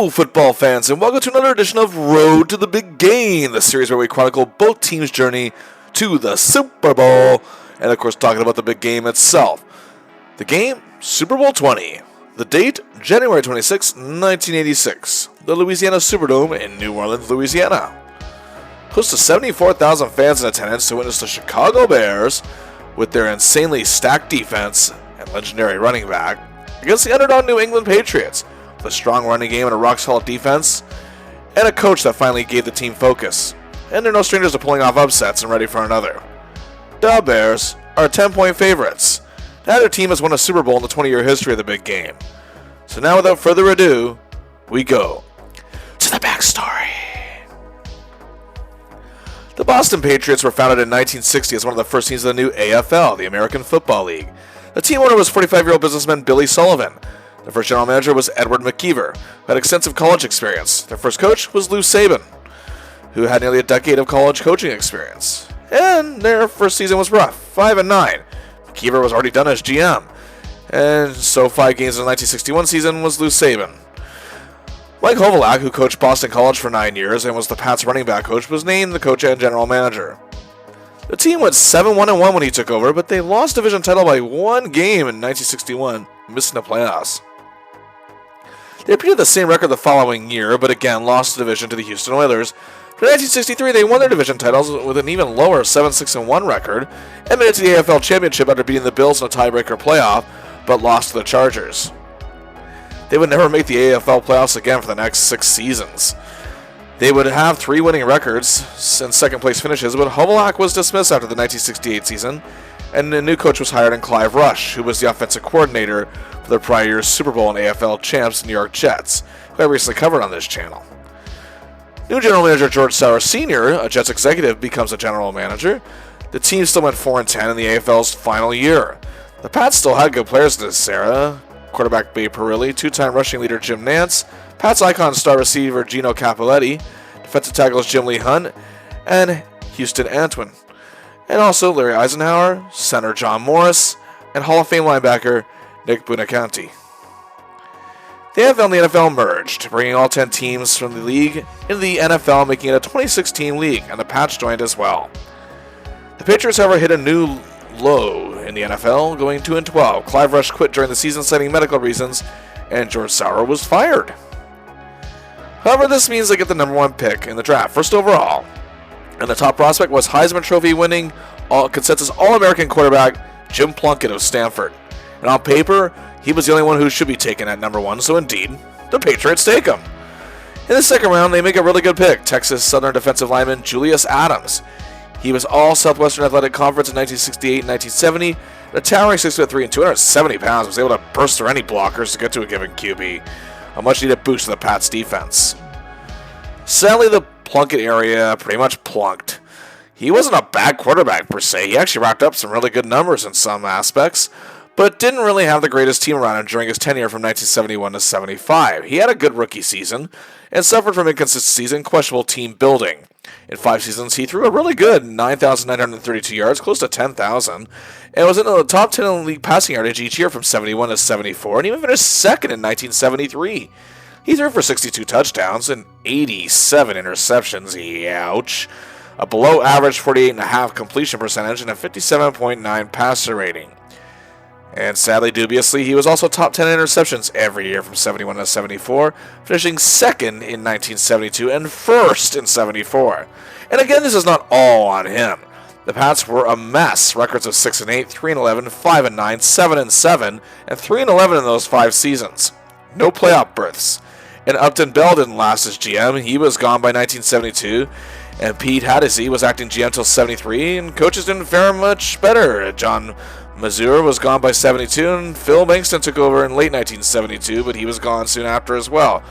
Hello, football fans, and welcome to another edition of Road to the Big Game, the series where we chronicle both teams' journey to the Super Bowl, and of course talking about the big game itself. The game, Super Bowl 20. The date, January 26, 1986. The Louisiana Superdome in New Orleans, Louisiana. Close to 74,000 fans in attendance to witness the Chicago Bears, with their insanely stacked defense and legendary running back, against the underdog New England Patriots, with a strong running game and a rock-solid defense, and a coach that finally gave the team focus. And they're no strangers to pulling off upsets and ready for another. The Bears are 10-point favorites. Neither team has won a Super Bowl in the 20-year history of the big game. So now, without further ado, we go to the backstory. The Boston Patriots were founded in 1960 as one of the first teams of the new AFL, the American Football League. The team owner was 45-year-old businessman Billy Sullivan. The first general manager was Edward McKeever, who had extensive college experience. Their first coach was Lou Saban, who had nearly a decade of college coaching experience. And their first season was rough, 5-9. McKeever was already done as GM, and so 5 games in the 1961 season was Lou Saban. Mike Ditka, who coached Boston College for 9 years and was the Pats running back coach, was named the coach and general manager. The team went 7-1-1 when he took over, but they lost division title by 1 game in 1961, missing the playoffs. They repeated the same record the following year, but again lost the division to the Houston Oilers. For 1963, they won their division titles with an even lower 7-6-1 record, and made it to the AFL Championship after beating the Bills in a tiebreaker playoff, but lost to the Chargers. They would never make the AFL playoffs again for the next 6 seasons. They would have 3 winning records and second-place finishes, but Ditka was dismissed after the 1968 season, and a new coach was hired in Clive Rush, who was the offensive coordinator for their prior year's Super Bowl and AFL champs New York Jets, who I recently covered on this channel. New general manager George Sauer Sr., a Jets executive, becomes a general manager. The team still went 4-10 in the AFL's final year. The Pats still had good players in this era. Quarterback Babe Parilli, 2-time rushing leader Jim Nantz, Pats icon star receiver Gino Cappelletti, defensive tackles Jim Lee Hunt, and Houston Antwin. And also Larry Eisenhower, center John Morris, and Hall of Fame linebacker Nick Buoniconti. The AFL and the NFL merged, bringing all 10 teams from the league into the NFL, making it a 26-team league, and the Pats joined as well. The Patriots, however, hit a new low in the NFL, going 2-12. Clive Rush quit during the season, citing medical reasons, and George Sauer was fired. However, this means they get the number 1 pick in the draft, first overall. And the top prospect was Heisman Trophy winning consensus All-American quarterback Jim Plunkett of Stanford. And on paper, he was the only one who should be taken at number 1, so indeed, the Patriots take him. In the second round, they make a really good pick, Texas Southern defensive lineman Julius Adams. He was all Southwestern Athletic Conference in 1968 and 1970, a towering 6'3" and 270 pounds, was able to burst through any blockers to get to a given QB. A much-needed boost to the Pats' defense. Sadly, the Plunkett area pretty much plunked. He wasn't a bad quarterback per se. He actually racked up some really good numbers in some aspects, but didn't really have the greatest team around him during his tenure from 1971 to 75. He had a good rookie season and suffered from inconsistencies and questionable team building. In 5 seasons, he threw a really good 9,932 yards, close to 10,000, and was in the top 10 in the league passing yardage each year from 71 to 74, and even finished second in 1973. He threw for 62 touchdowns and 87 interceptions, ouch, a below-average 48.5 completion percentage, and a 57.9 passer rating. And sadly, dubiously, he was also top 10 interceptions every year from 71 to 74, finishing second in 1972 and first in 74. And again, this is not all on him. The Pats were a mess. Records of 6-8, 3-11, 5-9, 7-7, and 3-11 in those 5 seasons. No playoff berths. And Upton Bell didn't last as GM. He was gone by 1972. And Pete Haddisy was acting GM until 73, and coaches didn't fare much better. John Mazur was gone by 72, and Phil Bankston took over in late 1972, but he was gone soon after as well.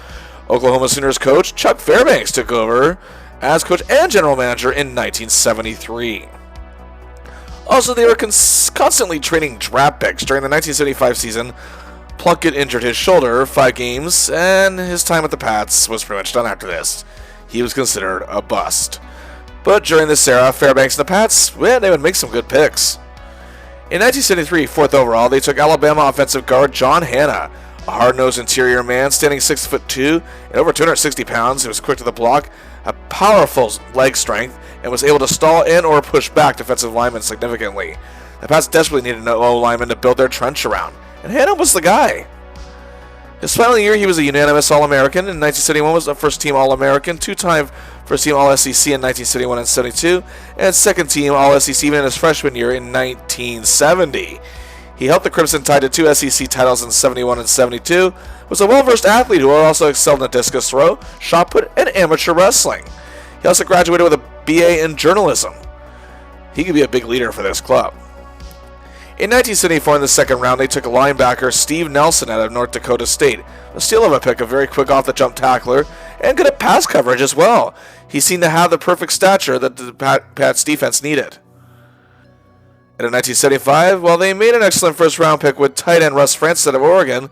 Oklahoma Sooners coach Chuck Fairbanks took over as coach and general manager in 1973. Also, they were constantly trading draft picks. During the 1975 season, Plunkett injured his shoulder 5 games, and his time with the Pats was pretty much done after this. He was considered a bust. But during this era, Fairbanks and the Pats, they would make some good picks. In 1973, 4th overall, they took Alabama offensive guard John Hanna, A hard-nosed interior man, standing 6'2" and over 260 pounds, he was quick to the block, a powerful leg strength, and was able to stall in or push back defensive linemen significantly. The Pats desperately needed an O-lineman to build their trench around, and Hannah was the guy. His final year, he was a unanimous All-American. In 1971 was a first-team All-American, two-time first-team All-SEC in 1971 and 72, and second-team All-SEC even in his freshman year in 1970. He helped the Crimson Tide to 2 SEC titles in 71 and 72, was a well-versed athlete who also excelled in the discus throw, shot put, and amateur wrestling. He also graduated with a BA in journalism. He could be a big leader for this club. In 1974, in the second round, they took a linebacker, Steve Nelson, out of North Dakota State. A steal of a pick, a very quick off-the-jump tackler, and good at pass coverage as well. He seemed to have the perfect stature that the Pats defense needed. And in 1975, well, they made an excellent first-round pick with tight end Russ Francis out of Oregon.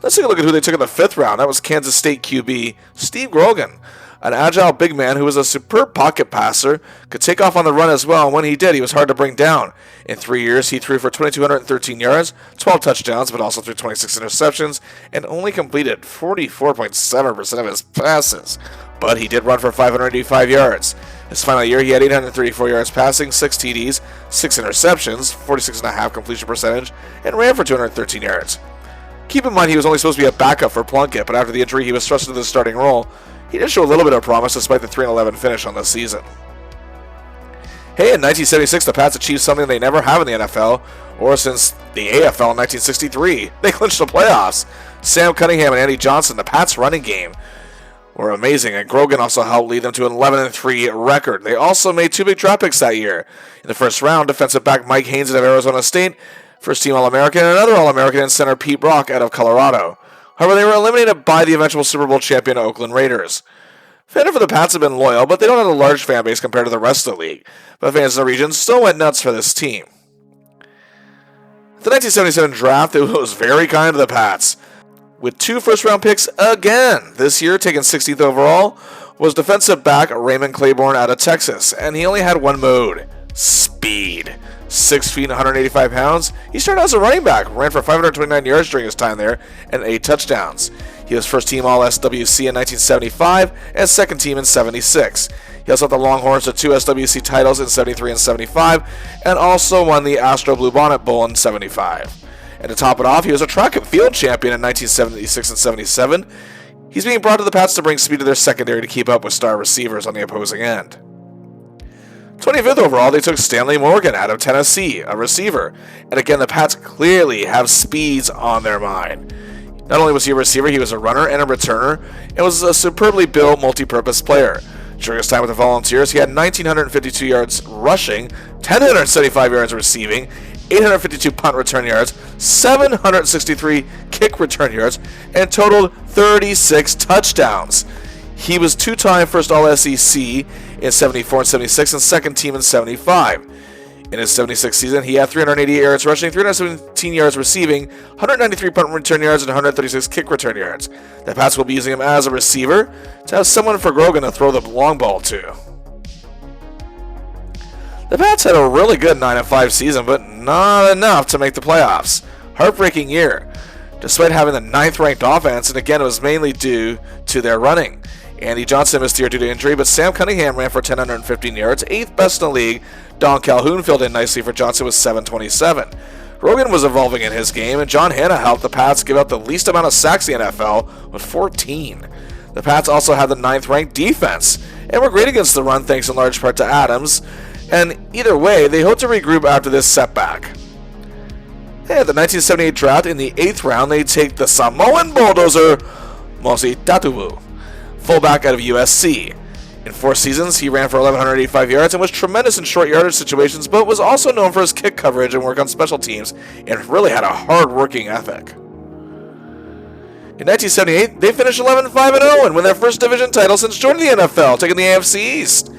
Let's take a look at who they took in the fifth round. That was Kansas State QB Steve Grogan, an agile big man who was a superb pocket passer, could take off on the run as well, and when he did, he was hard to bring down. In 3 years, he threw for 2,213 yards, 12 touchdowns, but also threw 26 interceptions, and only completed 44.7% of his passes. But he did run for 585 yards. His final year, he had 834 yards passing, 6 TDs, 6 interceptions, 46.5% completion percentage, and ran for 213 yards. Keep in mind he was only supposed to be a backup for Plunkett, but after the injury, he was thrust into the starting role. He did show a little bit of promise despite the 3-11 finish on the season. Hey, in 1976, the Pats achieved something they never have in the NFL, or since the AFL in 1963. They clinched the playoffs. Sam Cunningham and Andy Johnson, the Pats' running game, were amazing, and Grogan also helped lead them to an 11-3 record. They also made 2 big draft picks that year. In the first round, defensive back Mike Haynes out of Arizona State, first-team All-American, and another All-American and center Pete Brock out of Colorado. However, they were eliminated by the eventual Super Bowl champion Oakland Raiders. Fans for the Pats have been loyal, but they don't have a large fan base compared to the rest of the league. But fans in the region still went nuts for this team. The 1977 draft, it was very kind to the Pats. With 2 first-round picks again. This year, taken 16th overall, was defensive back Raymond Claiborne out of Texas, and he only had one mode: speed. 6 feet and 185 pounds. He started out as a running back, ran for 529 yards during his time there, and 8 touchdowns. He was first-team All-SWC in 1975 and second-team in 76. He also had the Longhorns to 2 SWC titles in 73 and 75, and also won the Astro Bluebonnet Bowl in 75. And to top it off, he was a track and field champion in 1976 and 77. He's being brought to the Pats to bring speed to their secondary to keep up with star receivers on the opposing end. 25th overall, they took Stanley Morgan out of Tennessee, a receiver. And again, the Pats clearly have speeds on their mind. Not only was he a receiver, he was a runner and a returner, and was a superbly built multi-purpose player. During his time with the Volunteers, he had 1,952 yards rushing, 1,075 yards receiving, 852 punt return yards, 763 kick return yards, and totaled 36 touchdowns. He was 2-time first All-SEC in 74 and 76 and second team in 75. In his 76 season, he had 388 yards rushing, 317 yards receiving, 193 punt return yards, and 136 kick return yards. The Pats will be using him as a receiver to have someone for Grogan to throw the long ball to. The Pats had a really good 9-5 season, but not enough to make the playoffs. Heartbreaking year. Despite having the 9th-ranked offense, and again it was mainly due to their running. Andy Johnson missed the year due to injury, but Sam Cunningham ran for 1,015 yards, 8th best in the league. Don Calhoun filled in nicely for Johnson with 727. Grogan was evolving in his game, and John Hanna helped the Pats give out the least amount of sacks in the NFL with 14. The Pats also had the 9th-ranked defense, and were great against the run thanks in large part to Adams, and either way, they hope to regroup after this setback. And the 1978 draft, in the 8th round, they take the Samoan bulldozer, Mosi Tatuvu, fullback out of USC. In 4 seasons, he ran for 1,185 yards and was tremendous in short yardage situations, but was also known for his kick coverage and work on special teams, and really had a hard-working ethic. In 1978, they finished 11-5-0 and win their first division title since joining the NFL, taking the AFC East.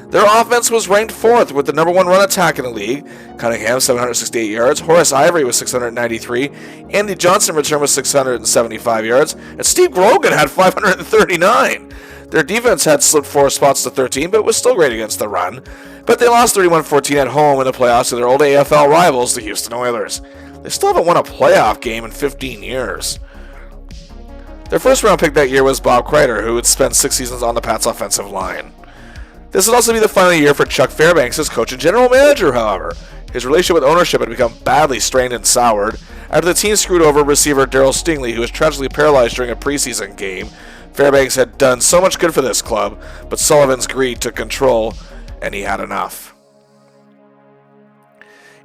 Their offense was ranked 4th with the number 1 run attack in the league. Cunningham, 768 yards. Horace Ivory was 693. Andy Johnson returned with 675 yards. And Steve Grogan had 539. Their defense had slipped 4 spots to 13, but was still great against the run. But they lost 31-14 at home in the playoffs to their old AFL rivals, the Houston Oilers. They still haven't won a playoff game in 15 years. Their first round pick that year was Bob Kreider, who would spend 6 seasons on the Pats' offensive line. This would also be the final year for Chuck Fairbanks as coach and general manager, however. His relationship with ownership had become badly strained and soured after the team screwed over receiver Darryl Stingley, who was tragically paralyzed during a preseason game. Fairbanks had done so much good for this club, but Sullivan's greed took control, and he had enough.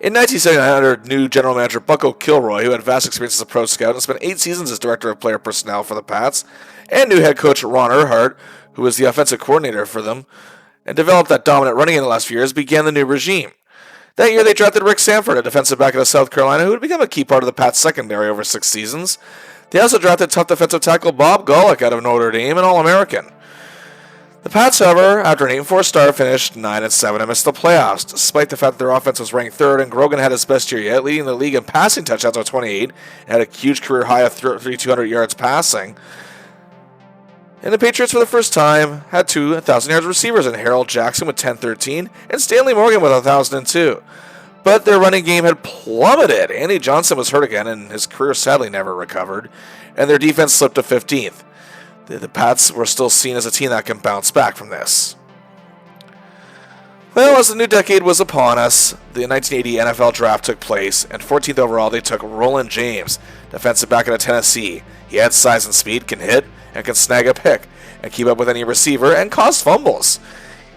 In 1979, under new general manager Bucko Kilroy, who had vast experience as a pro scout and spent 8 seasons as director of player personnel for the Pats, and new head coach Ron Erhardt, who was the offensive coordinator for them, and developed that dominant running in the last few years, began the new regime. That year, they drafted Rick Sanford, a defensive back out of South Carolina, who would become a key part of the Pats' secondary over 6 seasons. They also drafted tough defensive tackle Bob Golick out of Notre Dame, an All-American. The Pats, however, after an 8-4 start, finished 9-7 and missed the playoffs, despite the fact that their offense was ranked 3rd and Grogan had his best year yet, leading the league in passing touchdowns with 28 and had a huge career high of 3,200 yards passing. And the Patriots, for the first time, had 2 1,000-yard receivers in Harold Jackson with 10-13 and Stanley Morgan with 1,002. But their running game had plummeted. Andy Johnson was hurt again, and his career sadly never recovered. And their defense slipped to 15th. The Pats were still seen as a team that can bounce back from this. Well, as the new decade was upon us, the 1980 NFL Draft took place, and 14th overall they took Roland James, defensive back out of Tennessee. He had size and speed, can hit, and can snag a pick, and keep up with any receiver, and cause fumbles.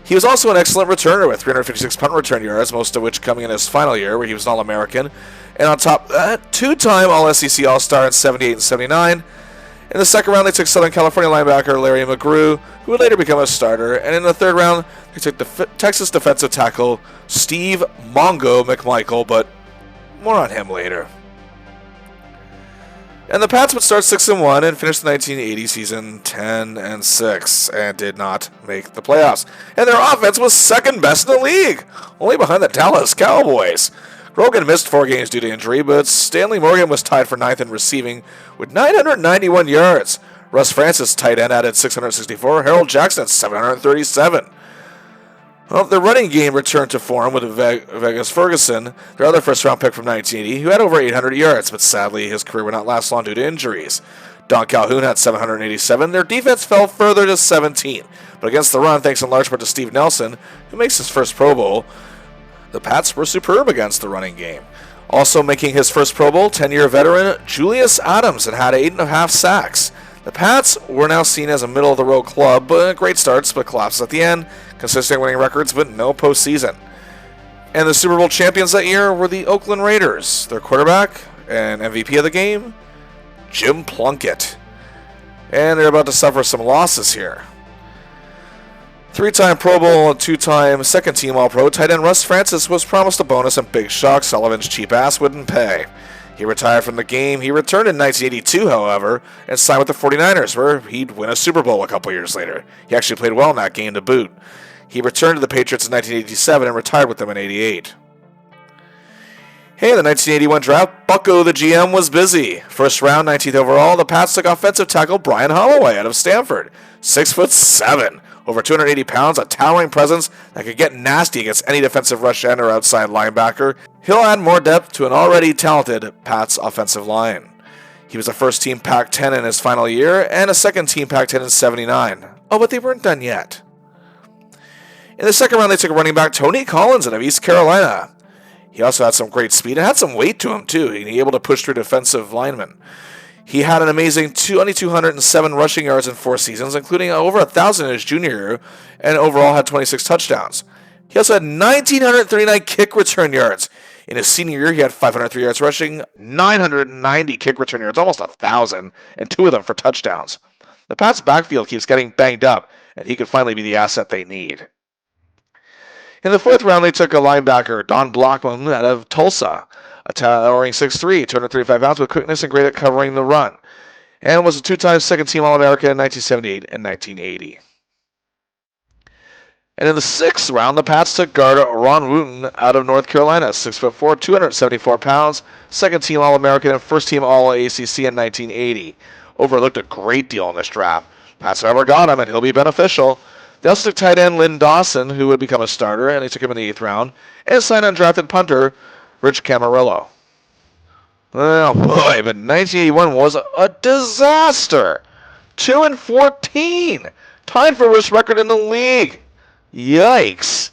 He was also an excellent returner with 356 punt return yards, most of which coming in his final year, where he was an All-American, and on top, 2-time All-SEC All-Star in 78 and 79. In the second round, they took Southern California linebacker Larry McGrew, who would later become a starter, and in the third round, they took Texas defensive tackle Steve Mongo McMichael, but more on him later. And the Pats would start 6-1 and finish the 1980 season 10-6 and did not make the playoffs. And their offense was second best in the league, only behind the Dallas Cowboys. Grogan missed 4 games due to injury, but Stanley Morgan was tied for 9th in receiving with 991 yards. Russ Francis, tight end, added 664. Harold Jackson, 737. Well, the running game returned to form with Vegas Ferguson, their other first-round pick from 1980, who had over 800 yards, but sadly his career would not last long due to injuries. Don Calhoun had 787. Their defense fell further to 17th, but against the run, thanks in large part to Steve Nelson, who makes his first Pro Bowl, the Pats were superb against the running game. Also making his first Pro Bowl, 10-year veteran Julius Adams, and had 8.5 sacks. The Pats were now seen as a middle-of-the-road club, but great starts, but collapses at the end, consistently winning records, but no postseason. And the Super Bowl champions that year were the Oakland Raiders. Their quarterback and MVP of the game, Jim Plunkett. And they're about to suffer some losses here. 3-time Pro Bowl and 2-time second-team All-Pro tight end Russ Francis was promised a bonus and big shock Sullivan's cheap ass wouldn't pay. He retired from the game. He returned in 1982, however, and signed with the 49ers, where he'd win a Super Bowl a couple years later. He actually played well in that game to boot. He returned to the Patriots in 1987 and retired with them in 88. Hey, in the 1981 draft, Bucko, the GM, was busy. First round, 19th overall, the Pats took offensive tackle Brian Holloway out of Stanford. 6'7", over 280 pounds, a towering presence that could get nasty against any defensive rush end or outside linebacker. He'll add more depth to an already talented Pats offensive line. He was a first-team Pac-10 in his final year and a second-team Pac-10 in 79. Oh, but they weren't done yet. In the second round, they took running back Tony Collins out of East Carolina. He also had some great speed and had some weight to him, too. He was able to push through defensive linemen. He had an amazing 207 rushing yards in 4 seasons, including over 1,000 in his junior year, and overall had 26 touchdowns. He also had 1,939 kick return yards. In his senior year, he had 503 yards rushing, 990 kick return yards, almost 1,000, and 2 of them for touchdowns. The Pats' backfield keeps getting banged up, and he could finally be the asset they need. In the 4th round, they took a linebacker, Don Blockman, out of Tulsa, a towering 6'3", 235 pounds with quickness and great at covering the run, and was a 2-time second-team All-American in 1978 and 1980. And in the 6th round, the Pats took guard Ron Wooten out of North Carolina, 6'4", 274 pounds, second-team All-American and first-team All-ACC in 1980. Overlooked a great deal in this draft. Pats however got him, and he'll be beneficial. They also took tight end Lynn Dawson, who would become a starter, and they took him in the 8th round, and signed undrafted punter Rich Camarillo. Oh boy, but 1981 was a disaster. 2-14, tied for worst record in the league. Yikes.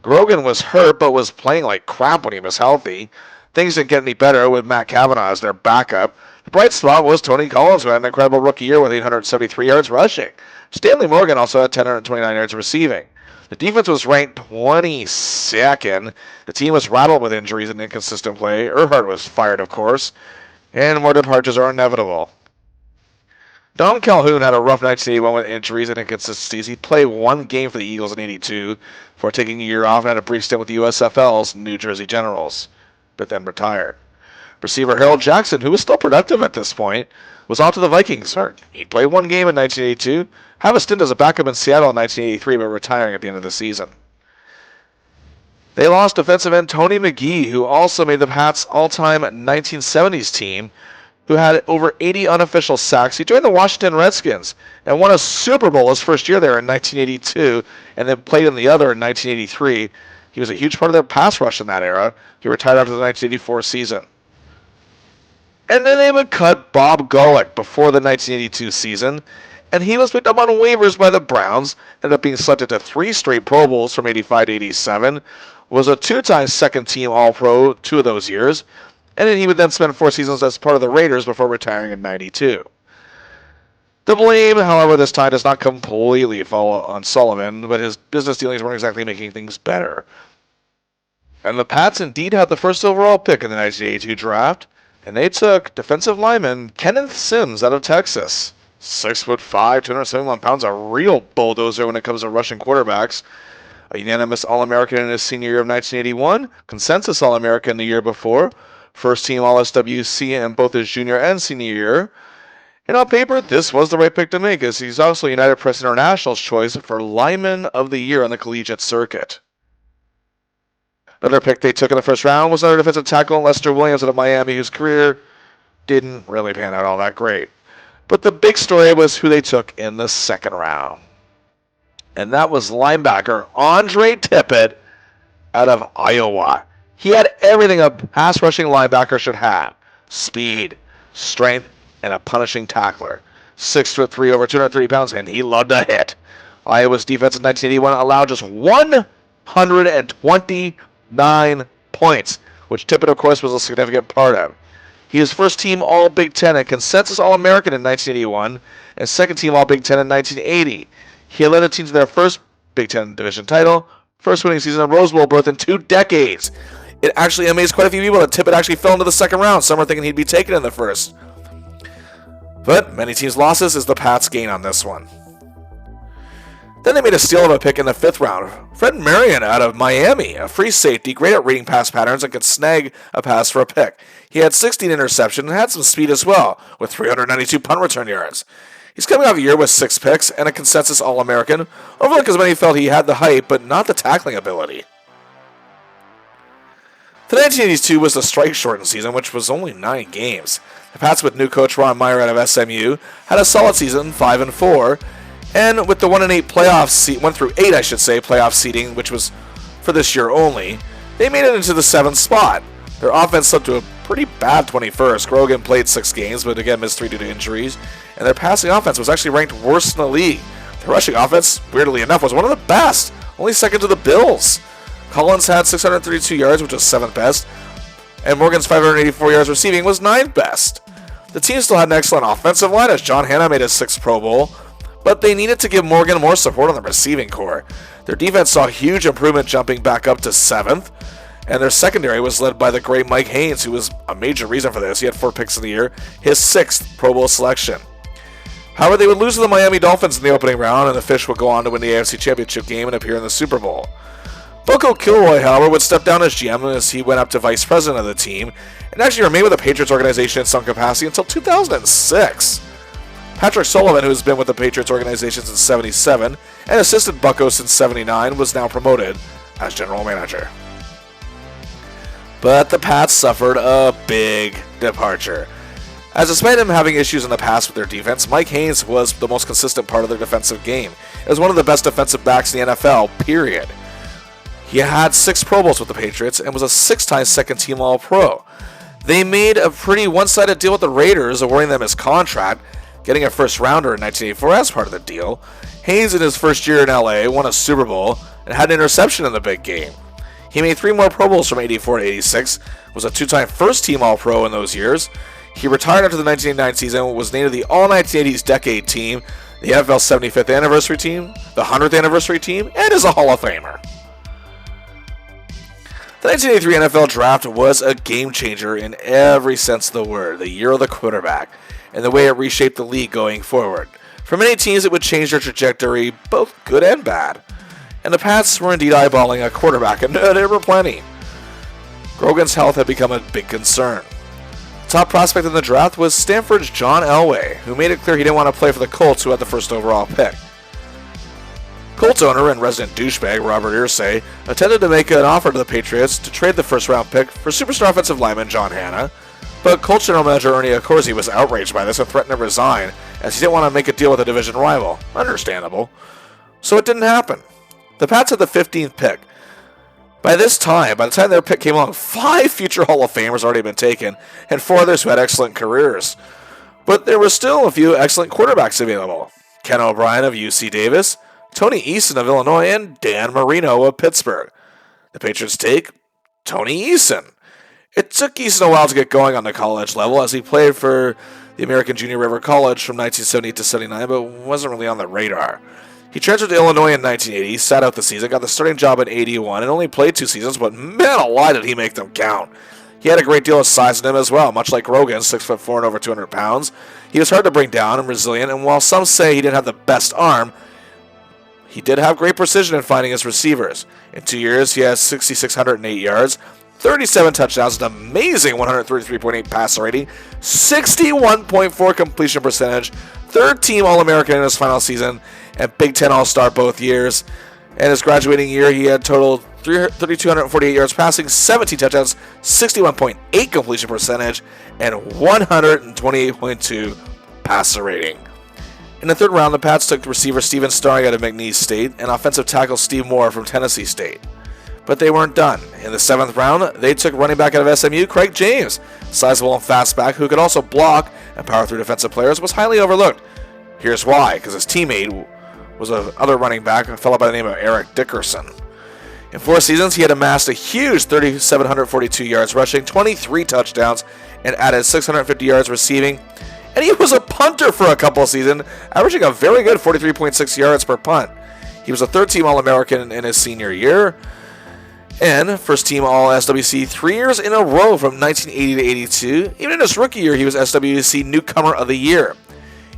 Grogan was hurt, but was playing like crap when he was healthy. Things didn't get any better with Matt Cavanaugh as their backup. The bright spot was Tony Collins, who had an incredible rookie year with 873 yards rushing. Stanley Morgan also had 1,029 yards receiving. The defense was ranked 22nd. The team was rattled with injuries and inconsistent play. Earhart was fired, of course, and more departures are inevitable. Don Calhoun had a rough 1981 with injuries and inconsistencies. He played one game for the Eagles in 82 before taking a year off and had a brief stint with the USFL's New Jersey Generals, but then retired. Receiver Harold Jackson, who was still productive at this point, was off to the Vikings. He played one game in 1982, had a stint as a backup in Seattle in 1983, but retiring at the end of the season. They lost defensive end Tony McGee, who also made the Pats' all-time 1970s team, who had over 80 unofficial sacks. He joined the Washington Redskins and won a Super Bowl his first year there in 1982, and then played in the other in 1983. He was a huge part of their pass rush in that era. He retired after the 1984 season. And then they would cut Bob Golick before the 1982 season, and he was picked up on waivers by the Browns, ended up being selected to 3 straight Pro Bowls from 85 to 87, was a 2-time second-team All-Pro 2 of those years, and then he would then spend 4 seasons as part of the Raiders before retiring in 92. The blame, however, this time does not completely fall on Sullivan, but his business dealings weren't exactly making things better. And the Pats indeed had the first overall pick in the 1982 draft, and they took defensive lineman Kenneth Sims out of Texas. 6'5", 271 pounds, a real bulldozer when it comes to rushing quarterbacks. A unanimous All-American in his senior year of 1981, consensus All-American the year before, first-team All-SWC in both his junior and senior year. And on paper, this was the right pick to make, as he's also United Press International's choice for Lineman of the Year on the collegiate circuit. Another pick they took in the first round was another defensive tackle, Lester Williams out of Miami, whose career didn't really pan out all that great. But the big story was who they took in the second round. And that was linebacker Andre Tippett out of Iowa. He had everything a pass rushing linebacker should have. Speed, strength, and a punishing tackler. 6'3", over 230 pounds, and he loved a hit. Iowa's defense in 1981 allowed just 129 points, which Tippett, of course, was a significant part of. He was first-team All-Big Ten and consensus All-American in 1981, and second-team All-Big Ten in 1980. He led the team to their first Big Ten division title, first winning season of Rose Bowl berth in 2 decades. It actually amazed quite a few people that Tippett actually fell into the second round. Some were thinking he'd be taken in the first. But many teams' losses is the Pats' gain on this one. Then they made a steal of a pick in the 5th round. Fred Marion out of Miami, a free safety, great at reading pass patterns and could snag a pass for a pick. He had 16 interceptions and had some speed as well, with 392 punt return yards. He's coming off a year with 6 picks and a consensus All-American, overall because many felt he had the height but not the tackling ability. The 1982 was the strike-shortened season, which was only 9 games. The Pats, with new coach Ron Meyer out of SMU, had a solid season, 5-4, and with the 1-8 playoff seat, 1-8 playoff seeding, which was for this year only, they made it into the 7th spot. Their offense slipped to a pretty bad 21st. Grogan played 6 games, but again missed 3 due to injuries, and their passing offense was actually ranked worst in the league. Their rushing offense, weirdly enough, was one of the best, only second to the Bills. Collins had 632 yards, which was 7th best, and Morgan's 584 yards receiving was 9th best. The team still had an excellent offensive line, as John Hanna made his 6th Pro Bowl, but they needed to give Morgan more support on the receiving core. Their defense saw huge improvement, jumping back up to 7th, and their secondary was led by the great Mike Haynes, who was a major reason for this. He had 4 picks in the year, his 6th Pro Bowl selection. However, they would lose to the Miami Dolphins in the opening round, and the Fish would go on to win the AFC Championship game and appear in the Super Bowl. Bucko Kilroy, however, would step down as GM as he went up to vice president of the team, and actually remained with the Patriots organization in some capacity until 2006. Patrick Sullivan, who has been with the Patriots organization since '77 and assisted Bucko since '79, was now promoted as general manager. But the Pats suffered a big departure. As despite him having issues in the past with their defense, Mike Haynes was the most consistent part of their defensive game. It was one of the best defensive backs in the NFL, period. He had 6 Pro Bowls with the Patriots and was a 6-time second-team All-Pro. They made a pretty one-sided deal with the Raiders, awarding them his contract. getting a first rounder in 1984 as part of the deal. Haynes, in his first year in LA, won a Super Bowl and had an interception in the big game. He made 3 more Pro Bowls from 84 to 86, was a 2-time first-team All-Pro in those years. He retired after the 1989 season, was named to the All-1980s Decade Team, the NFL's 75th anniversary team, the 100th anniversary team, and is a Hall of Famer. The 1983 NFL Draft was a game-changer in every sense of the word, the year of the quarterback, and the way it reshaped the league going forward. For many teams, it would change their trajectory, both good and bad. And the Pats were indeed eyeballing a quarterback, and there were plenty. Grogan's health had become a big concern. Top prospect in the draft was Stanford's John Elway, who made it clear he didn't want to play for the Colts, who had the first overall pick. Colts owner and resident douchebag Robert Irsay attempted to make an offer to the Patriots to trade the first-round pick for superstar offensive lineman John Hanna, but Colts general manager Ernie Accorsi was outraged by this and threatened to resign, as he didn't want to make a deal with a division rival. Understandable. So it didn't happen. The Pats had the 15th pick. By the time their pick came along, 5 future Hall of Famers already been taken, and 4 others who had excellent careers. But there were still a few excellent quarterbacks available. Ken O'Brien of UC Davis, Tony Eason of Illinois, and Dan Marino of Pittsburgh. The Patriots take Tony Eason. It took Eason a while to get going on the college level, as he played for the American Junior River College from 1970 to 79, but wasn't really on the radar. He transferred to Illinois in 1980, sat out the season, got the starting job in 81, and only played 2 seasons, but man alive did he make them count. He had a great deal of size in him as well, much like Grogan, 6'4" and over 200 pounds. He was hard to bring down and resilient, and while some say he didn't have the best arm, he did have great precision in finding his receivers. In 2 years, he has 6,608 yards, 37 touchdowns, an amazing 133.8 passer rating, 61.4 completion percentage, 3rd-team All-American in his final season, and Big Ten All-Star both years. And his graduating year, he had total 3,248 yards passing, 17 touchdowns, 61.8 completion percentage, and 128.2 passer rating. In the 3rd round, the Pats took receiver Steven Starring out of McNeese State and offensive tackle Steve Moore from Tennessee State. But they weren't done. In the 7th round, they took running back out of SMU, Craig James, sizable and fast back who could also block and power through defensive players, was highly overlooked. Here's why, because his teammate was another running back, a fellow by the name of Eric Dickerson. In 4 seasons, he had amassed a huge 3,742 yards rushing, 23 touchdowns, and added 650 yards receiving. And he was a punter for a couple of seasons, averaging a very good 43.6 yards per punt. He was a 3rd-team All-American in his senior year, and 1st-team All-SWC 3 years in a row from 1980 to 82. Even in his rookie year, he was SWC Newcomer of the Year.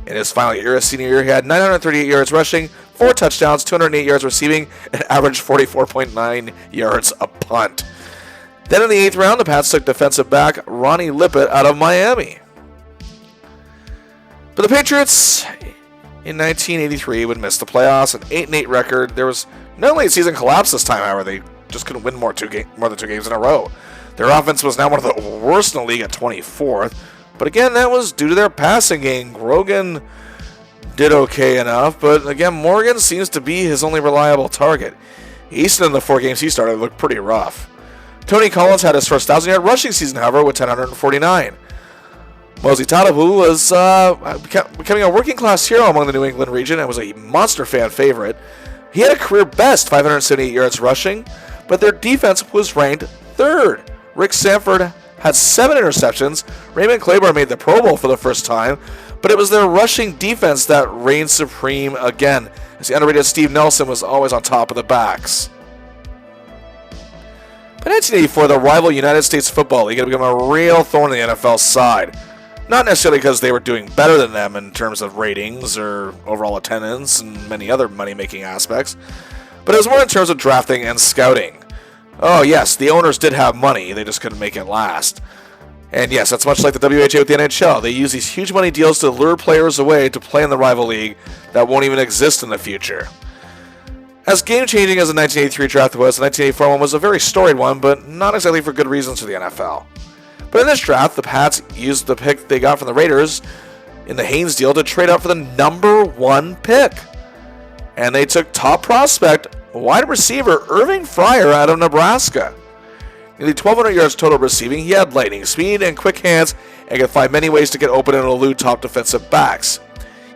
In his final year, his senior year, he had 938 yards rushing, 4 touchdowns, 208 yards receiving, and averaged 44.9 yards a punt. Then in the 8th round, the Pats took defensive back Ronnie Lippett out of Miami. But the Patriots in 1983 would miss the playoffs, an 8-8 record. There was no late season collapse this time, however. They just couldn't win more than 2 games in a row. Their offense was now one of the worst in the league at 24th. But again, that was due to their passing game. Grogan did okay enough, but again, Morgan seems to be his only reliable target. Easton in the 4 games he started looked pretty rough. Tony Collins had his first 1,000-yard rushing season, however, with 1,049. Mosey Tadabu was becoming a working-class hero among the New England region and was a monster fan favorite. He had a career best 578 yards rushing, but their defense was ranked 3rd. Rick Sanford had 7 interceptions. Raymond Claiborne made the Pro Bowl for the first time, but it was their rushing defense that reigned supreme again, as the underrated Steve Nelson was always on top of the backs. By 1984, the rival United States Football League had become a real thorn in the NFL's side. Not necessarily because they were doing better than them in terms of ratings or overall attendance and many other money-making aspects, but it was more in terms of drafting and scouting. Oh yes, the owners did have money, they just couldn't make it last. And yes, that's much like the WHA with the NHL. They use these huge money deals to lure players away to play in the rival league that won't even exist in the future. As game-changing as the 1983 draft was, the 1984 one was a very storied one, but not exactly for good reasons for the NFL. But in this draft, the Pats used the pick they got from the Raiders in the Haynes deal to trade up for the number 1 pick. And they took top prospect, wide receiver Irving Fryer out of Nebraska. Nearly 1,200 yards total receiving, he had lightning speed and quick hands and could find many ways to get open and elude top defensive backs.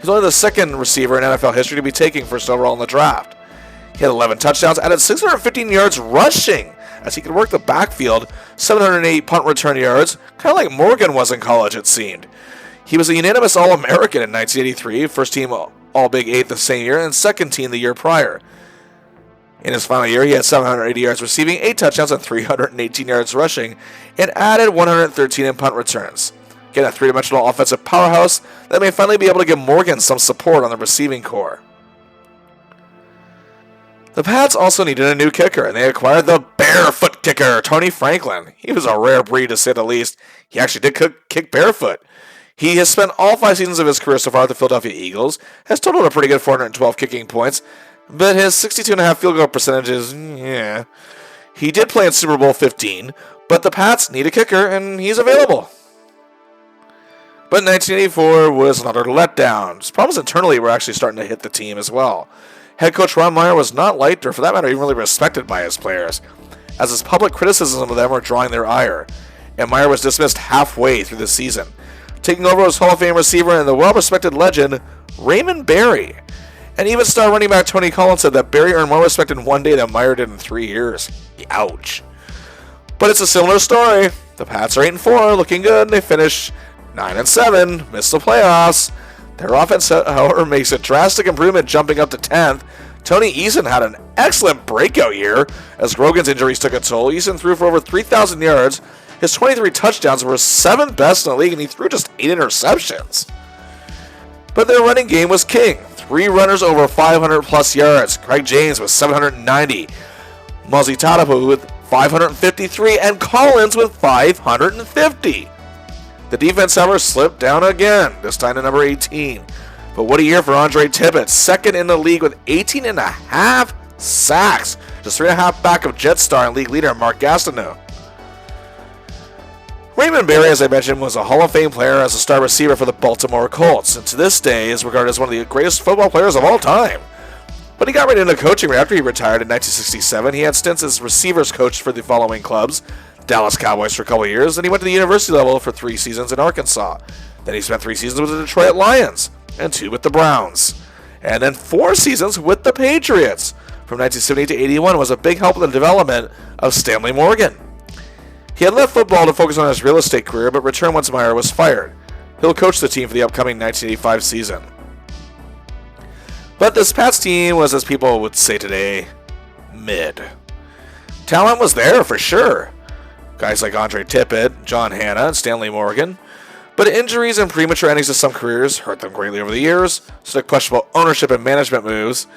He's only the second receiver in NFL history to be taken first overall in the draft. He had 11 touchdowns, added 615 yards rushing, as he could work the backfield, 708 punt return yards, kind of like Morgan was in college, it seemed. He was a unanimous All-American in 1983, first team All-Big 8 the same year, and second team the year prior. In his final year, he had 780 yards receiving, 8 touchdowns, and 318 yards rushing, and added 113 in punt returns. Again, a three-dimensional offensive powerhouse that may finally be able to give Morgan some support on the receiving core. The Pats also needed a new kicker, and they acquired the barefoot kicker, Tony Franklin. He was a rare breed, to say the least. He actually did kick barefoot. He has spent all 5 seasons of his career so far at the Philadelphia Eagles, has totaled a pretty good 412 kicking points, but his 62.5 field goal percentage is, yeah. He did play in Super Bowl 15, but the Pats need a kicker, and he's available. But 1984 was another letdown. His problems internally were actually starting to hit the team as well. Head coach Ron Meyer was not liked, or for that matter, even really respected by his players, as his public criticism of them were drawing their ire, and Meyer was dismissed halfway through the season. Taking over was Hall of Fame receiver and the well-respected legend, Raymond Berry. And even star running back Tony Collins said that Berry earned more respect in one day than Meyer did in 3 years. Ouch. But it's a similar story. The Pats are 8-4, looking good, and they finish 9-7, missed the playoffs. Their offense, however, makes a drastic improvement, jumping up to 10th. Tony Eason had an excellent breakout year as Grogan's injuries took a toll. Eason threw for over 3,000 yards. His 23 touchdowns were 7th best in the league, and he threw just 8 interceptions. But their running game was king. 3 runners over 500-plus yards. Craig James with 790. Muzzy Tatapu with 553, and Collins with 550. The defense, however, slipped down again, this time to number 18. But what a year for Andre Tippett, second in the league with 18.5 sacks. Just 3.5 back of Jetstar and league leader Mark Gastineau. Raymond Berry, as I mentioned, was a Hall of Fame player as a star receiver for the Baltimore Colts, and to this day is regarded as one of the greatest football players of all time. But he got right into coaching right after he retired in 1967. He had stints as receivers coach for the following clubs: Dallas Cowboys for a couple of years, and he went to the university level for 3 seasons in Arkansas. Then he spent 3 seasons with the Detroit Lions, and 2 with the Browns. And then 4 seasons with the Patriots. From 1978 to 81 was a big help in the development of Stanley Morgan. He had left football to focus on his real estate career, but returned once Meyer was fired. He'll coach the team for the upcoming 1985 season. But this Pats team was, as people would say today, mid. Talent was there for sure. Guys like Andre Tippett, John Hanna, and Stanley Morgan. But injuries and premature endings to some careers hurt them greatly over the years, so the questionable ownership and management moves.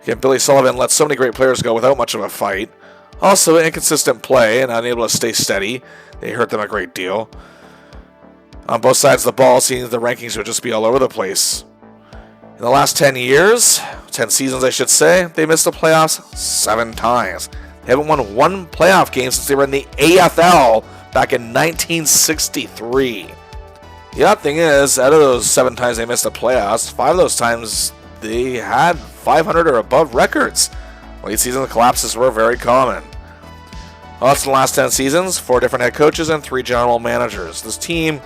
Again, Billy Sullivan let so many great players go without much of a fight. Also, inconsistent play and unable to stay steady. They hurt them a great deal. On both sides of the ball, seeing the rankings would just be all over the place. In the last 10 years, 10 seasons I should say, they missed the playoffs 7 times. They haven't won 1 playoff game since they were in the AFL back in 1963. The odd thing is, out of those 7 times they missed the playoffs, 5 of those times they had 500 or above records. Late season collapses were very common. Well, that's in the last 10 seasons, 4 different head coaches and 3 general managers. This team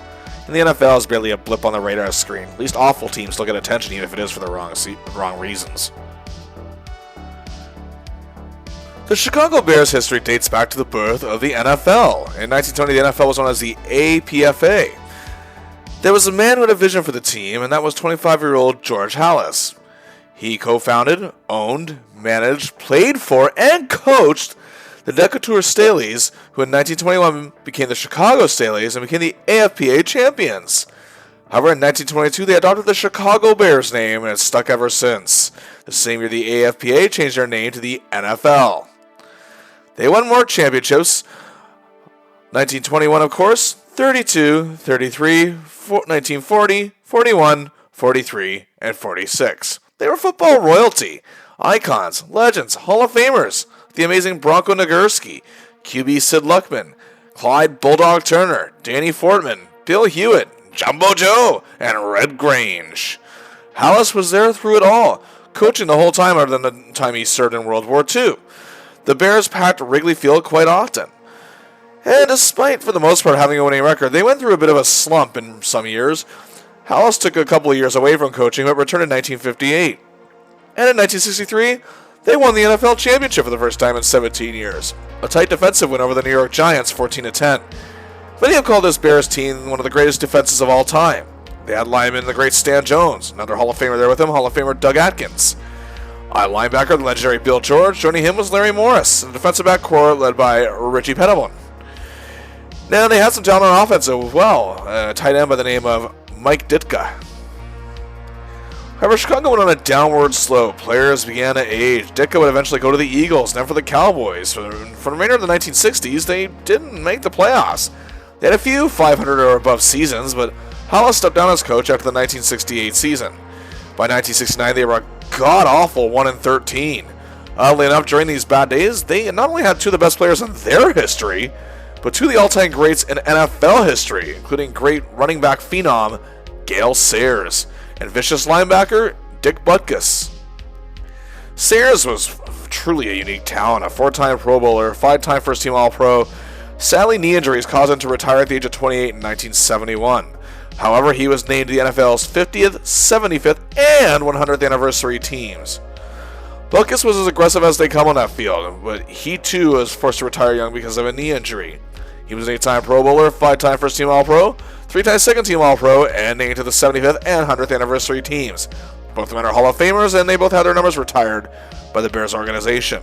in the NFL is barely a blip on the radar screen. At least awful teams still get attention, even if it is for the wrong reasons. The Chicago Bears history dates back to the birth of the NFL. In 1920, the NFL was known as the APFA. There was a man who had a vision for the team, and that was 25-year-old George Halas. He co-founded, owned, managed, played for, and coached the Decatur Staleys, who in 1921 became the Chicago Staleys and became the AFPA champions. However, in 1922, they adopted the Chicago Bears name, and it's stuck ever since. The same year, the AFPA changed their name to the NFL. They won more championships. 1921, of course, 32, 33, 1940, 41, 43, and 46. They were football royalty, icons, legends, Hall of Famers, the amazing Bronco Nagurski, QB Sid Luckman, Clyde Bulldog Turner, Danny Fortman, Bill Hewitt, Jumbo Joe, and Red Grange. Halas was there through it all, coaching the whole time other than the time he served in World War II. The Bears packed Wrigley Field quite often. And despite, for the most part, having a winning record, they went through a bit of a slump in some years. Hollis took a couple of years away from coaching, but returned in 1958. And in 1963, they won the NFL championship for the first time in 17 years. A tight defensive win over the New York Giants, 14-10. Many have called this Bears team one of the greatest defenses of all time. They had lineman the great Stan Jones, another Hall of Famer there with him, Hall of Famer Doug Atkins. At linebacker, the legendary Bill George. Joining him was Larry Morris, and the defensive back core led by Richie Pettibone. Now, they had some talent on offense as well, a tight end by the name of Mike Ditka. However, Chicago went on a downward slope. Players began to age. Ditka would eventually go to the Eagles, then for the Cowboys. For the remainder of the 1960s, they didn't make the playoffs. They had a few 500 or above seasons, but Hollis stepped down as coach after the 1968 season. By 1969, they were a god-awful 1-13. Oddly enough, during these bad days, they not only had two of the best players in their history, but two of the all-time greats in NFL history, including great running back phenom Gale Sayers and vicious linebacker Dick Butkus. Sayers was truly a unique talent, a 4-time Pro Bowler, 5-time first-team All-Pro. Sadly, knee injuries caused him to retire at the age of 28 in 1971. However, he was named the NFL's 50th, 75th, and 100th anniversary teams. Butkus was as aggressive as they come on that field, but he too was forced to retire young because of a knee injury. He was an 8-time Pro Bowler, 5-time first-team All-Pro, 3-time second-team All-Pro, and named to the 75th and 100th anniversary teams. Both men are Hall of Famers, and they both had their numbers retired by the Bears organization.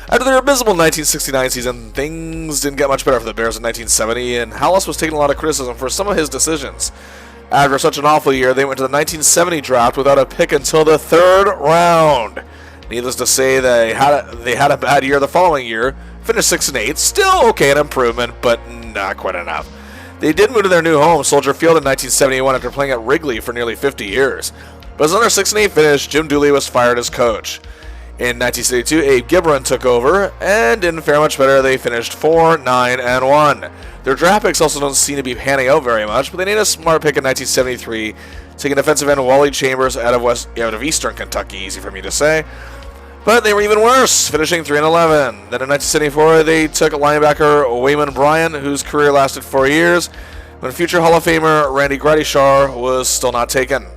After their abysmal 1969 season, things didn't get much better for the Bears in 1970, and Hollis was taking a lot of criticism for some of his decisions. After such an awful year, they went to the 1970 draft without a pick until the 3rd round. Needless to say, they had a bad year the following year, finished 6-8, still okay, an improvement, but not quite enough. They did move to their new home, Soldier Field, in 1971 after playing at Wrigley for nearly 50 years. But as on their 6-8 finish, Jim Dooley was fired as coach. In 1972, Abe Gibran took over, and didn't fare much better. They finished 4-9-1. Their draft picks also don't seem to be panning out very much, but they made a smart pick in 1973, taking defensive end Wally Chambers out of Eastern Kentucky, easy for me to say. But they were even worse, finishing 3-11. Then in 1974, they took linebacker Wayman Bryant, whose career lasted 4 years, when future Hall of Famer Randy Gradishar was still not taken.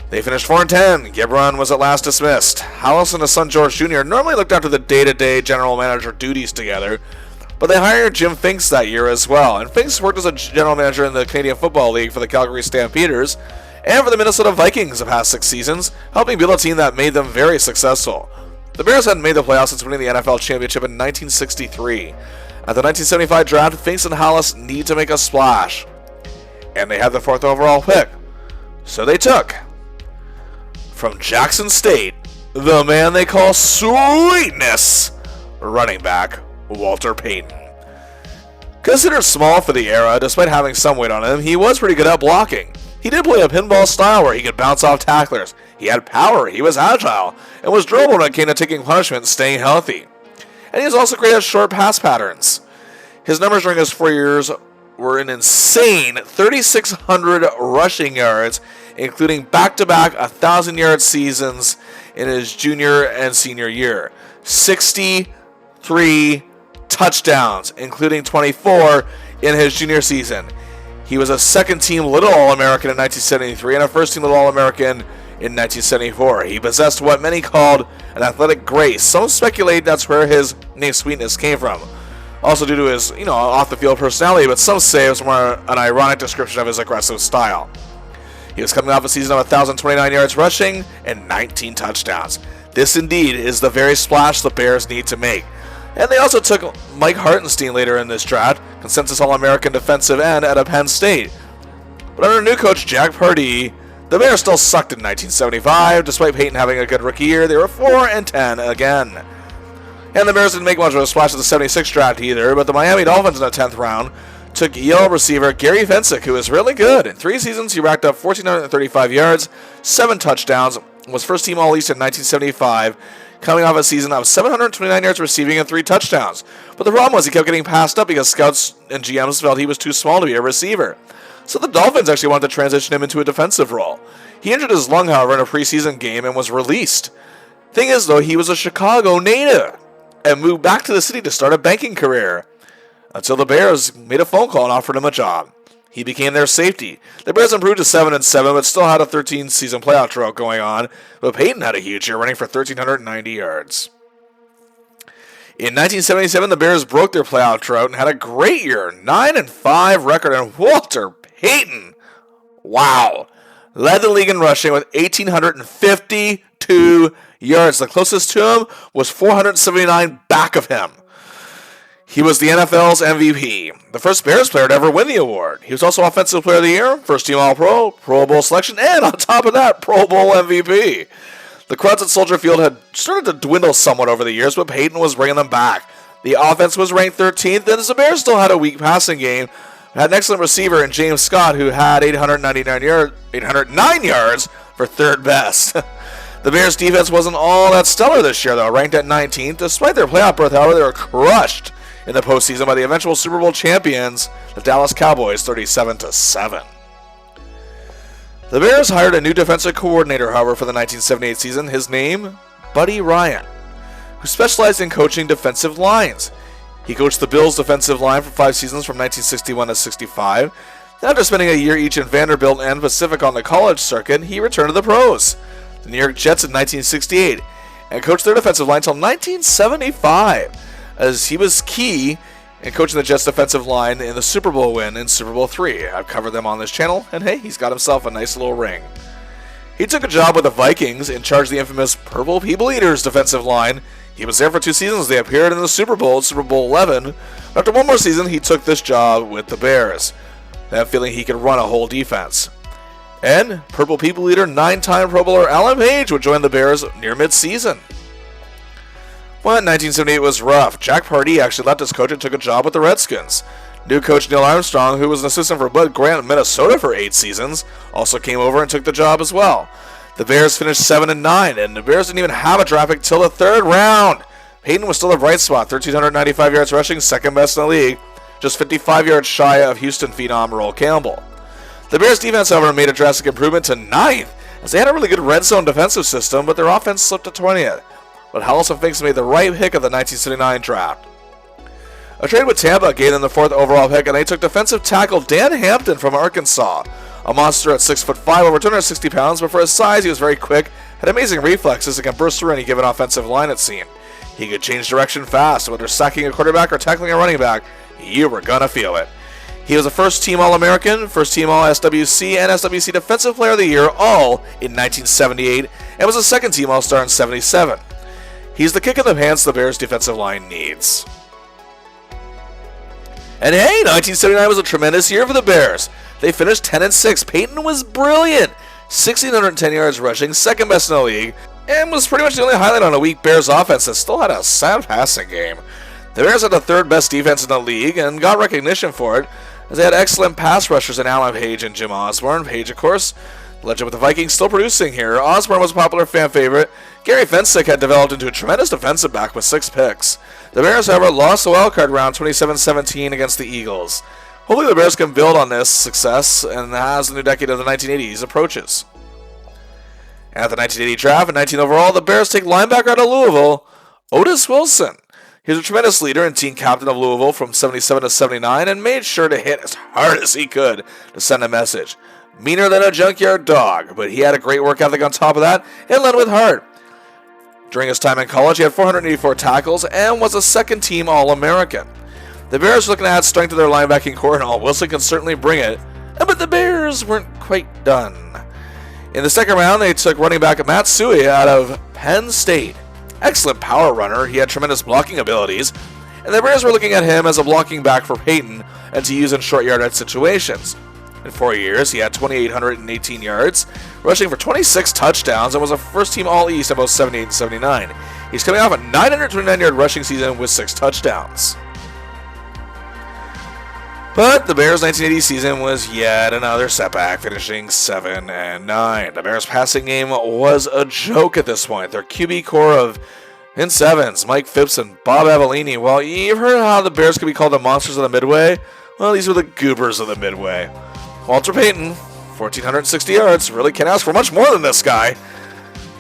They finished 4-10. Gibran was at last dismissed. Hollis and his son George Jr. normally looked after the day-to-day general manager duties together, but they hired Jim Finks that year as well. And Finks worked as a general manager in the Canadian Football League for the Calgary Stampeders and for the Minnesota Vikings the past 6 seasons, helping build a team that made them very successful. The Bears hadn't made the playoffs since winning the NFL championship in 1963. At the 1975 draft, Finks and Hollis need to make a splash, and they had the 4th overall pick. So they took, from Jackson State, the man they call Sweetness, running back Walter Payton. Considered small for the era, despite having some weight on him, he was pretty good at blocking. He did play a pinball style where he could bounce off tacklers. He had power, he was agile, and was durable when it came to taking punishment and staying healthy. And he was also great at short pass patterns. His numbers during his 4 years were an insane 3,600 rushing yards, including back-to-back 1,000-yard seasons in his junior and senior year. 63 touchdowns, including 24 in his junior season. He was a second-team Little All-American in 1973 and a first-team Little All-American in 1974. He possessed what many called an athletic grace. Some speculate that's where his name Sweetness came from. Also due to his, off-the-field personality, but some say it was more an ironic description of his aggressive style. He was coming off a season of 1,029 yards rushing and 19 touchdowns. This indeed is the very splash the Bears need to make. And they also took Mike Hartenstein later in this draft, consensus All-American defensive end out of Penn State. But under new coach Jack Pardee, the Bears still sucked in 1975. Despite Peyton having a good rookie year, they were 4-10 again. And the Bears didn't make much of a splash at the 76 draft either, but the Miami Dolphins in the 10th round took Yale receiver Gary Fensick, who was really good. In 3 seasons, he racked up 1,435 yards, 7 touchdowns, was first-team All-East in 1975, coming off a season of 729 yards receiving and 3 touchdowns. But the problem was he kept getting passed up because scouts and GMs felt he was too small to be a receiver. So the Dolphins actually wanted to transition him into a defensive role. He injured his lung, however, in a preseason game and was released. Thing is, though, he was a Chicago native and moved back to the city to start a banking career, until the Bears made a phone call and offered him a job. He became their safety. The Bears improved to 7-7, but still had a 13-season playoff drought going on. But Peyton had a huge year, running for 1,390 yards. In 1977, the Bears broke their playoff drought and had a great year, 9-5 record, and Walter Payton, wow, led the league in rushing with 1,852 yards. The closest to him was 479 back of him. He was the NFL's MVP, the first Bears player to ever win the award. He was also Offensive Player of the Year, First Team All-Pro, Pro Bowl selection, and on top of that, Pro Bowl MVP. The crowds at Soldier Field had started to dwindle somewhat over the years, but Peyton was bringing them back. The offense was ranked 13th, and the Bears still had a weak passing game. Had an excellent receiver in James Scott, who had 809 yards for third best. The Bears' defense wasn't all that stellar this year, though, ranked at 19th. Despite their playoff berth, however, they were crushed in the postseason by the eventual Super Bowl champions, the Dallas Cowboys, 37-7. The Bears hired a new defensive coordinator, however, for the 1978 season. His name, Buddy Ryan, who specialized in coaching defensive lines. He coached the Bills' defensive line for 5 seasons from 1961 to 65. After spending a year each in Vanderbilt and Pacific on the college circuit, he returned to the pros, the New York Jets in 1968, and coached their defensive line until 1975, as he was key in coaching the Jets' defensive line in the Super Bowl win in Super Bowl III. I've covered them on this channel, and hey, he's got himself a nice little ring. He took a job with the Vikings in charge of the infamous Purple People Eaters defensive line. He was there for 2 seasons. They appeared in the Super Bowl, Super Bowl 11. After one more season, he took this job with the Bears, that feeling he could run a whole defense. And Purple People Eater 9-time Pro Bowler Alan Page would join the Bears near mid-season. Well, 1978 was rough. Jack Pardee actually left as coach and took a job with the Redskins. New coach Neil Armstrong, who was an assistant for Bud Grant in Minnesota for 8 seasons, also came over and took the job as well. The Bears finished 7-9, and the Bears didn't even have a draft pick till the 3rd round. Peyton was still a bright spot, 1,395 yards rushing, second best in the league, just 55 yards shy of Houston phenom Earl Campbell. The Bears' defense, however, made a drastic improvement to 9th, as they had a really good red zone defensive system, but their offense slipped to 20th. But Hallison thinks they made the right pick of the 1979 draft. A trade with Tampa gave them the 4th overall pick, and they took defensive tackle Dan Hampton from Arkansas. A monster at 6'5", over 260 pounds, but for his size, he was very quick, had amazing reflexes, and could burst through any given offensive line, it seemed. He could change direction fast, whether sacking a quarterback or tackling a running back, you were gonna feel it. He was a first-team All-American, first-team All-SWC, and SWC Defensive Player of the Year, all in 1978, and was a second-team All-Star in 77. He's the kick in the pants the Bears' defensive line needs. And hey, 1979 was a tremendous year for the Bears. They finished 10-6. Peyton was brilliant. 1,610 yards rushing, second best in the league, and was pretty much the only highlight on a weak Bears offense that still had a sound passing game. The Bears had the 3rd best defense in the league and got recognition for it, as they had excellent pass rushers in Alan Page and Jim Osborne. Page, of course, legend with the Vikings, still producing here. Osborne was a popular fan favorite. Gary Fensick had developed into a tremendous defensive back with 6 picks. The Bears, however, lost the wildcard round 27-17 against the Eagles. Hopefully the Bears can build on this success and as the new decade of the 1980s approaches. At the 1980 draft, at 19 overall, the Bears take linebacker out of Louisville, Otis Wilson. He was a tremendous leader and team captain of Louisville from 77 to 79 and made sure to hit as hard as he could to send a message. Meaner than a junkyard dog, but he had a great work ethic on top of that and led with heart. During his time in college, he had 484 tackles and was a second-team All-American. The Bears were looking to add strength to their linebacking core, and Wilson can certainly bring it, but the Bears weren't quite done. In the 2nd round, they took running back Matt Suey out of Penn State. Excellent power runner, he had tremendous blocking abilities, and the Bears were looking at him as a blocking back for Peyton and to use in short yardage situations. In 4 years, he had 2,818 yards, rushing for 26 touchdowns, and was a first-team All-East in both 78 and 79. He's coming off a 929-yard rushing season with 6 touchdowns. But the Bears' 1980 season was yet another setback, finishing 7-9. The Bears' passing game was a joke at this point. Their QB core of Vince Evans, Mike Phipps, and Bob Avellini. Well, you've heard how the Bears could be called the monsters of the Midway? Well, these were the goobers of the Midway. Walter Payton, 1,460 yards, really can't ask for much more than this guy.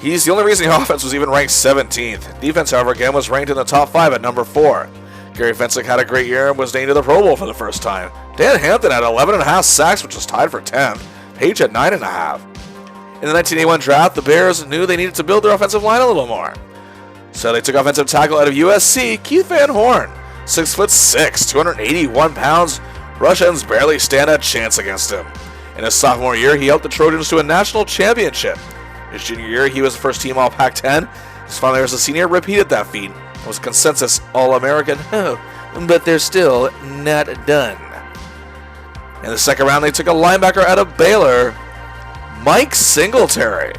He's the only reason the offense was even ranked 17th. Defense, however, again was ranked in the top 5 at number 4. Gary Fensick had a great year and was named to the Pro Bowl for the first time. Dan Hampton had 11.5 sacks, which was tied for 10th. Page had 9.5. In the 1981 draft, the Bears knew they needed to build their offensive line a little more. So they took offensive tackle out of USC, Keith Van Horn. 6'6", 281 pounds. Russians barely stand a chance against him. In his sophomore year, he helped the Trojans to a national championship. His junior year, he was first team All-Pac-10. His final year as a senior repeated that feat. It was a consensus All-American. But they're still not done. In the second round, they took a linebacker out of Baylor, Mike Singletary.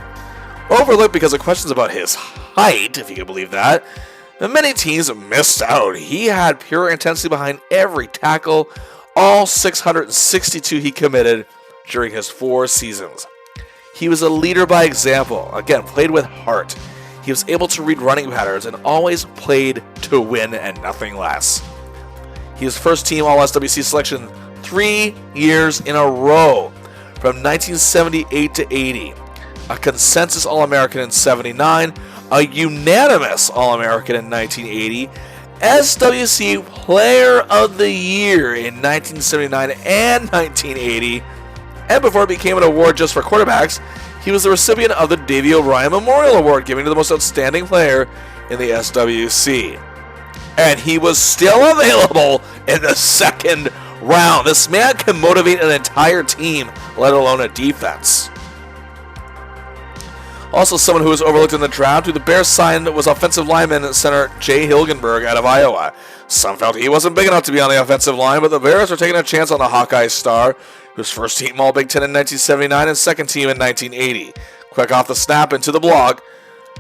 Overlooked because of questions about his height, if you can believe that. But many teams missed out. He had pure intensity behind every tackle, all 662 he committed during his 4 seasons. He was a leader by example. Again, played with heart. He was able to read running patterns and always played to win and nothing less. He was first team All-SWC selection 3 years in a row, from 1978 to 80. A consensus All-American in 79, a unanimous All-American in 1980, SWC Player of the Year in 1979 and 1980, and before it became an award just for quarterbacks, he was the recipient of the Davey O'Brien Memorial Award, given to the most outstanding player in the SWC. And he was still available in the second round. This man can motivate an entire team, let alone a defense. Also, someone who was overlooked in the draft, who the Bears signed, was offensive lineman center Jay Hilgenberg out of Iowa. Some felt he wasn't big enough to be on the offensive line, but the Bears are taking a chance on the Hawkeye star, who was first team All-Big Ten in 1979 and second team in 1980. Quick off the snap into the block,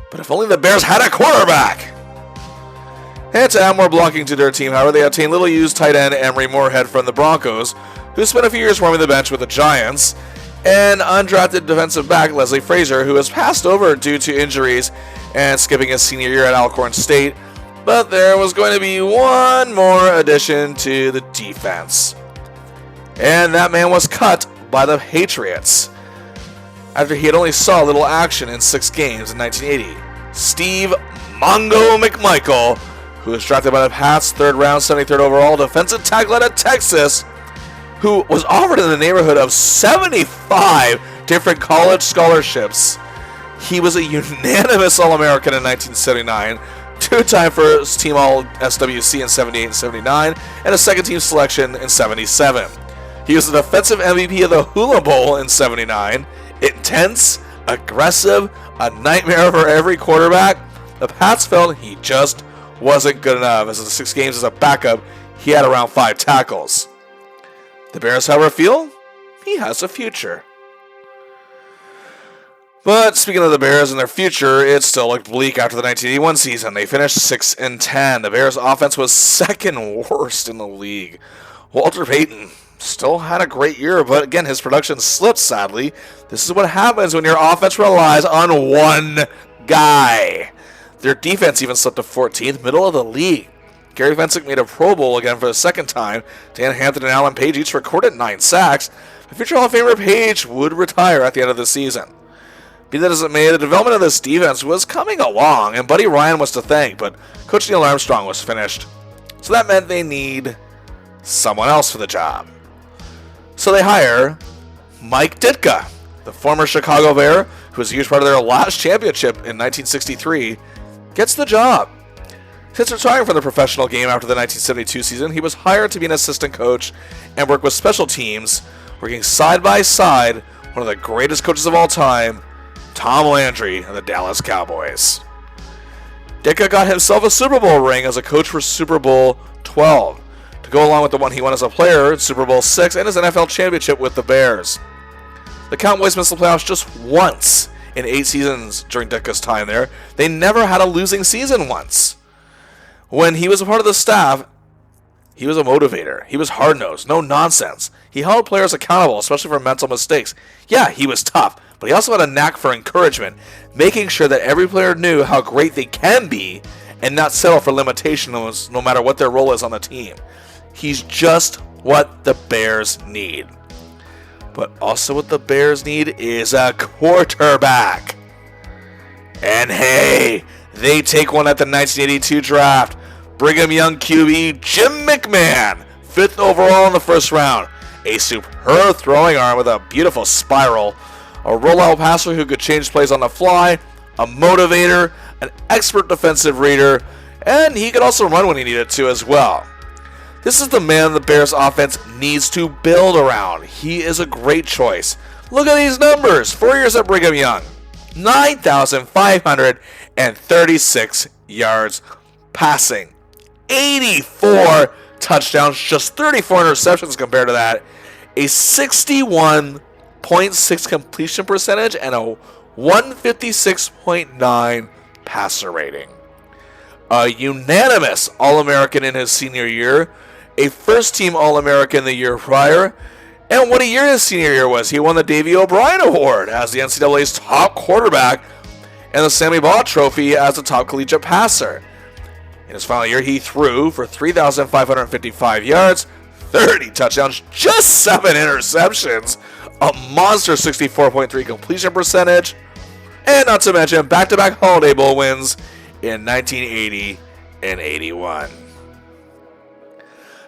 but if only the Bears had a quarterback! And to add more blocking to their team, however, they obtained little-used tight end Emery Moorhead from the Broncos, who spent a few years warming the bench with the Giants, and undrafted defensive back Leslie Frazier, who was passed over due to injuries and skipping his senior year at Alcorn State. But there was going to be one more addition to the defense. And that man was cut by the Patriots after he had only saw little action in 6 games in 1980. Steve Mongo McMichael, who was drafted by the Pats, 3rd round, 73rd overall, defensive tackle out of Texas, who was offered in the neighborhood of 75 different college scholarships. He was a unanimous All-American in 1979, 2-time first team All-SWC in 78 and 79, and a second-team selection in 77. He was the defensive MVP of the Hula Bowl in 79. Intense, aggressive, a nightmare for every quarterback. The Pats felt he just wasn't good enough. As in 6 games as a backup, he had around 5 tackles. The Bears, however, feel he has a future. But speaking of the Bears and their future, it still looked bleak after the 1981 season. They finished 6-10. The Bears' offense was second worst in the league. Walter Payton still had a great year, but again, his production slipped, sadly. This is what happens when your offense relies on one guy. Their defense even slipped to 14th, middle of the league. Gary Fensick made a Pro Bowl again for the second time. Dan Hampton and Alan Page each recorded 9 sacks. The future Hall of Famer Page would retire at the end of the season. Be that as it may, the development of this defense was coming along, and Buddy Ryan was to thank, but Coach Neil Armstrong was finished. So that meant they need someone else for the job. So they hire Mike Ditka, the former Chicago Bear, who was a huge part of their last championship in 1963, gets the job. Since retiring from the professional game after the 1972 season, he was hired to be an assistant coach and work with special teams, working side by side one of the greatest coaches of all time, Tom Landry and the Dallas Cowboys. Ditka got himself a Super Bowl ring as a coach for Super Bowl 12, to go along with the one he won as a player in Super Bowl 6 and his NFL championship with the Bears. The Cowboys missed the playoffs just once in 8 seasons during Ditka's time there. They never had a losing season once. When he was a part of the staff, he was a motivator. He was hard-nosed, no nonsense. He held players accountable, especially for mental mistakes. Yeah, he was tough, but he also had a knack for encouragement, making sure that every player knew how great they can be and not settle for limitations no matter what their role is on the team. He's just what the Bears need. But also what the Bears need is a quarterback. And hey, they take one at the 1982 draft. Brigham Young QB Jim McMahon, 5th overall in the first round. A superb throwing arm with a beautiful spiral, a rollout passer who could change plays on the fly, a motivator, an expert defensive reader, and he could also run when he needed to as well. This is the man the Bears offense needs to build around. He is a great choice. Look at these numbers. 4 years at Brigham Young. 9,536 yards passing. 84 touchdowns, just 34 interceptions compared to that. A 61.6 completion percentage and a 156.9 passer rating. A unanimous All-American in his senior year, a first-team All-American the year prior, and what a year his senior year was. He won the Davey O'Brien Award as the NCAA's top quarterback and the Sammy Baugh Trophy as the top collegiate passer. In his final year, he threw for 3,555 yards, 30 touchdowns, just 7 interceptions, a monster 64.3 completion percentage, and not to mention back-to-back Holiday Bowl wins in 1980 and 81.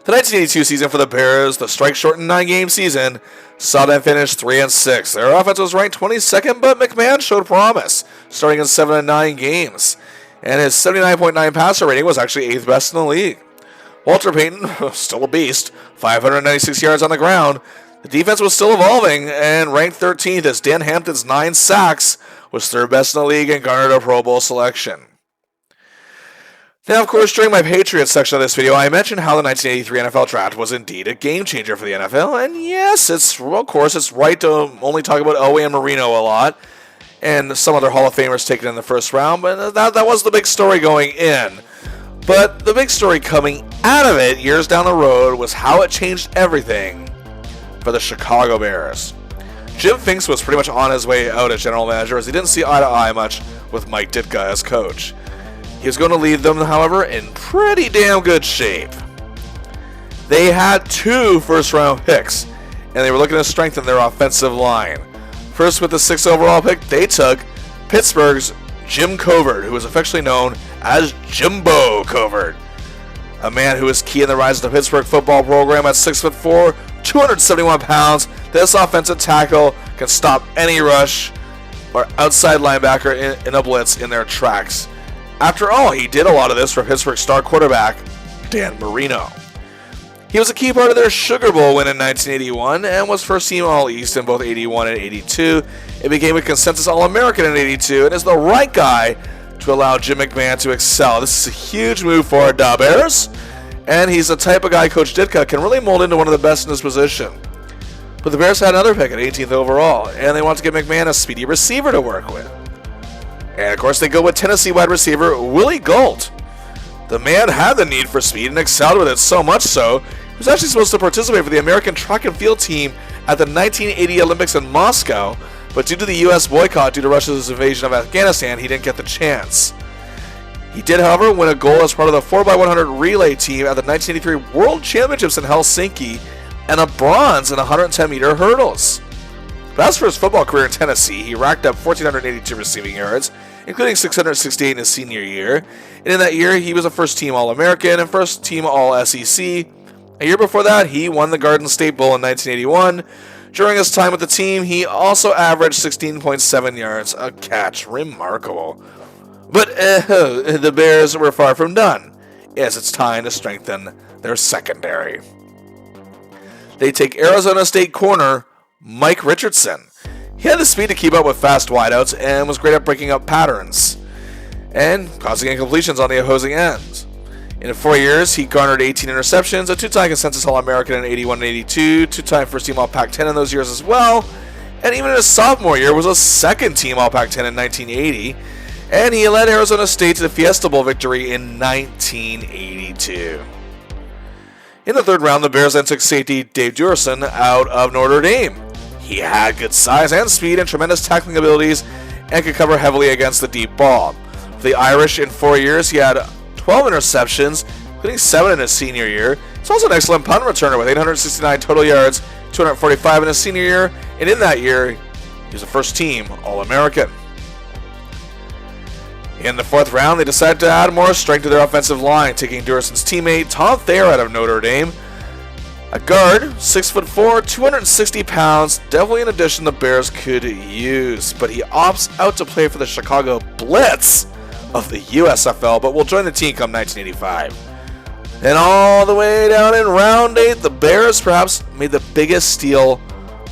The 1982 season for the Bears, the strike-shortened 9-game season, saw them finish 3-6. Their offense was ranked 22nd, but McMahon showed promise, starting in 7 and 9 games. And his 79.9 passer rating was actually 8th best in the league. Walter Payton, still a beast, 596 yards on the ground. The defense was still evolving and ranked 13th as Dan Hampton's 9 sacks was 3rd best in the league and garnered a Pro Bowl selection. Now, of course, during my Patriots section of this video, I mentioned how the 1983 NFL Draft was indeed a game changer for the NFL, and yes, it's right to only talk about Elway and Marino a lot, and some other Hall of Famers taken in the first round, but that was the big story going in. But the big story coming out of it years down the road was how it changed everything for the Chicago Bears. Jim Finks was pretty much on his way out as general manager as he didn't see eye to eye much with Mike Ditka as coach. He was going to leave them, however, in pretty damn good shape. They had 2 first-round picks, and they were looking to strengthen their offensive line. First, with the 6th overall pick, they took Pittsburgh's Jim Covert, who was affectionately known as Jimbo Covert, a man who was key in the rise of the Pittsburgh football program at 6'4", 271 pounds. This offensive tackle can stop any rush or outside linebacker in a blitz in their tracks. After all, he did a lot of this for Pittsburgh star quarterback Dan Marino. He was a key part of their Sugar Bowl win in 1981 and was first-team All-East in both 81 and 82. It became a consensus All-American in 82 and is the right guy to allow Jim McMahon to excel. This is a huge move for the Bears, and he's the type of guy Coach Ditka can really mold into one of the best in his position. But the Bears had another pick at 18th overall, and they wanted to give McMahon a speedy receiver to work with. And of course, they go with Tennessee wide receiver Willie Gault. The man had the need for speed and excelled with it so much so, he was actually supposed to participate for the American track and field team at the 1980 Olympics in Moscow, but due to the U.S. boycott due to Russia's invasion of Afghanistan, he didn't get the chance. He did, however, win a gold as part of the 4x100 relay team at the 1983 World Championships in Helsinki and a bronze in 110-meter hurdles. But as for his football career in Tennessee, he racked up 1,482 receiving yards, including 668 in his senior year. And in that year, he was a first-team All-American and first-team All-SEC. A year before that, he won the Garden State Bowl in 1981. During his time with the team, he also averaged 16.7 yards a catch. Remarkable. But the Bears were far from done. Yes, it's time to strengthen their secondary. They take Arizona State corner Mike Richardson. He had the speed to keep up with fast wideouts and was great at breaking up patterns and causing incompletions on the opposing ends. In 4 years, he garnered 18 interceptions, a 2-time consensus All-American in 81 and 82, 2-time first-team All-Pac-10 in those years as well, and even in his sophomore year was a second-team All-Pac-10 in 1980, and he led Arizona State to the Fiesta Bowl victory in 1982. In the 3rd round, the Bears then took safety Dave Durson out of Notre Dame. He had good size and speed and tremendous tackling abilities and could cover heavily against the deep ball. For the Irish, in 4 years, he had 12 interceptions, including 7 in his senior year. He's also an excellent punt returner with 869 total yards, 245 in his senior year, and in that year, he was a first-team All-American. In the 4th round, they decided to add more strength to their offensive line, taking Duerson's teammate Tom Thayer out of Notre Dame. A guard, 6'4", 260 pounds, definitely an addition the Bears could use, but he opts out to play for the Chicago Blitz of the USFL, but will join the team come 1985. And all the way down in round 8, the Bears perhaps made the biggest steal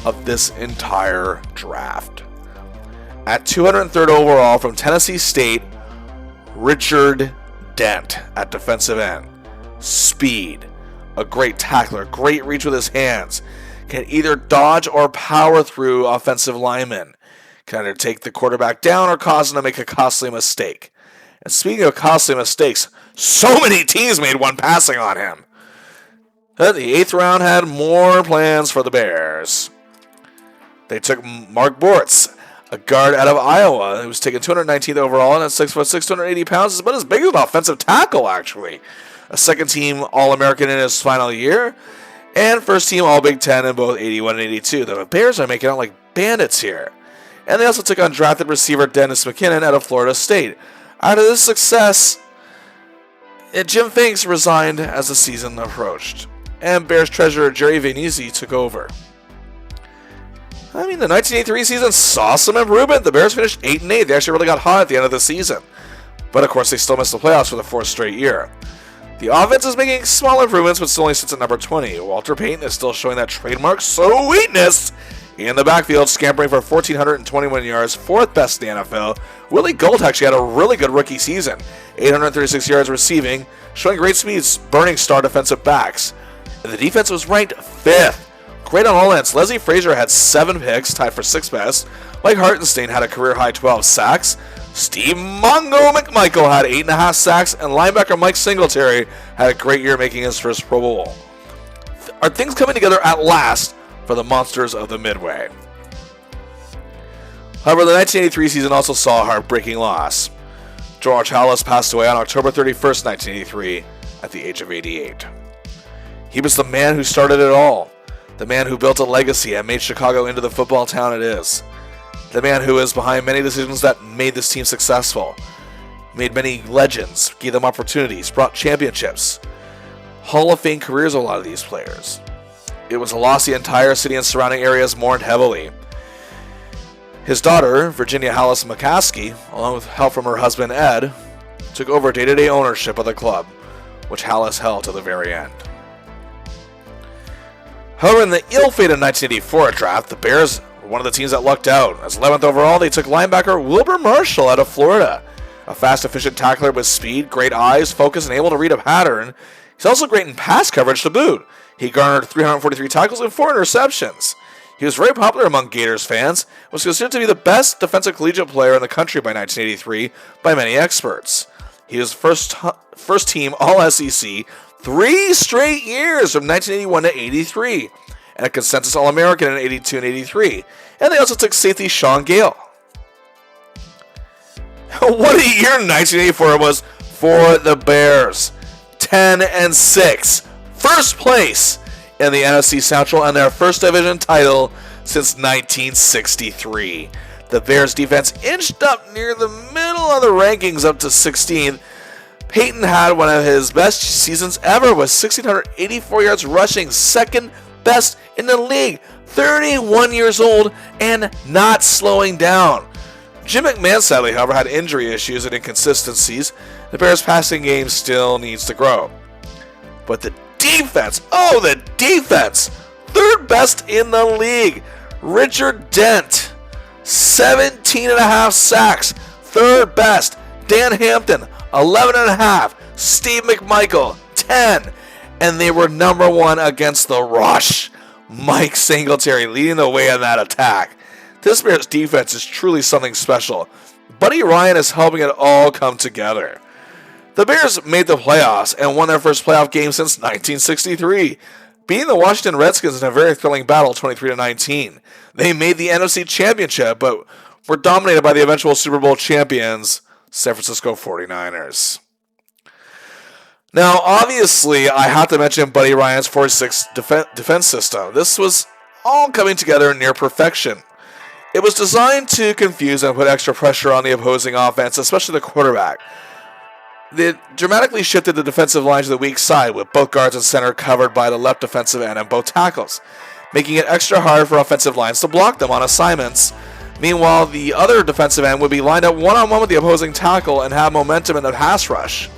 of this entire draft. At 203rd overall from Tennessee State, Richard Dent at defensive end. Speed, a great tackler, great reach with his hands, can either dodge or power through offensive linemen, can either take the quarterback down or cause him to make a costly mistake. And speaking of costly mistakes, so many teams made one passing on him. The 8th round had more plans for the Bears. They took Mark Bortz, a guard out of Iowa, who was taken 219th overall, and at 6'6", 280 pounds, is about as big as an offensive tackle, actually. A second-team All-American in his final year, and first-team All-Big Ten in both 81 and 82. The Bears are making out like bandits here. And they also took undrafted receiver Dennis McKinnon out of Florida State. Out of this success, Jim Finks resigned as the season approached, and Bears treasurer Jerry Vainisi took over. The 1983 season saw some improvement. The Bears finished 8-8. They actually really got hot at the end of the season. But of course, they still missed the playoffs for the 4th straight year. The offense is making small improvements, but still only sits at number 20. Walter Payton is still showing that trademark sweetness in the backfield, scampering for 1,421 yards, 4th best in the NFL. Willie Gold actually had a really good rookie season, 836 yards receiving, showing great speeds, burning star defensive backs. And the defense was ranked 5th. Great on all ends. Leslie Frazier had 7 picks, tied for 6th best. Mike Hartenstein had a career-high 12 sacks. Steve Mongo McMichael had 8.5 sacks, and linebacker Mike Singletary had a great year making his first Pro Bowl. Are things coming together at last for the Monsters of the Midway? However, the 1983 season also saw a heartbreaking loss. George Halas passed away on October 31st, 1983, at the age of 88. He was the man who started it all. The man who built a legacy and made Chicago into the football town it is. The man who is behind many decisions that made this team successful. Made many legends, gave them opportunities, brought championships. Hall of Fame careers of a lot of these players. It was a loss the entire city and surrounding areas mourned heavily. His daughter, Virginia Hallis McCaskey, along with help from her husband Ed, took over day-to-day ownership of the club, which Hallis held to the very end. However, in the ill-fated 1984 draft, the Bears were one of the teams that lucked out. As 11th overall, they took linebacker Wilbur Marshall out of Florida. A fast, efficient tackler with speed, great eyes, focus, and able to read a pattern. He's also great in pass coverage to boot. He garnered 343 tackles and 4 interceptions. He was very popular among Gators fans, and was considered to be the best defensive collegiate player in the country by 1983 by many experts. He was first team All-SEC 3 straight years from 1981 to 83, and a consensus All-American in 82 and 83. And they also took safety Sean Gale. What a year 1984 was for the Bears. 10-6. First place in the NFC Central and their first division title since 1963. The Bears defense inched up near the middle of the rankings up to 16th. Peyton had one of his best seasons ever with 1,684 yards rushing, second best in the league, 31 years old and not slowing down. Jim McMahon sadly, however, had injury issues and inconsistencies. The Bears' passing game still needs to grow. But the defense, the defense, third best in the league. Richard Dent, 17.5 sacks, third best. Dan Hampton, 11.5. Steve McMichael, 10. And they were number 1 against the rush. Mike Singletary leading the way in that attack. This Bears defense is truly something special. Buddy Ryan is helping it all come together. The Bears made the playoffs and won their first playoff game since 1963, beating the Washington Redskins in a very thrilling battle 23-19. They made the NFC Championship, but were dominated by the eventual Super Bowl champions, San Francisco 49ers. Now, obviously, I have to mention Buddy Ryan's 4-6 defense system. This was all coming together near perfection. It was designed to confuse and put extra pressure on the opposing offense, especially the quarterback. It dramatically shifted the defensive line to the weak side, with both guards and center covered by the left defensive end and both tackles, making it extra hard for offensive lines to block them on assignments. Meanwhile, the other defensive end would be lined up one-on-one with the opposing tackle and have momentum in the pass rush.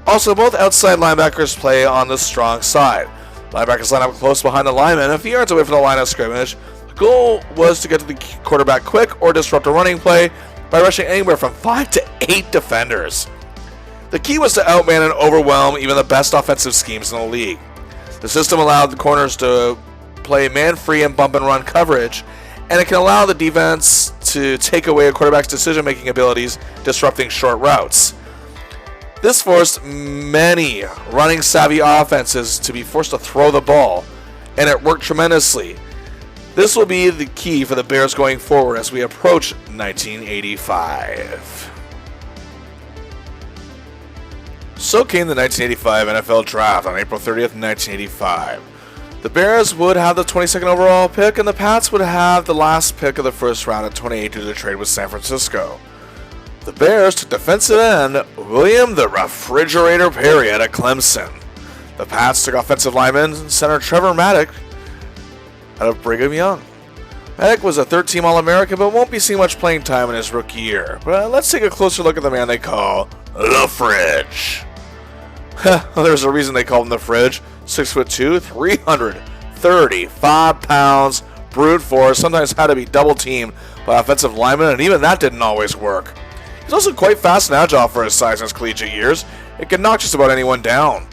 Also, both outside linebackers play on the strong side. Linebackers line up close behind the lineman, a few yards away from the line of scrimmage. The goal was to get to the quarterback quick or disrupt a running play by rushing anywhere from 5 to 8 defenders. The key was to outman and overwhelm even the best offensive schemes in the league. The system allowed the corners to play man-free and bump-and-run coverage, and it can allow the defense to take away a quarterback's decision-making abilities, disrupting short routes. This forced many running-savvy offenses to be forced to throw the ball, and it worked tremendously. This will be the key for the Bears going forward as we approach 1985. So came the 1985 NFL Draft on April 30th, 1985. The Bears would have the 22nd overall pick, and the Pats would have the last pick of the first round at 28 due to the trade with San Francisco. The Bears took defensive end William the Refrigerator Perry out of Clemson. The Pats took offensive lineman center Trevor Maddock out of Brigham Young. Maddock was a third-team All-American, but won't be seeing much playing time in his rookie year. But let's take a closer look at the man they call the Fridge. Well, there's a reason they call him the Fridge. 6'2", 335 pounds, brute force, sometimes had to be double-teamed by offensive linemen, and even that didn't always work. He's also quite fast and agile for his size in his collegiate years. It can knock just about anyone down.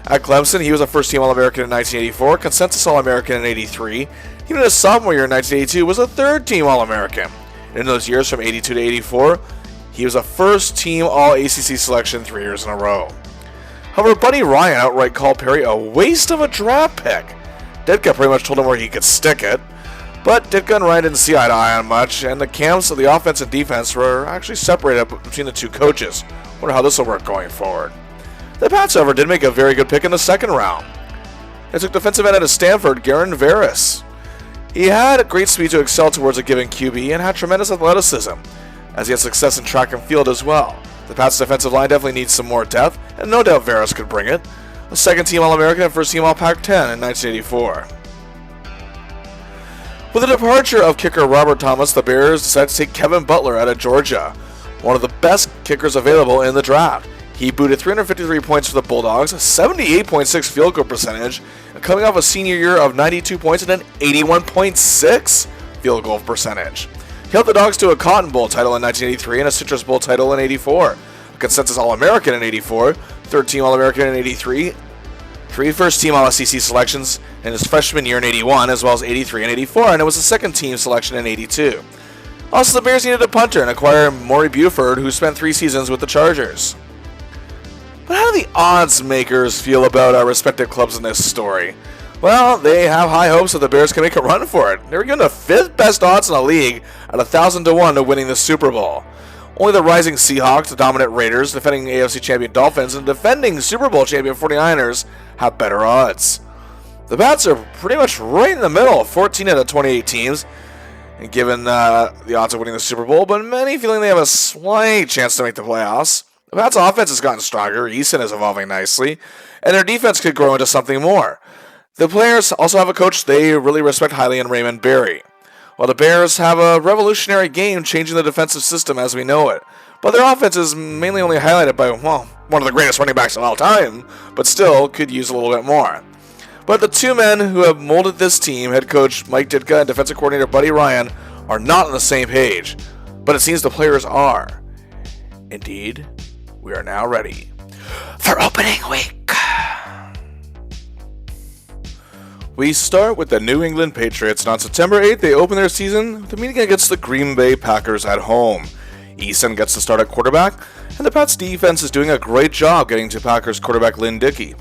At Clemson, he was a first-team All-American in 1984, consensus All-American in 83. Even his sophomore year in 1982 was a third-team All-American. In those years from 82 to 84, he was a first-team All-ACC selection 3 years in a row. However, Buddy Ryan outright called Perry a waste of a draft pick. Ditka pretty much told him where he could stick it. But Ditka and Ryan didn't see eye to eye on much, and the camps of the offense and defense were actually separated between the two coaches. Wonder how this will work going forward. The Pats, however, did make a very good pick in the second round. They took defensive end out of Stanford, Garen Veras. He had great speed to excel towards a given QB and had tremendous athleticism, as he had success in track and field as well. The Pats' defensive line definitely needs some more depth, and no doubt Veras could bring it. A second-team All-American and first-team All-Pac-10 in 1984. With the departure of kicker Robert Thomas, the Bears decided to take Kevin Butler out of Georgia, one of the best kickers available in the draft. He booted 353 points for the Bulldogs, a 78.6 field goal percentage, and coming off a senior year of 92 points and an 81.6 field goal percentage. He helped the Dogs to a Cotton Bowl title in 1983 and a Citrus Bowl title in 84, a consensus All-American in 84, third-team All-American in 83, 3 first-team All-SEC selections in his freshman year in 81, as well as 83 and 84, and it was a second-team selection in 82. Also, the Bears needed a punter and acquired Maury Buford, who spent 3 seasons with the Chargers. But how do the odds makers feel about our respective clubs in this story? Well, they have high hopes that the Bears can make a run for it. They were given the 5th best odds in the league at 1,000 to 1 to winning the Super Bowl. Only the rising Seahawks, the dominant Raiders, defending AFC champion Dolphins, and defending Super Bowl champion 49ers have better odds. The Pats are pretty much right in the middle, 14 out of 28 teams, and given the odds of winning the Super Bowl, but many feeling they have a slight chance to make the playoffs. The Pats' offense has gotten stronger, Eason is evolving nicely, and their defense could grow into something more. The players also have a coach they really respect highly in Raymond Berry. While the Bears have a revolutionary game changing the defensive system as we know it, but their offense is mainly only highlighted by, well, one of the greatest running backs of all time, but still could use a little bit more. But the two men who have molded this team, head coach Mike Ditka and defensive coordinator Buddy Ryan, are not on the same page, but it seems the players are. Indeed, we are now ready for opening week. We start with the New England Patriots, and on September 8th, they open their season with a meeting against the Green Bay Packers at home. Eason gets to start at quarterback, and the Pats' defense is doing a great job getting to Packers quarterback Lynn Dickey.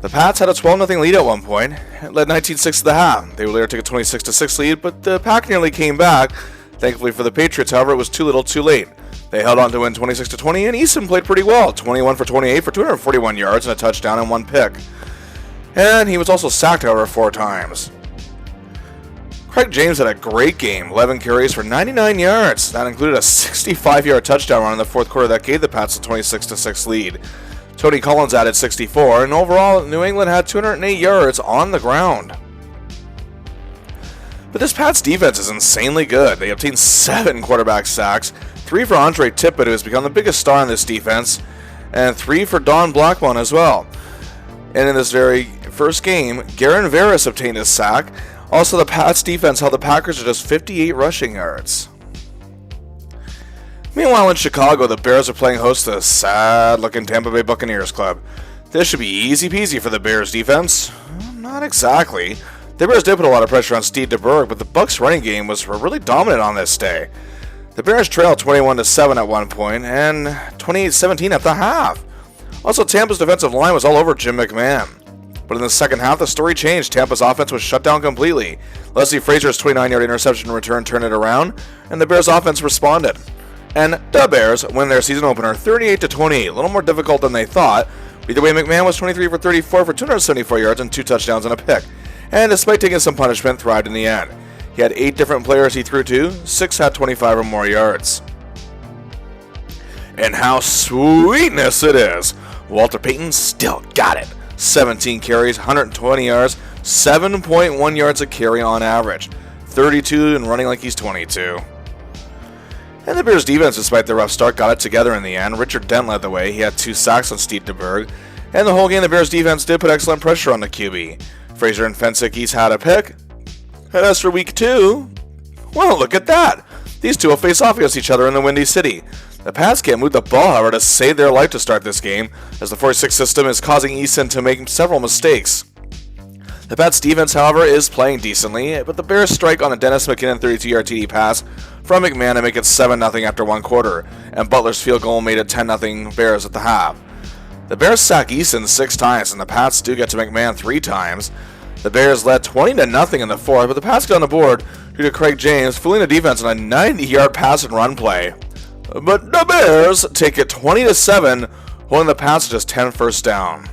The Pats had a 12-0 lead at one point, and led 19-6 at the half. They would later take a 26-6 lead, but the Pack nearly came back. Thankfully for the Patriots, however, it was too little too late. They held on to win 26-20, and Eason played pretty well, 21 for 28 for 241 yards and a touchdown and 1 pick. And he was also sacked, however, 4 times. Craig James had a great game, 11 carries for 99 yards. That included a 65-yard touchdown run in the fourth quarter that gave the Pats a 26-6 lead. Tony Collins added 64, and overall, New England had 208 yards on the ground. But this Pats defense is insanely good. They obtained 7 quarterback sacks, 3 for Andre Tippett, who has become the biggest star in this defense, and 3 for Don Blackmon as well. And in this very first game, Garen Veras obtained a sack. Also, the Pats defense held the Packers to just 58 rushing yards. Meanwhile, in Chicago, the Bears are playing host to the sad-looking Tampa Bay Buccaneers club. This should be easy peasy for the Bears defense. Not exactly. The Bears did put a lot of pressure on Steve DeBerg, but the Bucs' running game was really dominant on this day. The Bears trailed 21-7 at one point and 28-17 at the half. Also, Tampa's defensive line was all over Jim McMahon. But in the second half, the story changed. Tampa's offense was shut down completely. Leslie Frazier's 29-yard interception return turned it around, and the Bears' offense responded. And the Bears win their season opener 38-28, a little more difficult than they thought. Either way, McMahon was 23 for 34 for 274 yards and 2 touchdowns and a pick. And despite taking some punishment, thrived in the end. He had 8 different players he threw to, 6 had 25 or more yards. And how sweetness it is! Walter Payton still got it. 17 carries, 120 yards, 7.1 yards a carry on average. 32 and running like he's 22. And the Bears defense, despite the rough start, got it together in the end. Richard Dent led the way. He had 2 sacks on Steve DeBerg. And the whole game, the Bears defense did put excellent pressure on the QB. Frazier and Fensick each had a pick. And as for week 2, well, look at that. These two will face off against each other in the Windy City. The Pats can't move the ball, however, to save their life to start this game, as the 46 system is causing Easton to make several mistakes. The Pats defense, however, is playing decently, but the Bears strike on a Dennis McKinnon 32-yard TD pass from McMahon to make it 7-0 after one quarter, and Butler's field goal made it 10-0 Bears at the half. The Bears sack Easton 6 times, and the Pats do get to McMahon 3 times. The Bears led 20-0 in the fourth, but the Pats got on the board due to Craig James fooling the defense on a 90-yard pass and run play. But the Bears take it 20-7, holding the Pats to just 10 first down.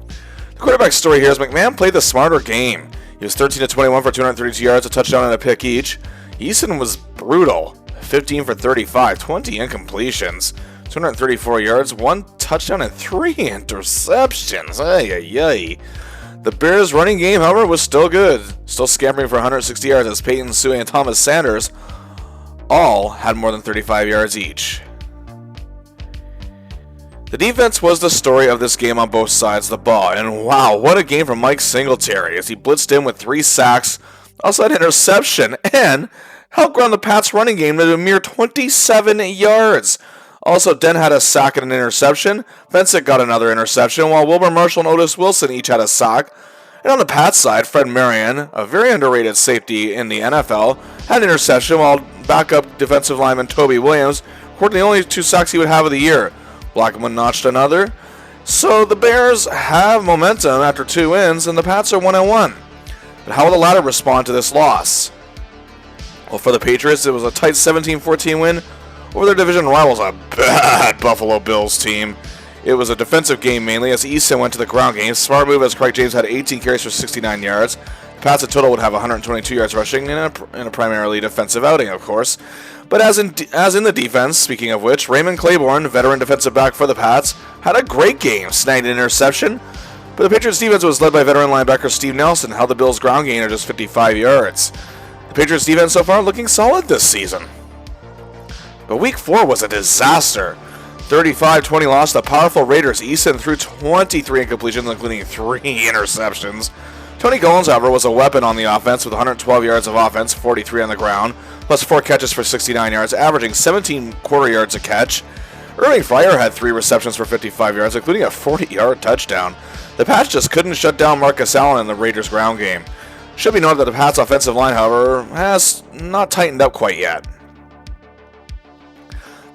The quarterback story here is McMahon played the smarter game. He was 13-21 for 232 yards, a touchdown and a pick each. Easton was brutal, 15 for 35, 20 incompletions, 234 yards, 1 touchdown and 3 interceptions. Ay, ay, ay. The Bears' running game, however, was still good, still scampering for 160 yards as Peyton Sue and Thomas Sanders all had more than 35 yards each. The defense was the story of this game on both sides of the ball, and wow, what a game from Mike Singletary as he blitzed in with 3 sacks, also had an interception, and helped ground the Pats' running game to a mere 27 yards. Also, Den had a sack and an interception. Fensick got another interception, while Wilbur Marshall and Otis Wilson each had a sack. And on the Pats side, Fred Marion, a very underrated safety in the NFL, had an interception, while backup defensive lineman Toby Williams recorded the only 2 sacks he would have of the year. Blackmon notched another. So the Bears have momentum after 2 wins, and the Pats are 1-1. But how will the latter respond to this loss? Well, for the Patriots, it was a tight 17-14 win over their division rivals, a bad Buffalo Bills team. It was a defensive game mainly, as Easton went to the ground game. Smart move as Craig James had 18 carries for 69 yards. The Pats in total would have 122 yards rushing in a primarily defensive outing, of course. But as in the defense, speaking of which, Raymond Claiborne, veteran defensive back for the Pats, had a great game, snagged an interception. But the Patriots defense was led by veteran linebacker Steve Nelson, held the Bills' ground game at just 55 yards. The Patriots defense so far looking solid this season. But week 4 was a disaster. 35-20 loss to the powerful Raiders. Easton threw 23 incompletions, including 3 interceptions. Tony Collins, however, was a weapon on the offense with 112 yards of offense, 43 on the ground, plus 4 catches for 69 yards, averaging 17 quarter yards a catch. Irving Fryer had 3 receptions for 55 yards, including a 40-yard touchdown. The Pats just couldn't shut down Marcus Allen in the Raiders' ground game. Should be noted that the Pats' offensive line, however, has not tightened up quite yet.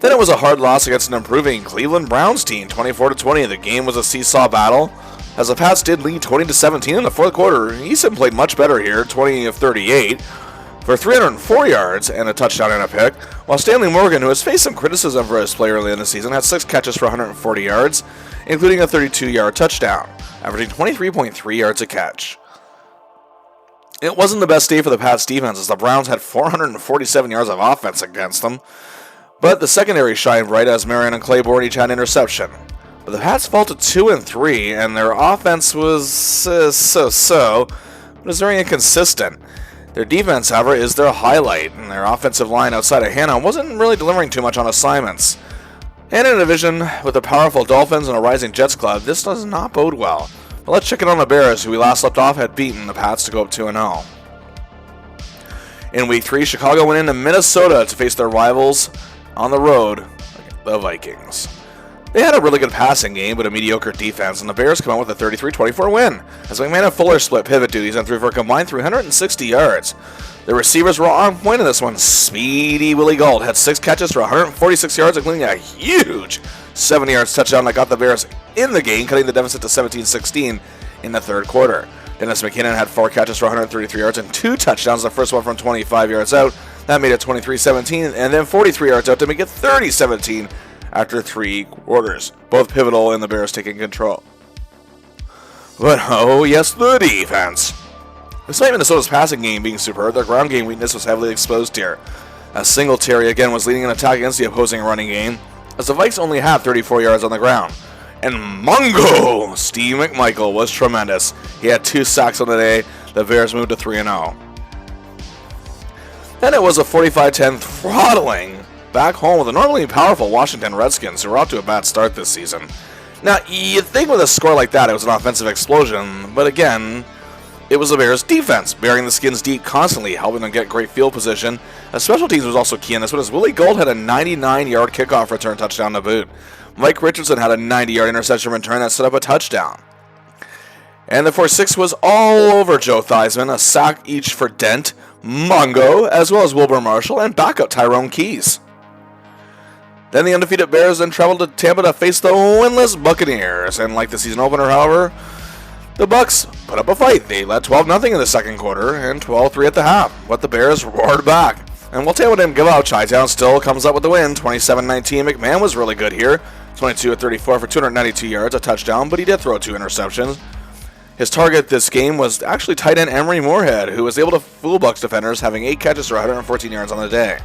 Then it was a hard loss against an improving Cleveland Browns team, 24-20. The game was a seesaw battle, as the Pats did lead 20-17 in the fourth quarter. Easton played much better here, 20 of 38, for 304 yards and a touchdown and a pick, while Stanley Morgan, who has faced some criticism for his play early in the season, had 6 catches for 140 yards, including a 32-yard touchdown, averaging 23.3 yards a catch. It wasn't the best day for the Pats defense as the Browns had 447 yards of offense against them, but the secondary shined bright as Marion and Claiborne each had an interception. But the Pats fell to 2-3, and their offense was so-so, but it was very inconsistent. Their defense, however, is their highlight, and their offensive line outside of Hannah wasn't really delivering too much on assignments. And in a division with the powerful Dolphins and a rising Jets club, this does not bode well. But let's check in on the Bears, who we last left off had beaten the Pats to go up 2-0. In Week 3, Chicago went into Minnesota to face their rivals on the road, the Vikings. They had a really good passing game, but a mediocre defense, and the Bears come out with a 33-24 win, as McMahon and Fuller split pivot duties and threw for a combined 360 yards. The receivers were on point in this one. Speedy Willie Gault had 6 catches for 146 yards, including a huge 70-yard touchdown that got the Bears in the game, cutting the deficit to 17-16 in the third quarter. Dennis McKinnon had 4 catches for 133 yards and 2 touchdowns, the first one from 25 yards out. That made it 23-17, and then 43 yards out to make it 30-17 after 3 quarters. Both pivotal in the Bears taking control. But oh yes, the defense. Despite Minnesota's passing game being superb, their ground game weakness was heavily exposed here. As Singletary again was leading an attack against the opposing running game, as the Vikes only had 34 yards on the ground. And Mungo! Steve McMichael was tremendous. He had 2 sacks on the day. The Bears moved to 3-0. Then it was a 45-10 throttling back home with the normally powerful Washington Redskins, who were off to a bad start this season. Now, you'd think with a score like that it was an offensive explosion, but again, it was the Bears' defense, burying the Skins deep constantly, helping them get great field position. Special teams was also key in this one, as Willie Gault had a 99-yard kickoff return touchdown to boot. Mike Richardson had a 90-yard interception return that set up a touchdown. And the 4-6 was all over Joe Theismann, a sack each for Dent, Mungo, as well as Wilbur Marshall, and backup Tyrone Keys. Then the undefeated Bears then traveled to Tampa to face the winless Buccaneers, and like the season opener, however, the Bucs put up a fight. They led 12-0 in the second quarter and 12-3 at the half, but the Bears roared back. And while Tampa didn't give out, Chi-Town still comes up with the win, 27-19. McMahon was really good here, 22-34 for 292 yards, a touchdown, but he did throw 2 interceptions. His target this game was actually tight end Emery Moorhead, who was able to fool Bucs defenders, having 8 catches for 114 yards on the day.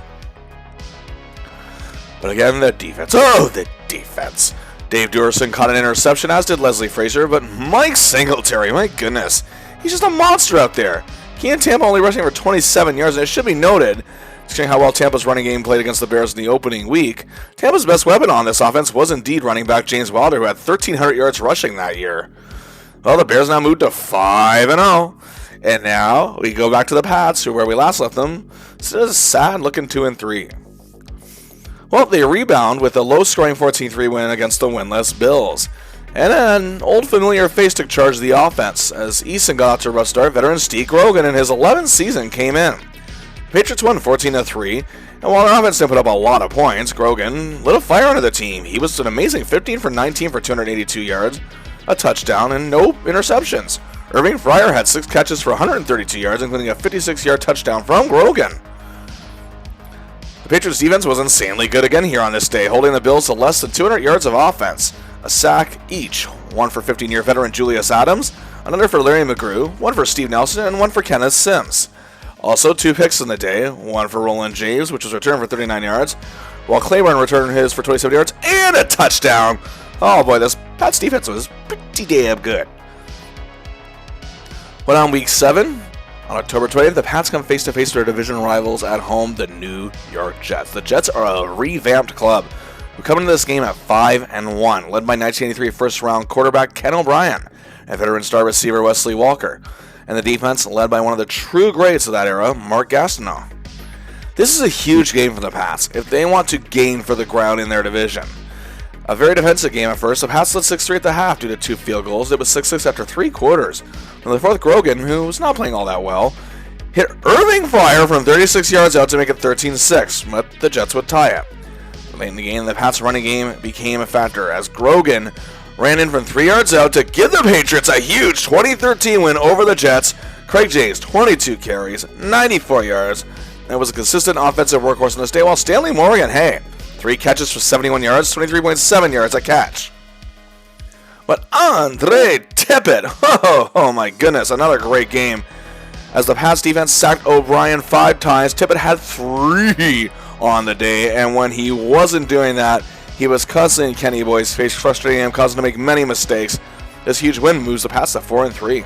But again, the defense. Oh, the defense. Dave Durson caught an interception, as did Leslie Frazier, but Mike Singletary, my goodness, he's just a monster out there. He and Tampa only rushing for 27 yards, and it should be noted, considering how well Tampa's running game played against the Bears in the opening week, Tampa's best weapon on this offense was indeed running back James Wilder, who had 1,300 yards rushing that year. Well, the Bears now moved to 5-0, and now we go back to the Pats, where we last left them. It's a sad-looking 2-3. Well, they rebound with a low-scoring 14-3 win against the winless Bills. And an old familiar face took charge of the offense, as Easton got out to a rough start. Veteran Steve Grogan in his 11th season came in. The Patriots won 14-3, and while their offense didn't put up a lot of points, Grogan lit a fire under the team. He was an amazing 15 for 19 for 282 yards, a touchdown, and no interceptions. Irving Fryer had 6 catches for 132 yards, including a 56-yard touchdown from Grogan. The Patriots defense was insanely good again here on this day, holding the Bills to less than 200 yards of offense. A sack each, one for 15-year veteran Julius Adams, another for Larry McGrew, one for Steve Nelson, and one for Kenneth Sims. Also 2 picks in the day, one for Roland James, which was returned for 39 yards, while Claiborne returned his for 27 yards, and a touchdown! Oh boy, this Pats defense was pretty damn good. But on Week 7, on October 20th, the Pats come face-to-face with their division rivals at home, the New York Jets. The Jets are a revamped club who come into this game at 5-1, led by 1983 first-round quarterback Ken O'Brien and veteran star receiver Wesley Walker, and the defense led by one of the true greats of that era, Mark Gastineau. This is a huge game for the Pats if they want to gain for the ground in their division. A very defensive game at first. The Pats led 6-3 at the half due to 2 field goals. It was 6-6 after 3 quarters. In the fourth, Grogan, who was not playing all that well, hit Irving Fryer from 36 yards out to make it 13-6, but the Jets would tie it. Late in the game, the Pats' running game became a factor as Grogan ran in from 3 yards out to give the Patriots a huge 20-13 win over the Jets. Craig James, 22 carries, 94 yards, and was a consistent offensive workhorse on this day, while Stanley Morgan, 3 catches for 71 yards, 23.7 yards a catch. But Andre Tippett, oh my goodness, another great game. As the Pats defense sacked O'Brien 5 times, Tippett had 3 on the day, and when he wasn't doing that, he was constantly in Kenny Boyd's face, frustrating him, causing him to make many mistakes. This huge win moves the Pats to 4-3.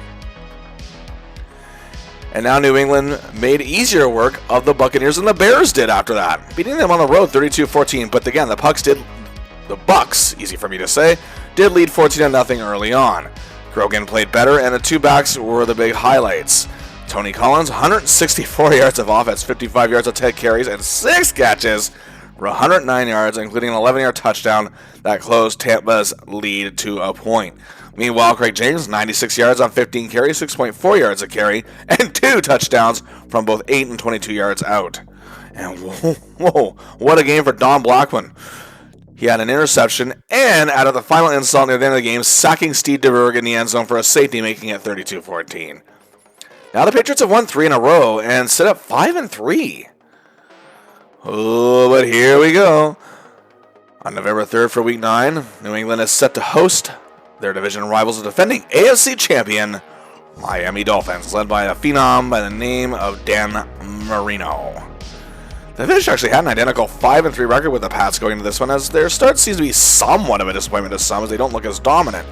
And now New England made easier work of the Buccaneers than the Bears did after that, beating them on the road 32-14. But again, the Bucs, easy for me to say, did lead 14-0 early on. Grogan played better, and the two backs were the big highlights. Tony Collins, 164 yards of offense, 55 yards of 10 carries, and 6 catches for 109 yards, including an 11-yard touchdown that closed Tampa's lead to a point. Meanwhile, Craig James, 96 yards on 15 carries, 6.4 yards a carry, and 2 touchdowns from both 8 and 22 yards out. And whoa, what a game for Don Blackman. He had an interception and added the final insult near the end of the game, sacking Steve DeBerg in the end zone for a safety, making it 32-14. Now the Patriots have won 3 in a row and sit up 5-3. Oh, but here we go. On November 3rd for Week 9, New England is set to host their division rivals, the defending AFC champion, Miami Dolphins, led by a phenom by the name of Dan Marino. The Fish actually had an identical 5-3 record with the Pats going into this one, as their start seems to be somewhat of a disappointment to some, as they don't look as dominant.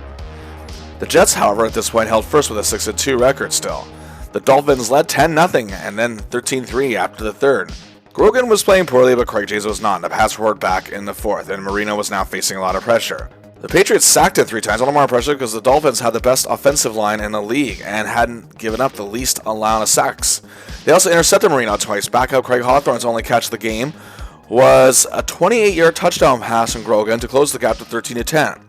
The Jets, however, at this point held first with a 6-2 record still. The Dolphins led 10-0 and then 13-3 after the third. Grogan was playing poorly, but Craig James was not. The Pats roared back in the fourth, and Marino was now facing a lot of pressure. The Patriots sacked him 3 times, a little more pressure because the Dolphins had the best offensive line in the league and hadn't given up the least amount of sacks. They also intercepted Marino twice. Backup Craig Hawthorne's only catch of the game was a 28-yard touchdown pass from Grogan to close the gap to 13-10.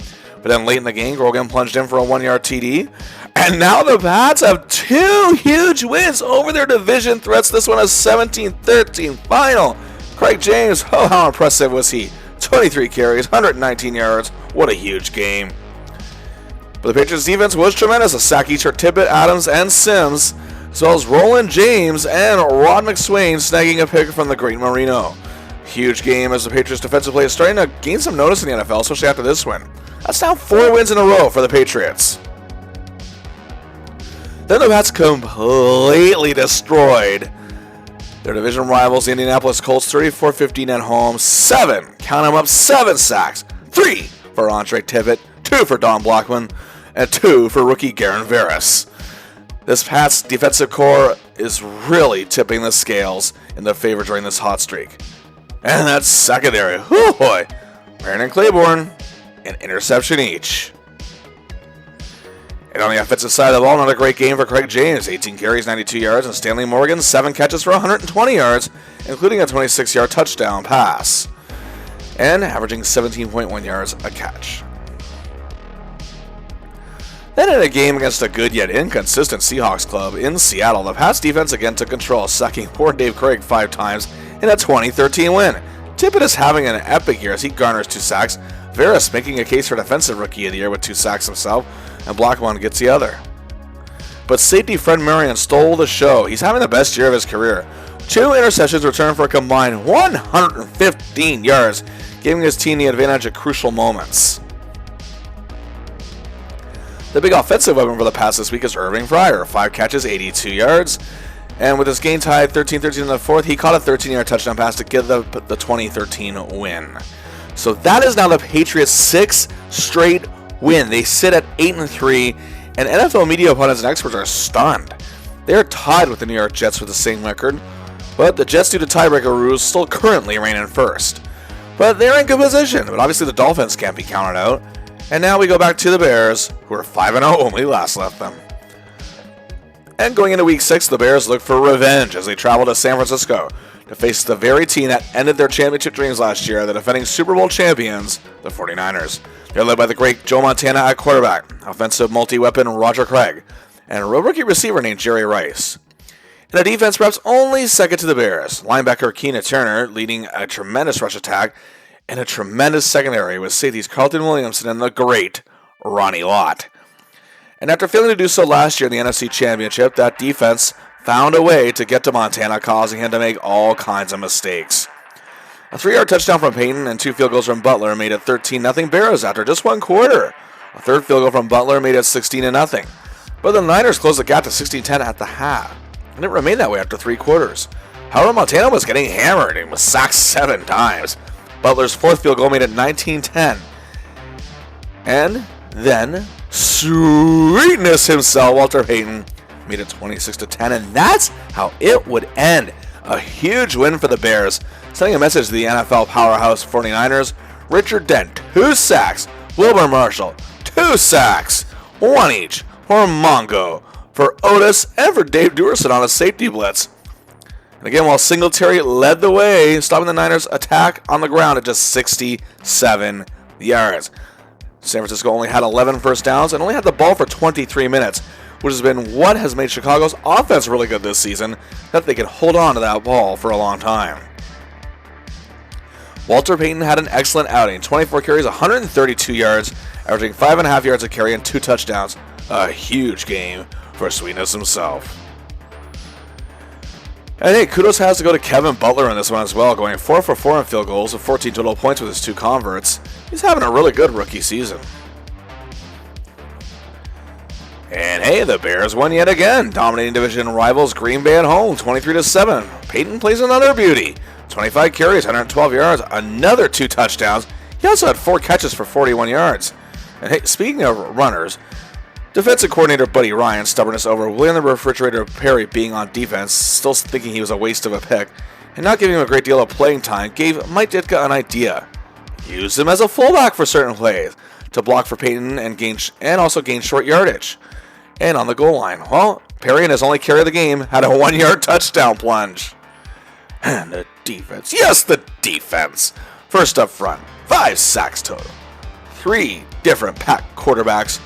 But then late in the game, Grogan plunged in for a 1-yard TD. And now the Pats have 2 huge wins over their division threats. This one is 17-13 final. Craig James, oh, how impressive was he? 23 carries, 119 yards. What a huge game. But the Patriots defense was tremendous. A sack each for Tippett, Adams, and Sims, as well as Roland James and Rod McSwain snagging a pick from the great Marino. Huge game as the Patriots defensive play is starting to gain some notice in the NFL, especially after this win. That's now 4 wins in a row for the Patriots. Then the Pats completely destroyed their division rivals, the Indianapolis Colts, 34-15 at home. 7 sacks. 3 for Andre Tippett, 2 for Don Blackman, and 2 for rookie Garen Veras. This Pats defensive core is really tipping the scales in their favor during this hot streak. And that secondary, oh boy, Brandon Claiborne, an interception each. And on the offensive side of the ball, another great game for Craig James. 18 carries, 92 yards, and Stanley Morgan, 7 catches for 120 yards, including a 26-yard touchdown pass, and averaging 17.1 yards a catch. Then in a game against a good yet inconsistent Seahawks club in Seattle, the Pats defense again took control, sacking poor Dave Craig 5 times in a 20-13 win. Tippett is having an epic year as he garners 2 sacks. Veras making a case for Defensive Rookie of the Year with 2 sacks himself, and Blackmon gets the other. But safety Fred Marion stole the show. He's having the best year of his career. 2 interceptions returned for a combined 115 yards, giving his team the advantage at crucial moments. The big offensive weapon for the Pats this week is Irving Fryer, 5 catches, 82 yards. And with his game tied 13-13 in the fourth, he caught a 13-yard touchdown pass to give the 2013 win. So that is now the Patriots' 6th straight win. They sit at 8-3, and NFL media pundits and experts are stunned. They are tied with the New York Jets with the same record, but the Jets, due to tiebreaker rules, still currently reign in first. But they're in good position, but obviously the Dolphins can't be counted out. And now we go back to the Bears, who are 5-0 when we last left them. And going into Week 6, the Bears look for revenge as they travel to San Francisco to face the very team that ended their championship dreams last year, the defending Super Bowl champions, the 49ers. They're led by the great Joe Montana at quarterback, offensive multi-weapon Roger Craig, and a rookie receiver named Jerry Rice. And a defense perhaps only second to the Bears, linebacker Keena Turner leading a tremendous rush attack, and a tremendous secondary with safeties Carlton Williamson and the great Ronnie Lott. And after failing to do so last year in the NFC Championship, that defense found a way to get to Montana, causing him to make all kinds of mistakes. A 3-yard touchdown from Payton and 2 field goals from Butler made it 13-0 Bears after just 1 quarter. A 3rd field goal from Butler made it 16-0. But the Niners closed the gap to 16-10 at the half. and it remained that way after 3 quarters. However, Montana was getting hammered and was sacked 7 times. Butler's 4th field goal made it 19-10. And then, sweetness himself, Walter Payton, made it 26-10, and that's how it would end. A huge win for the Bears, sending a message to the NFL powerhouse 49ers. Richard Dent, 2 sacks. Wilbur Marshall, 2 sacks. 1 each for Mongo, for Otis, and for Dave Duerson on a safety blitz. And again, while Singletary led the way, stopping the Niners' attack on the ground at just 67 yards. San Francisco only had 11 first downs and only had the ball for 23 minutes, which has been what has made Chicago's offense really good this season, that they can hold on to that ball for a long time. Walter Payton had an excellent outing, 24 carries, 132 yards, averaging 5.5 yards a carry and 2 touchdowns. A huge game for Sweetness himself. And hey, kudos has to go to Kevin Butler in this one as well, going 4 for 4 in field goals with 14 total points with his 2 converts. He's having a really good rookie season. And hey, the Bears won yet again, dominating division rivals Green Bay at home, 23-7. Payton plays another beauty. 25 carries, 112 yards, another 2 touchdowns. He also had 4 catches for 41 yards. And hey, speaking of runners, defensive coordinator Buddy Ryan's stubbornness over William the Refrigerator Perry being on defense, still thinking he was a waste of a pick, and not giving him a great deal of playing time, gave Mike Ditka an idea. Use him as a fullback for certain plays, to block for Payton and also gain short yardage. And on the goal line, well, Perry in his only carry of the game had a 1-yard touchdown plunge. And the defense, yes, the defense. First up front, 5 sacks total. 3 different pack quarterbacks,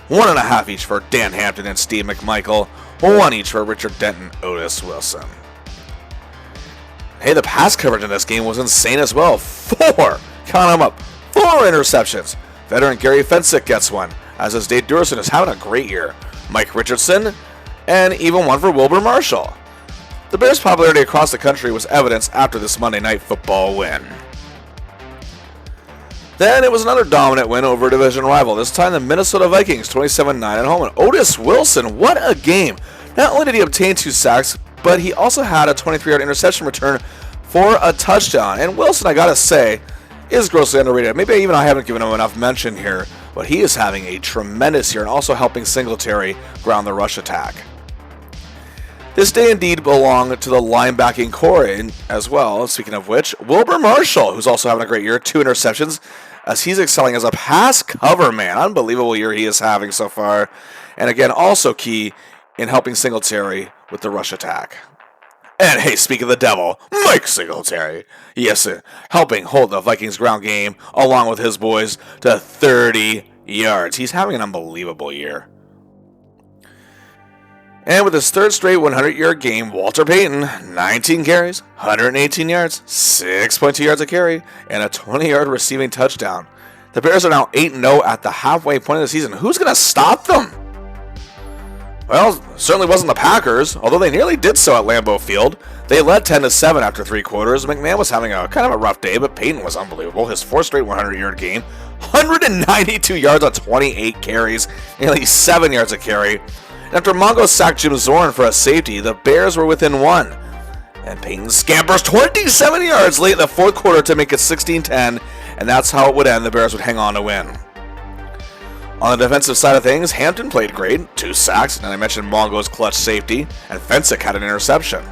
1.5 each for Dan Hampton and Steve McMichael, 1 each for Richard Denton, Otis Wilson. Hey, the pass coverage in this game was insane as well. 4, count them up, 4 interceptions. Veteran Gary Fensick gets one, as is Dave Duerson is having a great year. Mike Richardson, and even one for Wilbur Marshall. The Bears' popularity across the country was evidenced after this Monday Night Football win. Then it was another dominant win over a division rival, this time the Minnesota Vikings, 27-9 at home. And Otis Wilson, what a game! Not only did he obtain 2 sacks, but he also had a 23-yard interception return for a touchdown. And Wilson, I gotta say, is grossly underrated. Maybe even I haven't given him enough mention here, but he is having a tremendous year and also helping Singletary ground the rush attack. This day indeed belonged to the linebacking core as well. Speaking of which, Wilbur Marshall, who's also having a great year, 2 interceptions, as he's excelling as a pass cover man. Unbelievable year he is having so far. And again, also key in helping Singletary with the rush attack. And hey, speaking of the devil, Mike Singletary. Yes, sir, helping hold the Vikings ground game along with his boys to 30 yards. He's having an unbelievable year. And with his 3rd straight 100-yard game, Walter Payton, 19 carries, 118 yards, 6.2 yards a carry, and a 20-yard receiving touchdown. The Bears are now 8-0 at the halfway point of the season. Who's going to stop them? Well, certainly wasn't the Packers, although they nearly did so at Lambeau Field. They led 10-7 after 3 quarters. McMahon was having a kind of a rough day, but Payton was unbelievable. His 4th straight 100-yard game, 192 yards on 28 carries, nearly 7 yards a carry. After Mongo sacked Jim Zorn for a safety, the Bears were within 1. And Payton scampers 27 yards late in the 4th quarter to make it 16-10, and that's how it would end. The Bears would hang on to win. On the defensive side of things, Hampton played great, 2 sacks, and I mentioned Mongo's clutch safety, and Fensick had an interception.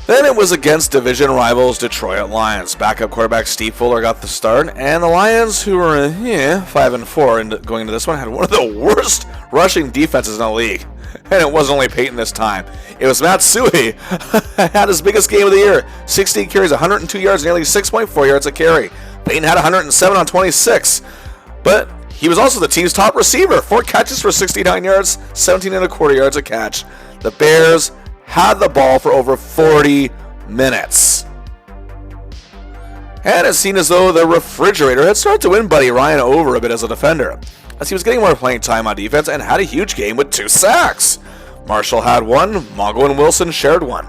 Then it was against division rivals Detroit Lions. Backup quarterback Steve Fuller got the start, and the Lions, who were 5-4 and going into this one, had one of the worst rushing defenses in the league. And it wasn't only Payton this time. It was Matt Suhey, had his biggest game of the year. 16 carries, 102 yards, nearly 6.4 yards a carry. Payton had 107 on 26, but he was also the team's top receiver. 4 catches for 69 yards, 17.25 yards a catch. The Bears had the ball for over 40 minutes. And it seemed as though the Refrigerator had started to win Buddy Ryan over a bit as a defender, as he was getting more playing time on defense and had a huge game with 2 sacks. Marshall had 1, Mongo and Wilson shared 1.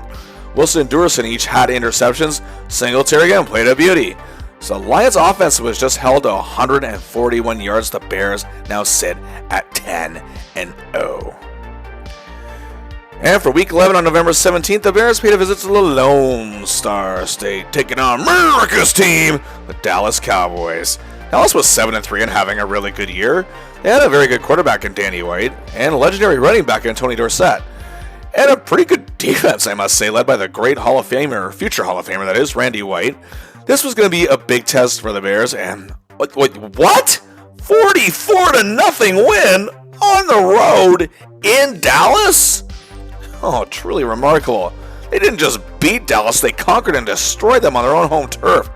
Wilson and Duerson each had interceptions. Singletary again played a beauty. So the Lions offense was just held to 141 yards. The Bears now sit at 10-0. And for Week 11 on November 17th, the Bears paid a visit to the Lone Star State, taking on America's team, the Dallas Cowboys. Dallas was 7-3 and having a really good year. They had a very good quarterback in Danny White, and a legendary running back in Tony Dorsett. And a pretty good defense, I must say, led by the great Hall of Famer, future Hall of Famer that is, Randy White. This was going to be a big test for the Bears, and what? 44-0 win on the road in Dallas? Oh, truly remarkable. They didn't just beat Dallas, they conquered and destroyed them on their own home turf.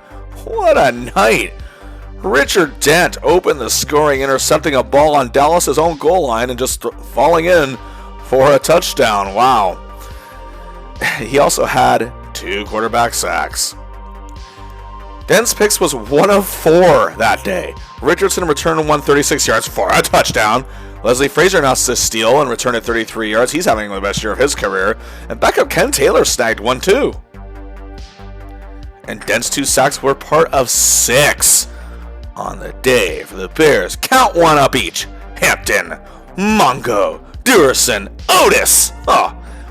What a night. Richard Dent opened the scoring, intercepting a ball on Dallas' own goal line and just falling in for a touchdown. Wow. He also had 2 quarterback sacks. Dent's picks was 1 of 4 that day. Richardson returned 136 yards for a touchdown. Leslie Frazier announced a steal and returned at 33 yards. He's having the best year of his career. And backup Ken Taylor snagged 1 too. And Dent's 2 sacks were part of 6 on the day for the Bears. Count 1 up each. Hampton, Mongo, Durson, Otis.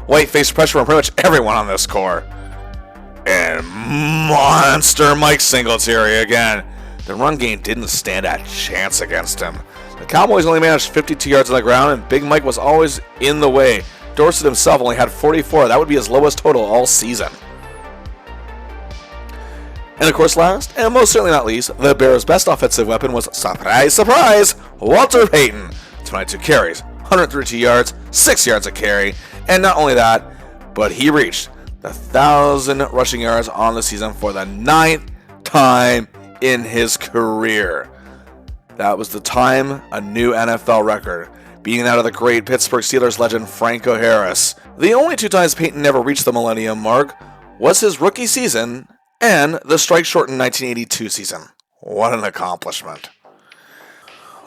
White faced pressure from pretty much everyone on this core. And monster Mike Singletary again. The run game didn't stand a chance against him. The Cowboys only managed 52 yards on the ground, and Big Mike was always in the way. Dorsett himself only had 44. That would be his lowest total all season. And of course, last, and most certainly not least, the Bears' best offensive weapon was, surprise, surprise, Walter Payton. 22 carries, 132 yards, 6 yards a carry, and not only that, but he reached the 1,000 rushing yards on the season for the 9th time in his career. That was the time a new NFL record, beating out of the great Pittsburgh Steelers legend Franco Harris. The only 2 times Payton never reached the millennium mark was his rookie season and the strike-shortened 1982 season. What an accomplishment.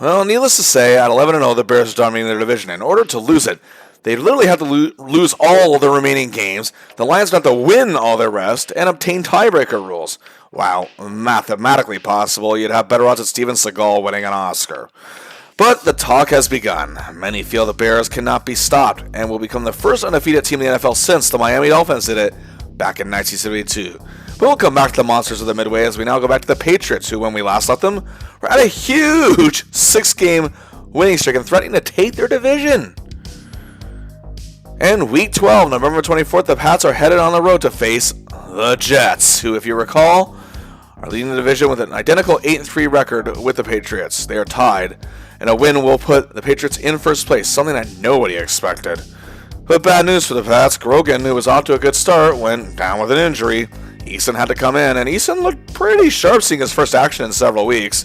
Well, needless to say, at 11-0, the Bears are dominating their division. In order to lose it, they literally have to lose all of the remaining games. The Lions have to win all their rest and obtain tiebreaker rules. Wow, mathematically possible, you'd have better odds at Steven Seagal winning an Oscar. But the talk has begun. Many feel the Bears cannot be stopped and will become the first undefeated team in the NFL since the Miami Dolphins did it back in 1972. But we'll come back to the monsters of the Midway as we now go back to the Patriots, who, when we last left them, were at a huge 6-game winning streak and threatening to take their division. And Week 12, November 24th, the Pats are headed on the road to face the Jets, who, if you recall, are leading the division with an identical 8-3 record with the Patriots. They are tied, and a win will put the Patriots in first place, something that nobody expected. But bad news for the Pats. Grogan, who was off to a good start, went down with an injury. Eason had to come in, and Eason looked pretty sharp, seeing his first action in several weeks.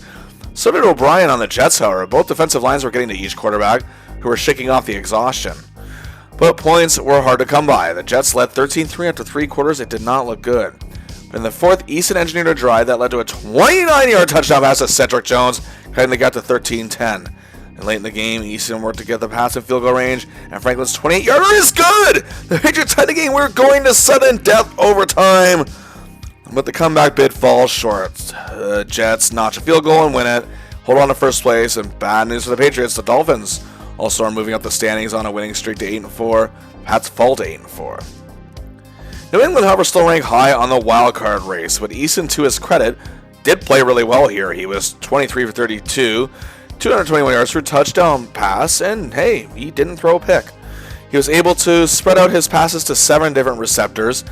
So did O'Brien on the Jets, however. Both defensive lines were getting to each quarterback, who were shaking off the exhaustion. But points were hard to come by. The Jets led 13-3 after 3 quarters. It did not look good. But in the 4th, Eason engineered a drive that led to a 29-yard touchdown pass to Cedric Jones, cutting the gap to 13-10. And late in the game, Eason worked to get the pass in field goal range, and Franklin's 28-yarder is good! The Patriots tied the game. We're going to sudden death overtime. But the comeback bid falls short. The Jets notch a field goal and win it, hold on to first place, and bad news for the Patriots. The Dolphins also are moving up the standings on a winning streak to 8-4. Pats fall to 8-4. New England, however, still ranked high on the wild card race, but Eason, to his credit, did play really well here. He was 23 for 32, 221 yards for a touchdown pass, and hey, he didn't throw a pick. He was able to spread out his passes to 7 different receptors.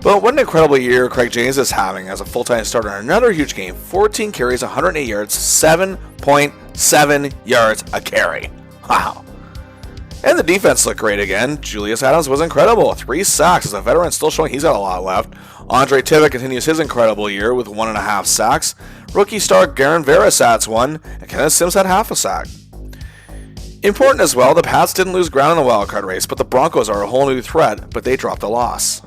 But what an incredible year Craig James is having as a full-time starter in another huge game. 14 carries, 108 yards, 7.7 yards a carry. Wow. And the defense looked great again. Julius Adams was incredible. 3 sacks as a veteran, still showing he's got a lot left. Andre Tivitt continues his incredible year with 1.5 sacks. Rookie star Garen Veras adds 1, and Kenneth Sims had half a sack. Important as well, the Pats didn't lose ground in the wildcard race, but the Broncos are a whole new threat, but they dropped a loss.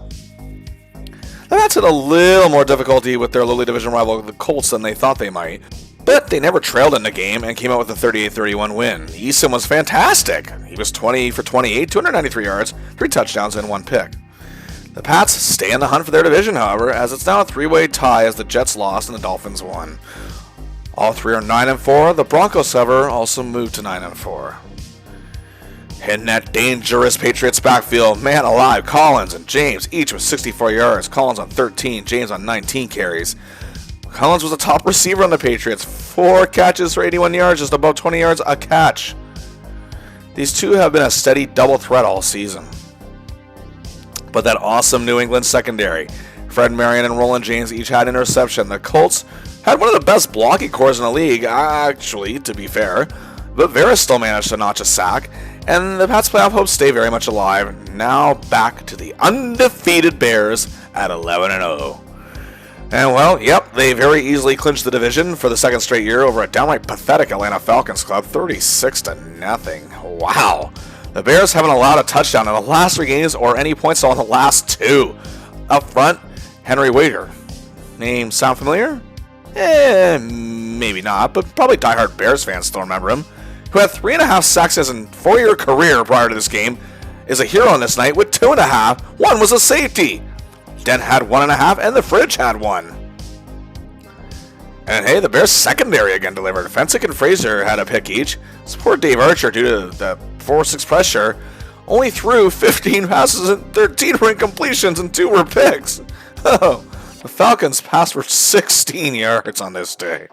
The Pats had a little more difficulty with their lowly division rival, the Colts, than they thought they might. But they never trailed in the game and came out with a 38-31 win. Eason was fantastic. He was 20 for 28, 293 yards, 3 touchdowns, and 1 pick. The Pats stay in the hunt for their division, however, as it's now a 3-way tie as the Jets lost and the Dolphins won. All 3 are 9-4. The Broncos, however, also moved to 9-4. In that dangerous Patriots backfield, man alive, Collins and James, each with 64 yards. Collins on 13, James on 19 carries. Collins was a top receiver on the Patriots. 4 catches for 81 yards, just above 20 yards a catch. These two have been a steady double threat all season. But that awesome New England secondary, Fred Marion and Roland James each had interception. The Colts had one of the best blocking cores in the league, actually, to be fair. But Vera still managed to notch a sack, and the Pats' playoff hopes stay very much alive. Now back to the undefeated Bears at 11-0. And well, yep, they very easily clinched the division for the second straight year over a downright pathetic Atlanta Falcons club, 36-0. Wow. The Bears haven't allowed a touchdown in the last 3 games or any points on the last 2. Up front, Henry Wader. Name sound familiar? Maybe not, but probably diehard Bears fans still remember him. Who had 3.5 sacks in his 4-year career prior to this game, is a hero on this night with 2.5. One was a safety. Dent had 1.5, and the Fridge had 1. And hey, the Bears secondary again delivered. Fensick and Frazier had a pick each. This poor Dave Archer, due to the 4-6 pressure, only threw 15 passes and 13 were incompletions and 2 were picks. Oh, the Falcons passed for 16 yards on this day.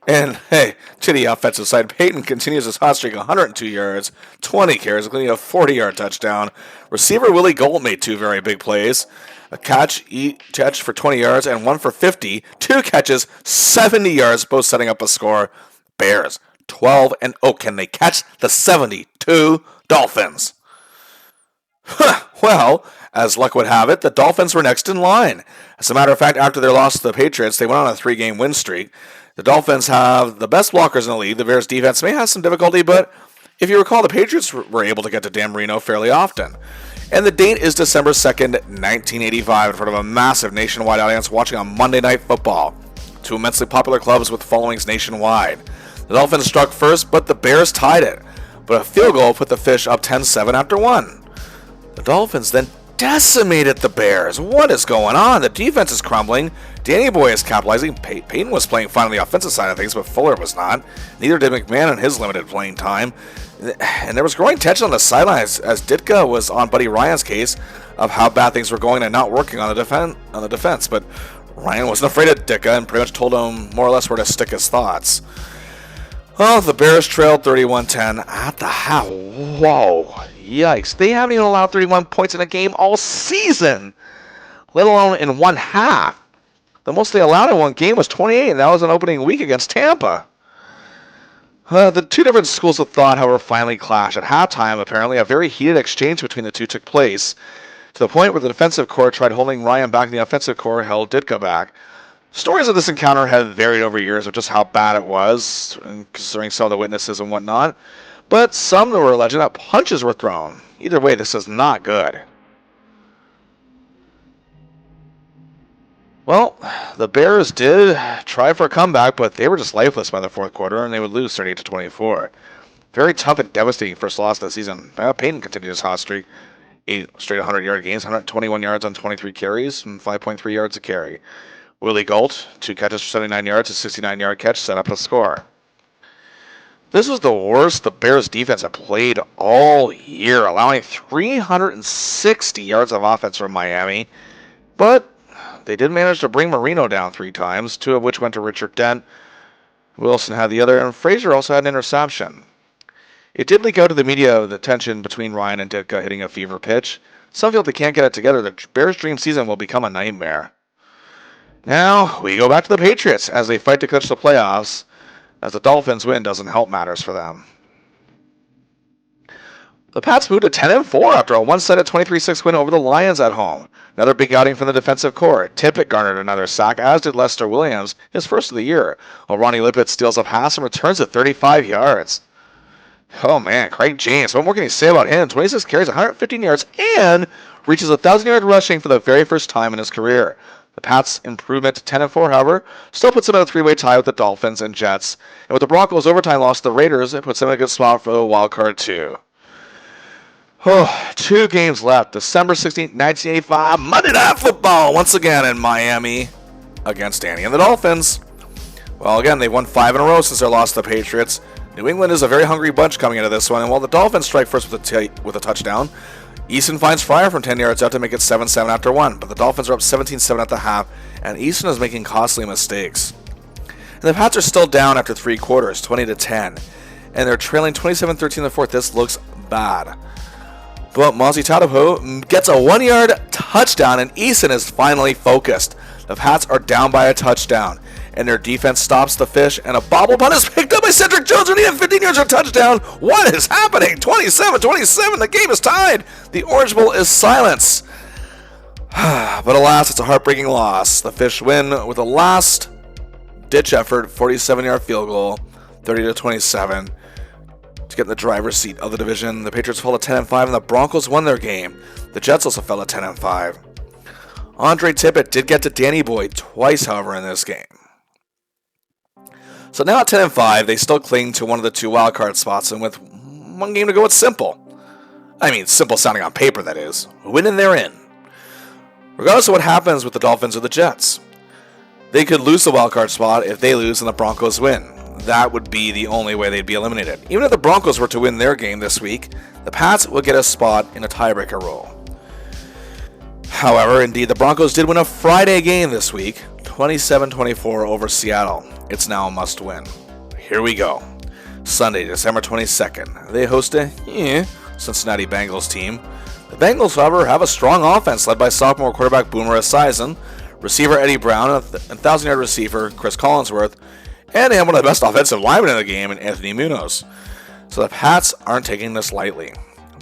And hey, to the offensive side, Peyton continues his hot streak, 102 yards, 20 carries, including a 40-yard touchdown. Receiver Willie Gold made 2 very big plays. A catch for 20 yards and 1 for 50. 2 catches, 70 yards, both setting up a score. Bears, 12-0. Can they catch the 72 Dolphins? Well, as luck would have it, the Dolphins were next in line. As a matter of fact, after their loss to the Patriots, they went on a 3-game win streak. The Dolphins have the best blockers in the league. The Bears' defense may have some difficulty, but if you recall, the Patriots were able to get to Dan Marino fairly often. And the date is December 2nd, 1985, in front of a massive nationwide audience watching on Monday Night Football. 2 immensely popular clubs with followings nationwide. The Dolphins struck first, but the Bears tied it. But a field goal put the Fish up 10-7 after 1. The Dolphins then decimated the Bears. What is going on? The defense is crumbling. Danny Boy is capitalizing. Peyton was playing fine on the offensive side of things, but Fuller was not. Neither did McMahon in his limited playing time. And there was growing tension on the sidelines as Ditka was on Buddy Ryan's case of how bad things were going and not working on the defense. But Ryan wasn't afraid of Ditka and pretty much told him more or less where to stick his thoughts. Well, the Bears trailed 31-10 at the half. Whoa, yikes. They haven't even allowed 31 points in a game all season, let alone in one half. The most they allowed in one game was 28, and that was an opening week against Tampa. The 2 different schools of thought, however, finally clashed. At halftime, apparently, a very heated exchange between the 2 took place, to the point where the defensive core tried holding Ryan back and the offensive core held Ditka back. Stories of this encounter have varied over years of just how bad it was, considering some of the witnesses and whatnot, but some were alleging that punches were thrown. Either way, this is not good. Well, the Bears did try for a comeback, but they were just lifeless by the 4th quarter, and they would lose 38-24. Very tough and devastating first loss of the season. Peyton continued his hot streak. 8 straight 100-yard games, 121 yards on 23 carries, and 5.3 yards a carry. Willie Gault, 2 catches for 79 yards, a 69-yard catch, set up a score. This was the worst the Bears defense had played all year, allowing 360 yards of offense from Miami, but they did manage to bring Marino down 3 times, 2 of which went to Richard Dent. Wilson had the other, and Frazier also had an interception. It did leak out to the media the tension between Ryan and Ditka hitting a fever pitch. Some feel if they can't get it together, the Bears' dream season will become a nightmare. Now, we go back to the Patriots as they fight to clinch the playoffs, as the Dolphins' win doesn't help matters for them. The Pats moved to 10-4 after a one-sided 23-6 win over the Lions at home. Another big outing from the defensive core. Tippett garnered another sack, as did Lester Williams, his first of the year, while Ronnie Lippett steals a pass and returns it 35 yards. Oh man, Craig James, what more can you say about him? 26 carries, 115 yards, and reaches 1,000-yard rushing for the very first time in his career. The Pats' improvement to 10-4, however, still puts them in a 3-way tie with the Dolphins and Jets. And with the Broncos' overtime loss to the Raiders, it puts them in a good spot for the wild card too. 2 games left. December 16th, 1985, Monday Night Football once again in Miami against Danny and the Dolphins. Well, again, they've won 5 in a row since their loss to the Patriots. New England is a very hungry bunch coming into this one, and while the Dolphins strike first with a touchdown, Easton finds Fryer from 10 yards out to make it 7-7 after 1, but the Dolphins are up 17-7 at the half, and Easton is making costly mistakes. And the Pats are still down after 3 quarters, 20-10, and they're trailing 27-13 in the fourth. This looks bad. But Mozzie Tatapo gets a 1-yard touchdown, and Easton is finally focused. The Pats are down by a touchdown, and their defense stops the fish, and a bobble punt is picked up by Cedric Jones when he had 15 yards for a touchdown. What is happening? 27-27, the game is tied. The Orange Bowl is silence. But alas, it's a heartbreaking loss. The Fish win with a last-ditch effort, 47-yard field goal, 30-27. To get in the driver's seat of the division. The Patriots fell to 10-5, and the Broncos won their game. The Jets also fell to 10-5. Andre Tippett did get to Danny Boy twice, however, in this game. So now at 10-5, they still cling to one of the 2 wildcard spots, and with one game to go, it's simple. I mean, simple sounding on paper, that is. Win and they're in. Regardless of what happens with the Dolphins or the Jets, they could lose the wildcard spot if they lose and the Broncos win. That would be the only way they'd be eliminated. Even if the Broncos were to win their game this week, the Pats would get a spot in a tiebreaker role. However, indeed, the Broncos did win a Friday game this week, 27-24 over Seattle. It's now a must-win. Here we go. Sunday, December 22nd. They host a Cincinnati Bengals team. The Bengals, however, have a strong offense led by sophomore quarterback Boomer Esiason, receiver Eddie Brown, and 1,000-yard receiver Chris Collinsworth, and they have one of the best offensive linemen in the game in Anthony Munoz. So the Pats aren't taking this lightly.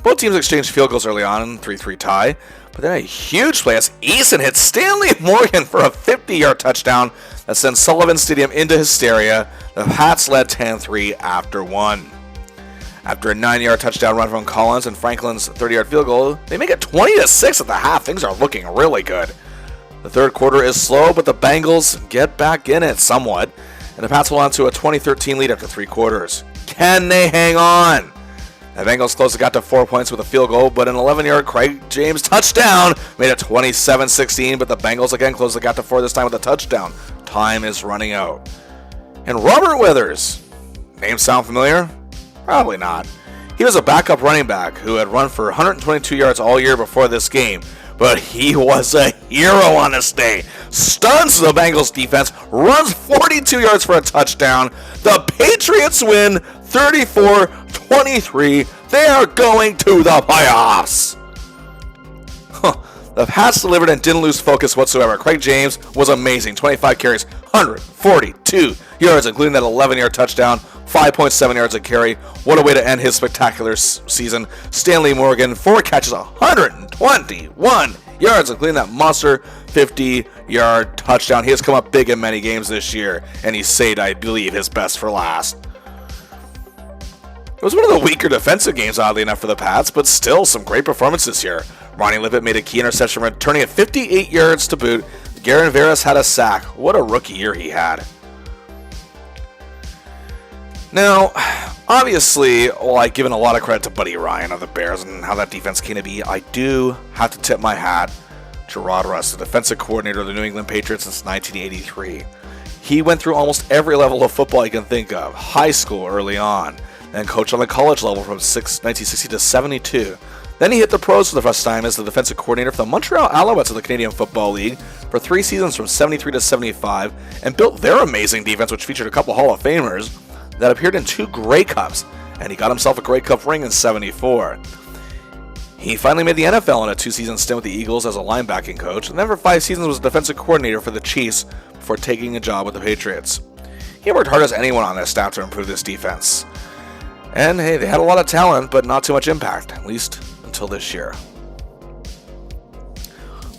Both teams exchanged field goals early on in 3-3 tie, but then a huge play as Eason hits Stanley Morgan for a 50-yard touchdown that sends Sullivan Stadium into hysteria. The Pats led 10-3 after 1. After a 9-yard touchdown run from Collins and Franklin's 30-yard field goal, they make it 20-6 at the half. Things are looking really good. The third quarter is slow, but the Bengals get back in it somewhat, and the Pats hold on to a 20-13 lead after 3 quarters. Can they hang on? The Bengals closed the gap to 4 points with a field goal, but an 11-yard Craig James touchdown made it 27-16, but the Bengals again closed the gap to 4, this time with a touchdown. Time is running out. And Robert Withers, name sound familiar? Probably not. He was a backup running back who had run for 122 yards all year before this game, but he was a hero on this day. Stuns the Bengals defense, runs 42 yards for a touchdown. The Patriots win 34-23. They are going to the playoffs. The Pats delivered and didn't lose focus whatsoever. Craig James was amazing. 25 carries, 142 yards, including that 11-yard touchdown, 5.7 yards a carry. What a way to end his spectacular season. Stanley Morgan, 4 catches, 121 yards, including that monster 50-yard touchdown. He has come up big in many games this year, and he saved, I believe, his best for last. It was one of the weaker defensive games, oddly enough, for the Pats, but still some great performances here. Ronnie Lippett made a key interception, returning at 58 yards to boot. Garen Veras had a sack. What a rookie year he had. Now, obviously, while I've given a lot of credit to Buddy Ryan of the Bears and how that defense came to be, I do have to tip my hat to Rod Russ, the defensive coordinator of the New England Patriots since 1983. He went through almost every level of football you can think of, high school early on, and coached on the college level from 1960 to 72. Then he hit the pros for the first time as the defensive coordinator for the Montreal Alouettes of the Canadian Football League for 3 seasons from 73 to 75, and built their amazing defense, which featured a couple Hall of Famers that appeared in 2 Grey Cups, and he got himself a Grey Cup ring in 74. He finally made the NFL in a 2-season stint with the Eagles as a linebacking coach, and then for 5 seasons was defensive coordinator for the Chiefs before taking a job with the Patriots. He worked hard as anyone on this staff to improve this defense. And hey, they had a lot of talent, but not too much impact, at least until this year.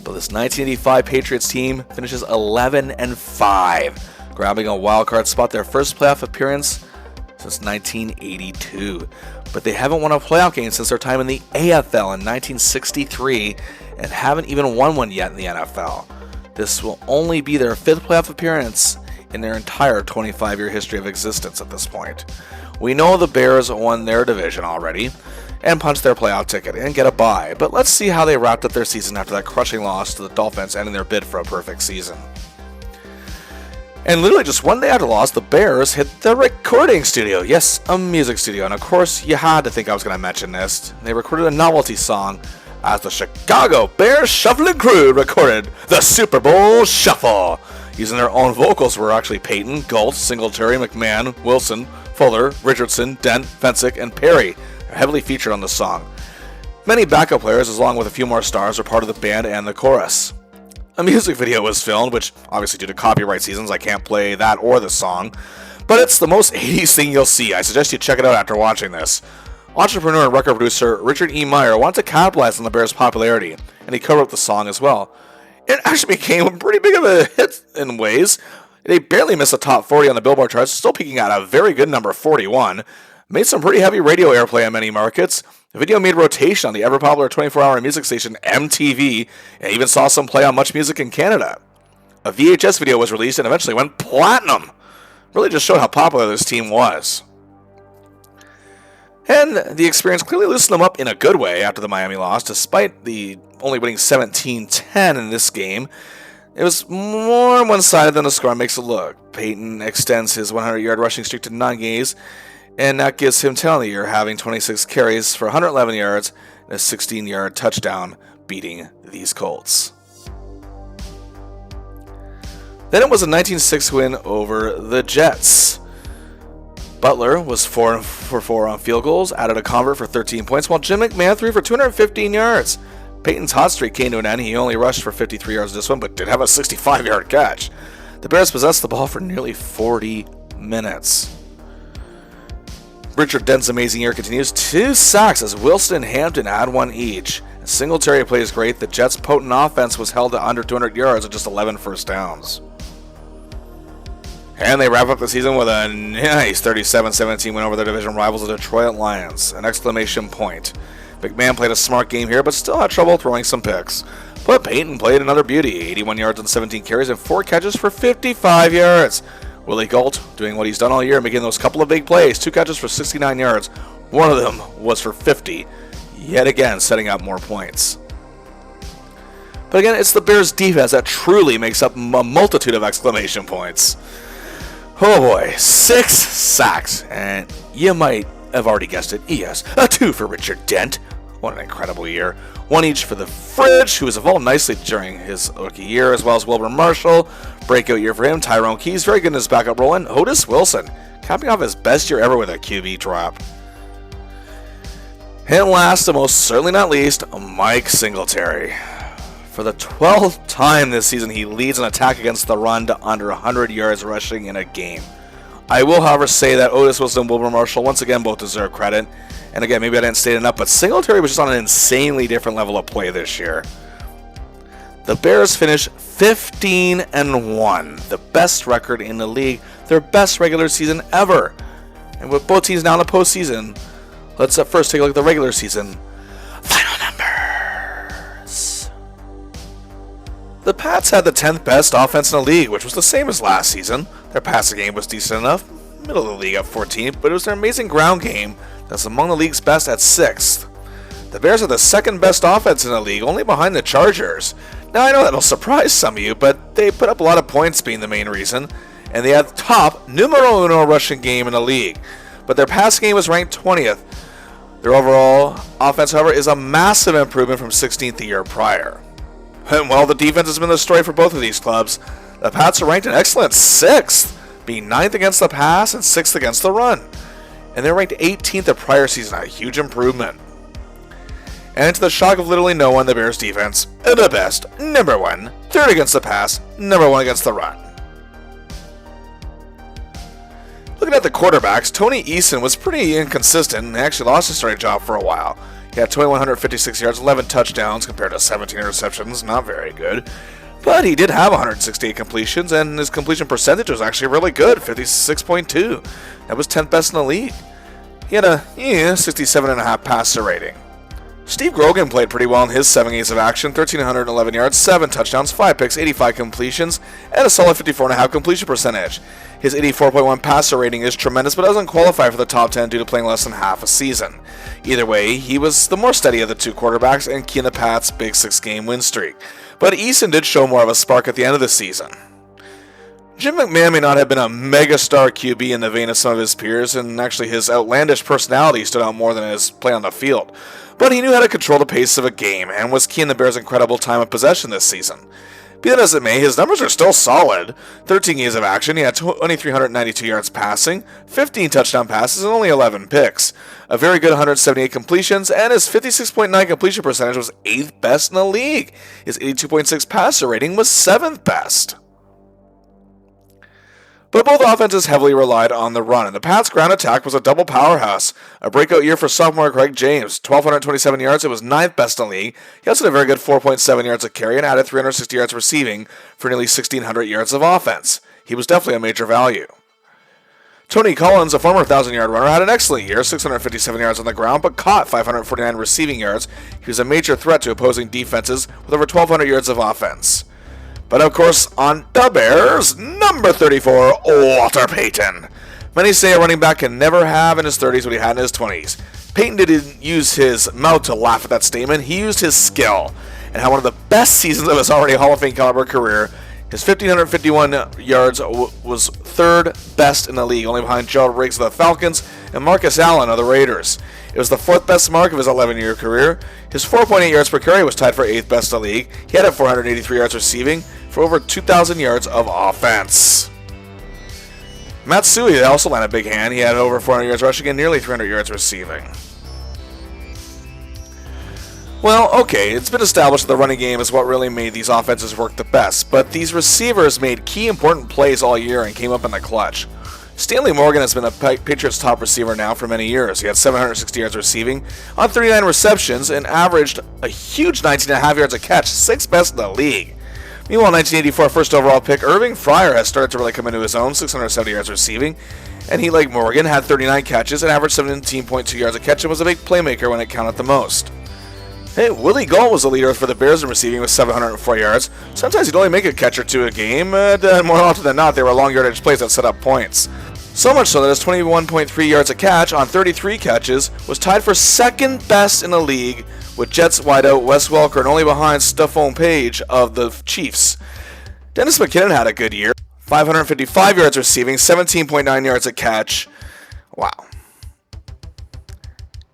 But this 1985 Patriots team finishes 11-5, grabbing a wildcard spot, their first playoff appearance since 1982. But they haven't won a playoff game since their time in the AFL in 1963, and haven't even won one yet in the NFL. This will only be their 5th playoff appearance in their entire 25-year history of existence at this point. We know the Bears won their division already and punched their playoff ticket and get a bye, but let's see how they wrapped up their season after that crushing loss to the Dolphins, ending their bid for a perfect season. And literally just one day after the loss, the Bears hit the recording studio. Yes, a music studio. And of course, you had to think I was going to mention this. They recorded a novelty song as the Chicago Bears Shuffling Crew recorded the Super Bowl Shuffle. Using their own vocals were actually Payton, Galt, Singletary, McMahon, Wilson, Fuller, Richardson, Dent, Fensick, and Perry are heavily featured on the song. Many backup players, along with a few more stars, are part of the band and the chorus. A music video was filmed, which obviously due to copyright seasons I can't play that or the song, but it's the most 80s thing you'll see. I suggest you check it out after watching this. Entrepreneur and record producer Richard E. Meyer wanted to capitalize on the Bears' popularity, and he co-wrote the song as well. It actually became pretty big of a hit in ways. They barely missed the top 40 on the Billboard charts, still peaking at a very good number 41. Made some pretty heavy radio airplay in many markets. The video made rotation on the ever-popular 24-hour music station MTV, and even saw some play on Much Music in Canada. A VHS video was released and eventually went platinum. Really just showed how popular this team was. And the experience clearly loosened them up in a good way after the Miami loss, despite the only winning 17-10 in this game. It was more one-sided than the score makes it look. Payton extends his 100-yard rushing streak to 9 games, and that gives him 10 on the year, having 26 carries for 111 yards and a 16-yard touchdown, beating these Colts. Then it was a 19-6 win over the Jets. Butler was 4 for 4 on field goals, added a convert for 13 points, while Jim McMahon threw for 215 yards. Payton's hot streak came to an end. He only rushed for 53 yards this one, but did have a 65-yard catch. The Bears possessed the ball for nearly 40 minutes. Richard Dent's amazing year continues. 2 sacks as Wilson and Hampton had 1 each. Singletary plays great. The Jets' potent offense was held to under 200 yards with just 11 first downs. And they wrap up the season with a nice 37-17 win over their division rivals, the Detroit Lions. An exclamation point. McMahon played a smart game here, but still had trouble throwing some picks. But Payton played another beauty. 81 yards on 17 carries and 4 catches for 55 yards. Willie Galt doing what he's done all year, making those couple of big plays. 2 catches for 69 yards. One of them was for 50. Yet again, setting up more points. But again, it's the Bears' defense that truly makes up a multitude of exclamation points. Oh boy, 6 sacks, and you might have already guessed it, yes, a 2 for Richard Dent. What an incredible year. 1 each for the Fridge, who has evolved nicely during his rookie year, as well as Wilbur Marshall. Breakout year for him. Tyrone Keys, very good in his backup role, and Otis Wilson, capping off his best year ever with a QB drop. And last, and most certainly not least, Mike Singletary. For the 12th time this season, he leads an attack against the run to under 100 yards rushing in a game. I will, however, say that Otis Wilson and Wilbur Marshall, once again, both deserve credit. And again, maybe I didn't state enough, but Singletary was just on an insanely different level of play this year. The Bears finished 15-1, the best record in the league, their best regular season ever. And with both teams now in the postseason, let's first take a look at the regular season. Final numbers. The Pats had the 10th best offense in the league, which was the same as last season. Their passing game was decent enough, middle of the league at 14th, but it was their amazing ground game that's among the league's best at 6th. The Bears are the 2nd best offense in the league, only behind the Chargers. Now I know that'll surprise some of you, but they put up a lot of points being the main reason, and they had the top numero uno rushing game in the league. But their passing game was ranked 20th. Their overall offense, however, is a massive improvement from 16th the year prior. And while the defense has been the story for both of these clubs, the Pats are ranked an excellent 6th, being 9th against the pass and 6th against the run. And they're ranked 18th the prior season, a huge improvement. And to the shock of literally no one, the Bears defense, the best, number 1, 3rd against the pass, number 1 against the run. Looking at the quarterbacks, Tony Eason was pretty inconsistent and actually lost his starting job for a while. He had 2,156 yards, 11 touchdowns compared to 17 interceptions, not very good. But he did have 168 completions, and his completion percentage was actually really good, 56.2. That was 10th best in the league. He had a 67.5 passer rating. Steve Grogan played pretty well in his 7 games of action, 1,311 yards, 7 touchdowns, 5 picks, 85 completions, and a solid 54.5 completion percentage. His 84.1 passer rating is tremendous, but doesn't qualify for the top 10 due to playing less than half a season. Either way, he was the more steady of the 2 quarterbacks and key in the Pats' big 6-game win streak. But Eason did show more of a spark at the end of the season. Jim McMahon may not have been a megastar QB in the vein of some of his peers, and actually his outlandish personality stood out more than his play on the field. But he knew how to control the pace of a game, and was key in the Bears' incredible time of possession this season. Be that as it may, his numbers are still solid. 13 games of action, he had 2,392 yards passing, 15 touchdown passes, and only 11 picks. A very good 178 completions, and his 56.9 completion percentage was 8th best in the league. His 82.6 passer rating was 7th best. But both offenses heavily relied on the run, and the Pats' ground attack was a double powerhouse. A breakout year for sophomore Craig James, 1,227 yards, it was 9th best in the league. He also had a very good 4.7 yards a carry and added 360 yards receiving for nearly 1,600 yards of offense. He was definitely a major value. Tony Collins, a former 1,000-yard runner, had an excellent year, 657 yards on the ground, but caught 549 receiving yards. He was a major threat to opposing defenses with over 1,200 yards of offense. But of course, on the Bears, number 34, Walter Payton. Many say a running back can never have in his 30s what he had in his 20s. Payton didn't use his mouth to laugh at that statement, he used his skill, and had one of the best seasons of his already Hall of Fame caliber career. His 1,551 yards was 3rd best in the league, only behind Gerald Riggs of the Falcons and Marcus Allen of the Raiders. It was the 4th best mark of his 11-year career. His 4.8 yards per carry was tied for 8th best in the league. He had 483 yards receiving for over 2,000 yards of offense. Matsui also lent a big hand. He had over 400 yards rushing and nearly 300 yards receiving. Well, okay, it's been established that the running game is what really made these offenses work the best, but these receivers made key important plays all year and came up in the clutch. Stanley Morgan has been the Patriots' top receiver now for many years. He had 760 yards receiving on 39 receptions and averaged a huge 19.5 yards a catch, 6th best in the league. Meanwhile, 1984 first overall pick Irving Fryer has started to really come into his own, 670 yards receiving, and he, like Morgan, had 39 catches and averaged 17.2 yards a catch and was a big playmaker when it counted the most. Hey, Willie Gault was the leader for the Bears in receiving with 704 yards. Sometimes he'd only make a catch or two a game, but more often than not, they were long yardage plays that set up points. So much so that his 21.3 yards a catch on 33 catches was tied for 2nd best in the league, with Jets wideout Wes Welker and only behind Stephon Page of the Chiefs. Dennis McKinnon had a good year, 555 yards receiving, 17.9 yards a catch. Wow.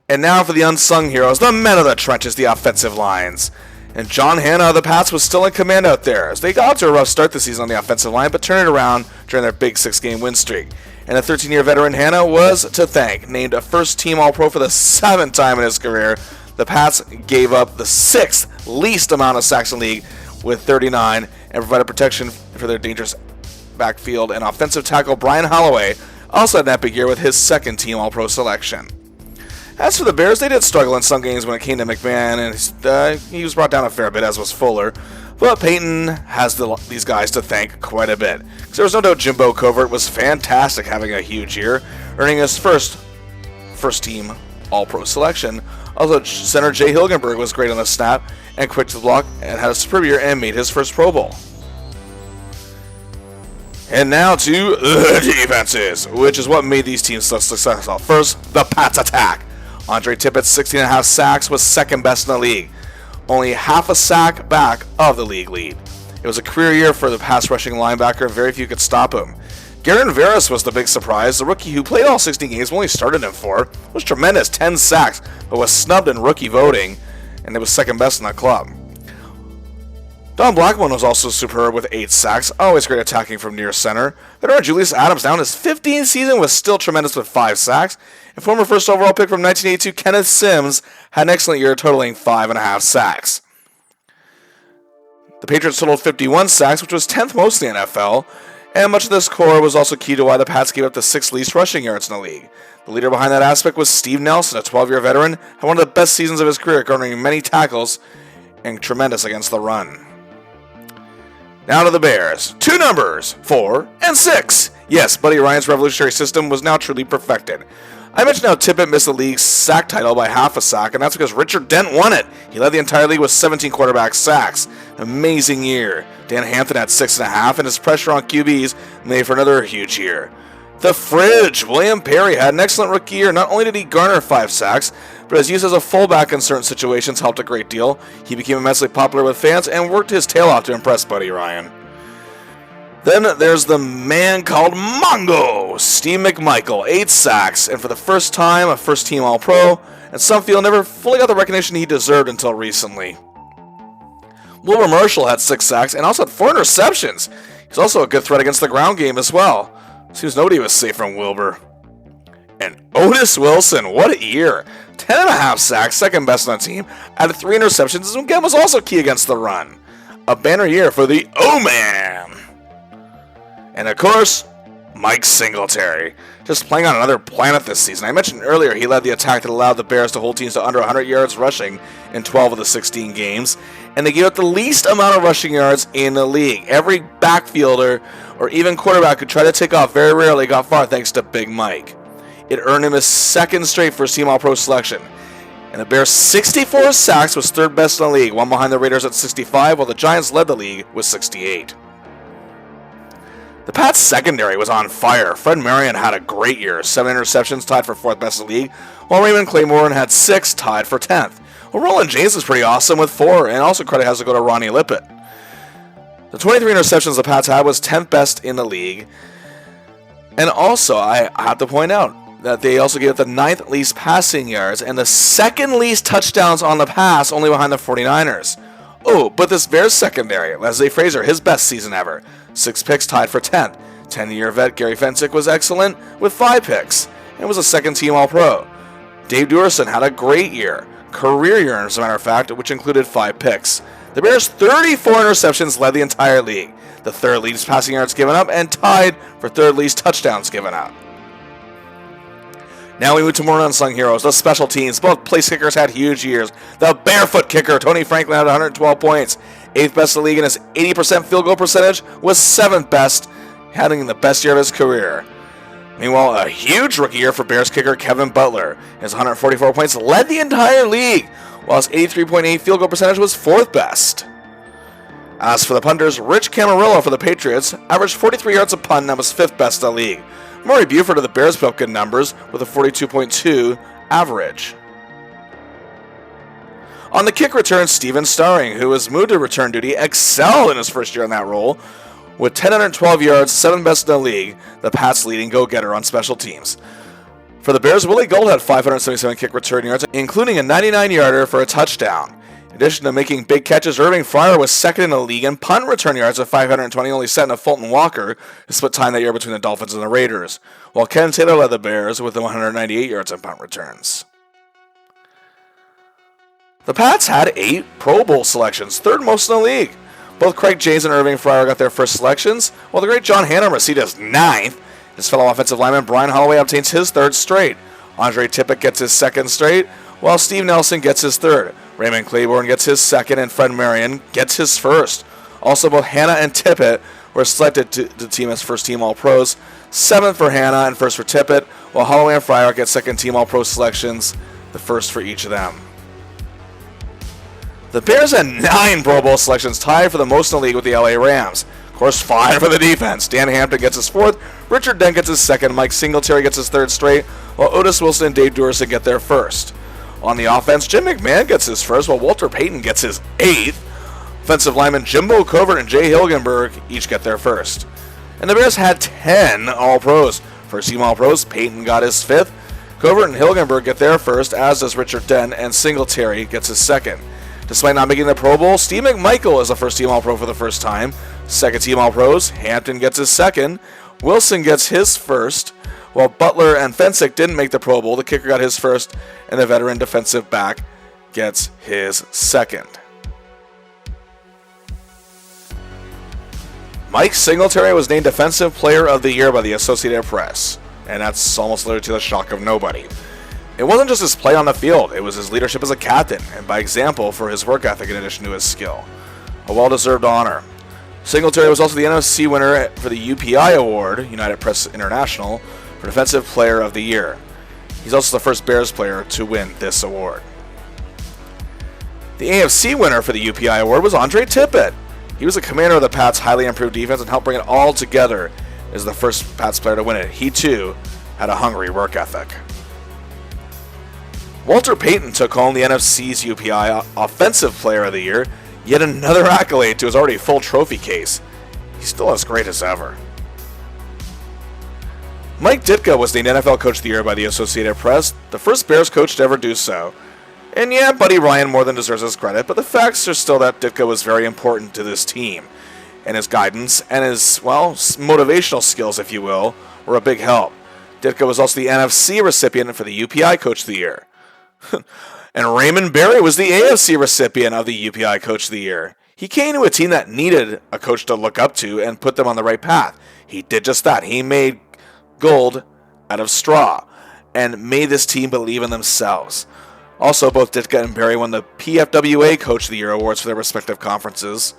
And now for the unsung heroes, the men of the trenches, the offensive lines. And John Hanna of the Pats was still in command out there, as they got off to a rough start this season on the offensive line, but turned it around during their big 6-game win streak. And the 13-year veteran Hanna was to thank. Named a first-team All-Pro for the 7th time in his career, the Pats gave up the 6th least amount of sacks in the league with 39 and provided protection for their dangerous backfield. And offensive tackle Brian Holloway also had that big year with his 2nd-team All-Pro selection. As for the Bears, they did struggle in some games when it came to McMahon, and he was brought down a fair bit, as was Fuller. But Payton has these guys to thank quite a bit. Because there was no doubt Jimbo Covert was fantastic, having a huge year, earning his first-team All-Pro selection. Also, center Jay Hilgenberg was great on the snap and quick to the block, and had a superb year and made his first Pro Bowl. And now to the defenses, which is what made these teams so successful. First, the Pats attack. Andre Tippett's 16.5 sacks was 2nd best in the league, only half a sack back of the league lead. It was a career year for the pass rushing linebacker, very few could stop him. Garen Veras was the big surprise. The rookie who played all 16 games, only started in 4, was tremendous, 10 sacks, but was snubbed in rookie voting, and it was 2nd best in the club. Don Blackmon was also superb with 8 sacks, always great attacking from near center. Veteran Julius Adams, down his 15th season, was still tremendous with 5 sacks. And former first overall pick from 1982, Kenneth Sims, had an excellent year, totaling 5.5 sacks. The Patriots totaled 51 sacks, which was 10th most in the NFL, and much of this core was also key to why the Pats gave up the 6th least rushing yards in the league. The leader behind that aspect was Steve Nelson, a 12-year veteran, had one of the best seasons of his career, garnering many tackles and tremendous against the run. Now to the Bears. 2 numbers, 4 and 6. Yes, Buddy Ryan's revolutionary system was now truly perfected. I mentioned how Tippett missed the league's sack title by half a sack, and that's because Richard Dent won it. He led the entire league with 17 quarterback sacks. Amazing year. Dan Hampton had 6.5, and his pressure on QBs made for another huge year. The Fridge, William Perry, had an excellent rookie year. Not only did he garner 5 sacks, but his use as a fullback in certain situations helped a great deal. He became immensely popular with fans and worked his tail off to impress Buddy Ryan. Then there's the man called Mongo, Steve McMichael, 8 sacks, and for the first time, a first-team All-Pro, and some feel never fully got the recognition he deserved until recently. Wilbur Marshall had 6 sacks and also had 4 interceptions. He's also a good threat against the ground game as well. Seems nobody was safe from Wilbur. And Otis Wilson, what a year. 10.5 sacks, second best on the team, added 3 interceptions, and again was also key against the run. A banner year for the O-Man. And of course, Mike Singletary, just playing on another planet this season. I mentioned earlier he led the attack that allowed the Bears to hold teams to under 100 yards rushing in 12 of the 16 games, and they gave up the least amount of rushing yards in the league. Every backfielder or even quarterback who tried to take off very rarely got far thanks to Big Mike. It earned him his second straight first-team All-Pro selection. And the Bears' 64 sacks was third best in the league, one behind the Raiders at 65, while the Giants led the league with 68. The Pats' secondary was on fire. Fred Marion had a great year, 7 interceptions, tied for 4th best in the league, while Raymond Claiborne had 6, tied for 10th. Well, Roland James was pretty awesome with 4, and also credit has to go to Ronnie Lippett. The 23 interceptions the Pats had was 10th best in the league, and also I have to point out that they also gave it the 9th least passing yards and the 2nd least touchdowns on the pass, only behind the 49ers. Oh, but this Bears secondary, Leslie Frazier, his best season ever. 6 picks, tied for 10th. 10-year vet Gary Fensick was excellent with 5 picks and was a second-team All-Pro. Dave Duerson had a great year, career year as a matter of fact, which included 5 picks. The Bears' 34 interceptions led the entire league, the 3rd least passing yards given up, and tied for 3rd least touchdowns given up. Now we move to more unsung heroes, the special teams. Both place kickers had huge years. The barefoot kicker, Tony Franklin, had 112 points. 8th best in the league, and his 80% field goal percentage was 7th best, having the best year of his career. Meanwhile, a huge rookie year for Bears kicker Kevin Butler. His 144 points led the entire league, while his 83.8 field goal percentage was 4th best. As for the punters, Rich Camarillo for the Patriots averaged 43 yards a punt and that was 5th best in the league. Murray Buford of the Bears put up good numbers with a 42.2 average. On the kick return, Steven Starring, who was moved to return duty, excelled in his first year in that role with 1,012 yards, 7th best in the league, the Pats' leading go-getter on special teams. For the Bears, Willie Gold had 577 kick return yards, including a 99-yarder for a touchdown. In addition to making big catches, Irving Fryer was second in the league in punt return yards at 520, only setting a Fulton Walker, who split time that year between the Dolphins and the Raiders, while Ken Taylor led the Bears with 198 yards in punt returns. The Pats had 8 Pro Bowl selections, 3rd most in the league. Both Craig James and Irving Fryer got their first selections, while the great John Hannum received his 9th. His fellow offensive lineman Brian Holloway obtains his 3rd straight. Andre Tippett gets his 2nd straight, while Steve Nelson gets his 3rd. Raymond Claiborne gets his 2nd, and Fred Marion gets his 1st. Also, both Hanna and Tippett were selected to the team as first-team All-Pros. 7th for Hanna and 1st for Tippett, while Holloway and Fryer get second-team All-Pro selections, the 1st for each of them. The Bears had 9 Pro Bowl selections, tied for the most in the league with the LA Rams. Of course, 5 for the defense. Dan Hampton gets his 4th, Richard Dent gets his 2nd, Mike Singletary gets his 3rd straight, while Otis Wilson and Dave Duerson get their 1st. On the offense, Jim McMahon gets his 1st, while Walter Payton gets his 8th. Offensive linemen Jimbo Covert and Jay Hilgenberg each get their 1st. And the Bears had 10 All-Pros. First-team All-Pros, Payton got his 5th, Covert and Hilgenberg get their 1st, as does Richard Dent, and Singletary gets his 2nd. Despite not making the Pro Bowl, Steve McMichael is a first-team All-Pro for the first time. Second-team All-Pros, Hampton gets his 2nd, Wilson gets his 1st, while Butler and Fensick didn't make the Pro Bowl. The kicker got his 1st, and the veteran defensive back gets his 2nd. Mike Singletary was named Defensive Player of the Year by the Associated Press, and that's almost literally to the shock of nobody. It wasn't just his play on the field, it was his leadership as a captain, and by example for his work ethic in addition to his skill. A well-deserved honor. Singletary was also the NFC winner for the UPI Award, United Press International, for Defensive Player of the Year. He's also the first Bears player to win this award. The AFC winner for the UPI Award was Andre Tippett. He was the commander of the Pats' highly improved defense and helped bring it all together as the first Pats player to win it. He, too, had a hungry work ethic. Walter Payton took home the NFC's UPI Offensive Player of the Year, yet another accolade to his already full trophy case. he's still as great as ever. Mike Ditka was named NFL Coach of the Year by the Associated Press, the first Bears coach to ever do so. And yeah, Buddy Ryan more than deserves his credit, but the facts are still that Ditka was very important to this team. And his guidance and his, well, motivational skills, if you will, were a big help. Ditka was also the NFC recipient for the UPI Coach of the Year. And Raymond Berry was the AFC recipient of the UPI Coach of the Year. He came to a team that needed a coach to look up to and put them on the right path. He did just that. He made gold out of straw and made this team believe in themselves. Also, both Ditka and Berry won the PFWA Coach of the Year awards for their respective conferences.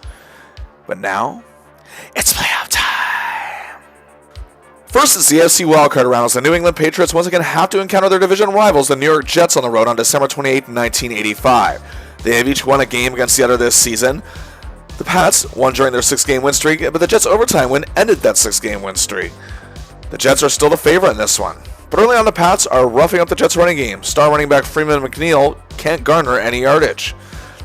But now, it's playoff time! First is the AFC wildcard round as the New England Patriots once again have to encounter their division rivals, the New York Jets, on the road on December 28, 1985. They have each won a game against the other this season. The Pats won during their 6-game win streak, but the Jets' overtime win ended that 6-game win streak. The Jets are still the favorite in this one. But early on, the Pats are roughing up the Jets' running game. Star running back Freeman McNeil can't garner any yardage.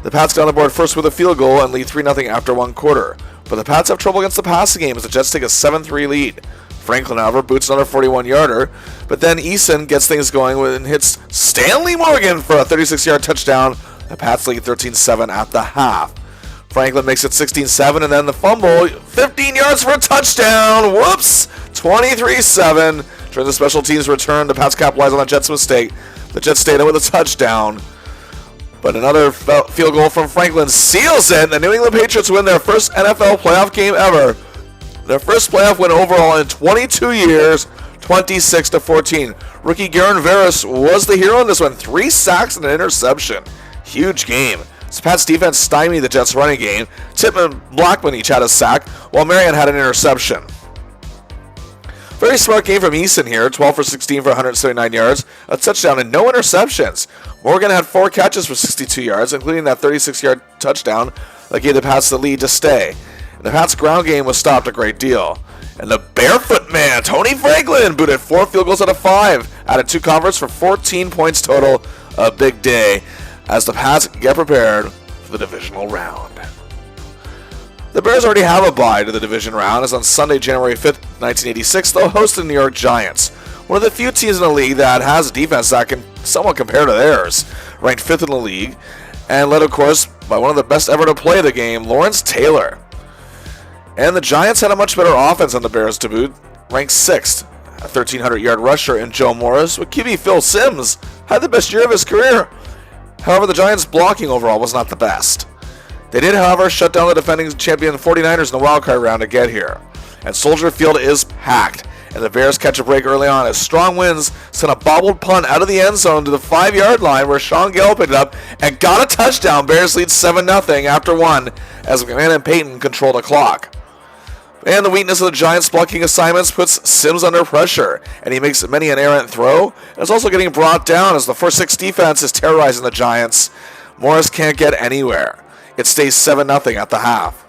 The Pats get on the board first with a field goal and lead 3-0 after one quarter. But the Pats have trouble against the passing game as the Jets take a 7-3 lead. Franklin, however, boots another 41-yarder, but then Eason gets things going and hits Stanley Morgan for a 36-yard touchdown. The Pats lead 13-7 at the half. Franklin makes it 16-7, and then the fumble, 15 yards for a touchdown. Whoops! 23-7. During the special teams return, the Pats capitalize on the Jets' mistake. The Jets stayed in with a touchdown. But another field goal from Franklin seals it. The New England Patriots win their first NFL playoff game ever. Their first playoff win overall in 22 years, 26-14. Rookie Garen Veras was the hero in this one. 3 sacks and an interception. Huge game. The Pats defense stymied the Jets' running game. Titman and Blackman each had a sack, while Marion had an interception. Very smart game from Eason here, 12 for 16 for 179 yards, a touchdown and no interceptions. Morgan had 4 catches for 62 yards, including that 36-yard touchdown that gave the Pats the lead to stay. And the Pats' ground game was stopped a great deal. And the barefoot man, Tony Franklin, booted 4 field goals out of 5, added 2 converts for 14 points total. A big day as the Pats get prepared for the divisional round. The Bears already have a bye to the division round, as on Sunday, January 5th, 1986, they'll host the New York Giants, one of the few teams in the league that has a defense that can somewhat compare to theirs, ranked 5th in the league, and led, of course, by one of the best ever to play the game, Lawrence Taylor. And the Giants had a much better offense than the Bears to boot, ranked 6th, a 1,300-yard rusher in Joe Morris, with QB Phil Simms had the best year of his career. However, the Giants' blocking overall was not the best. They did, however, shut down the defending champion 49ers in the wildcard round to get here. And Soldier Field is packed, and the Bears catch a break early on as strong winds sent a bobbled punt out of the end zone to the 5-yard line where Sean Gale picked it up and got a touchdown. Bears lead 7-0 after 1 as McMahon and Payton control the clock. And the weakness of the Giants' blocking assignments puts Simms under pressure, and he makes many an errant throw. And it's also getting brought down as the 4-6 defense is terrorizing the Giants. Morris can't get anywhere. It stays 7-0 at the half.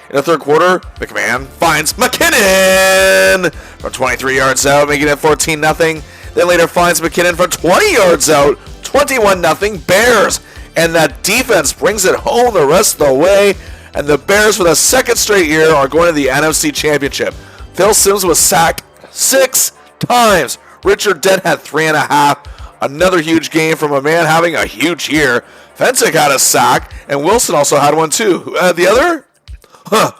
In the third quarter, McMahon finds McKinnon from 23 yards out, making it 14-0. Then later finds McKinnon from 20 yards out, 21-0 Bears. And that defense brings it home the rest of the way. And the Bears, for the second straight year, are going to the NFC Championship. Phil Simms was sacked 6 times. Richard Dent had 3.5. Another huge game from a man having a huge year. Fensick had a sack, and Wilson also had one too. Who had the other?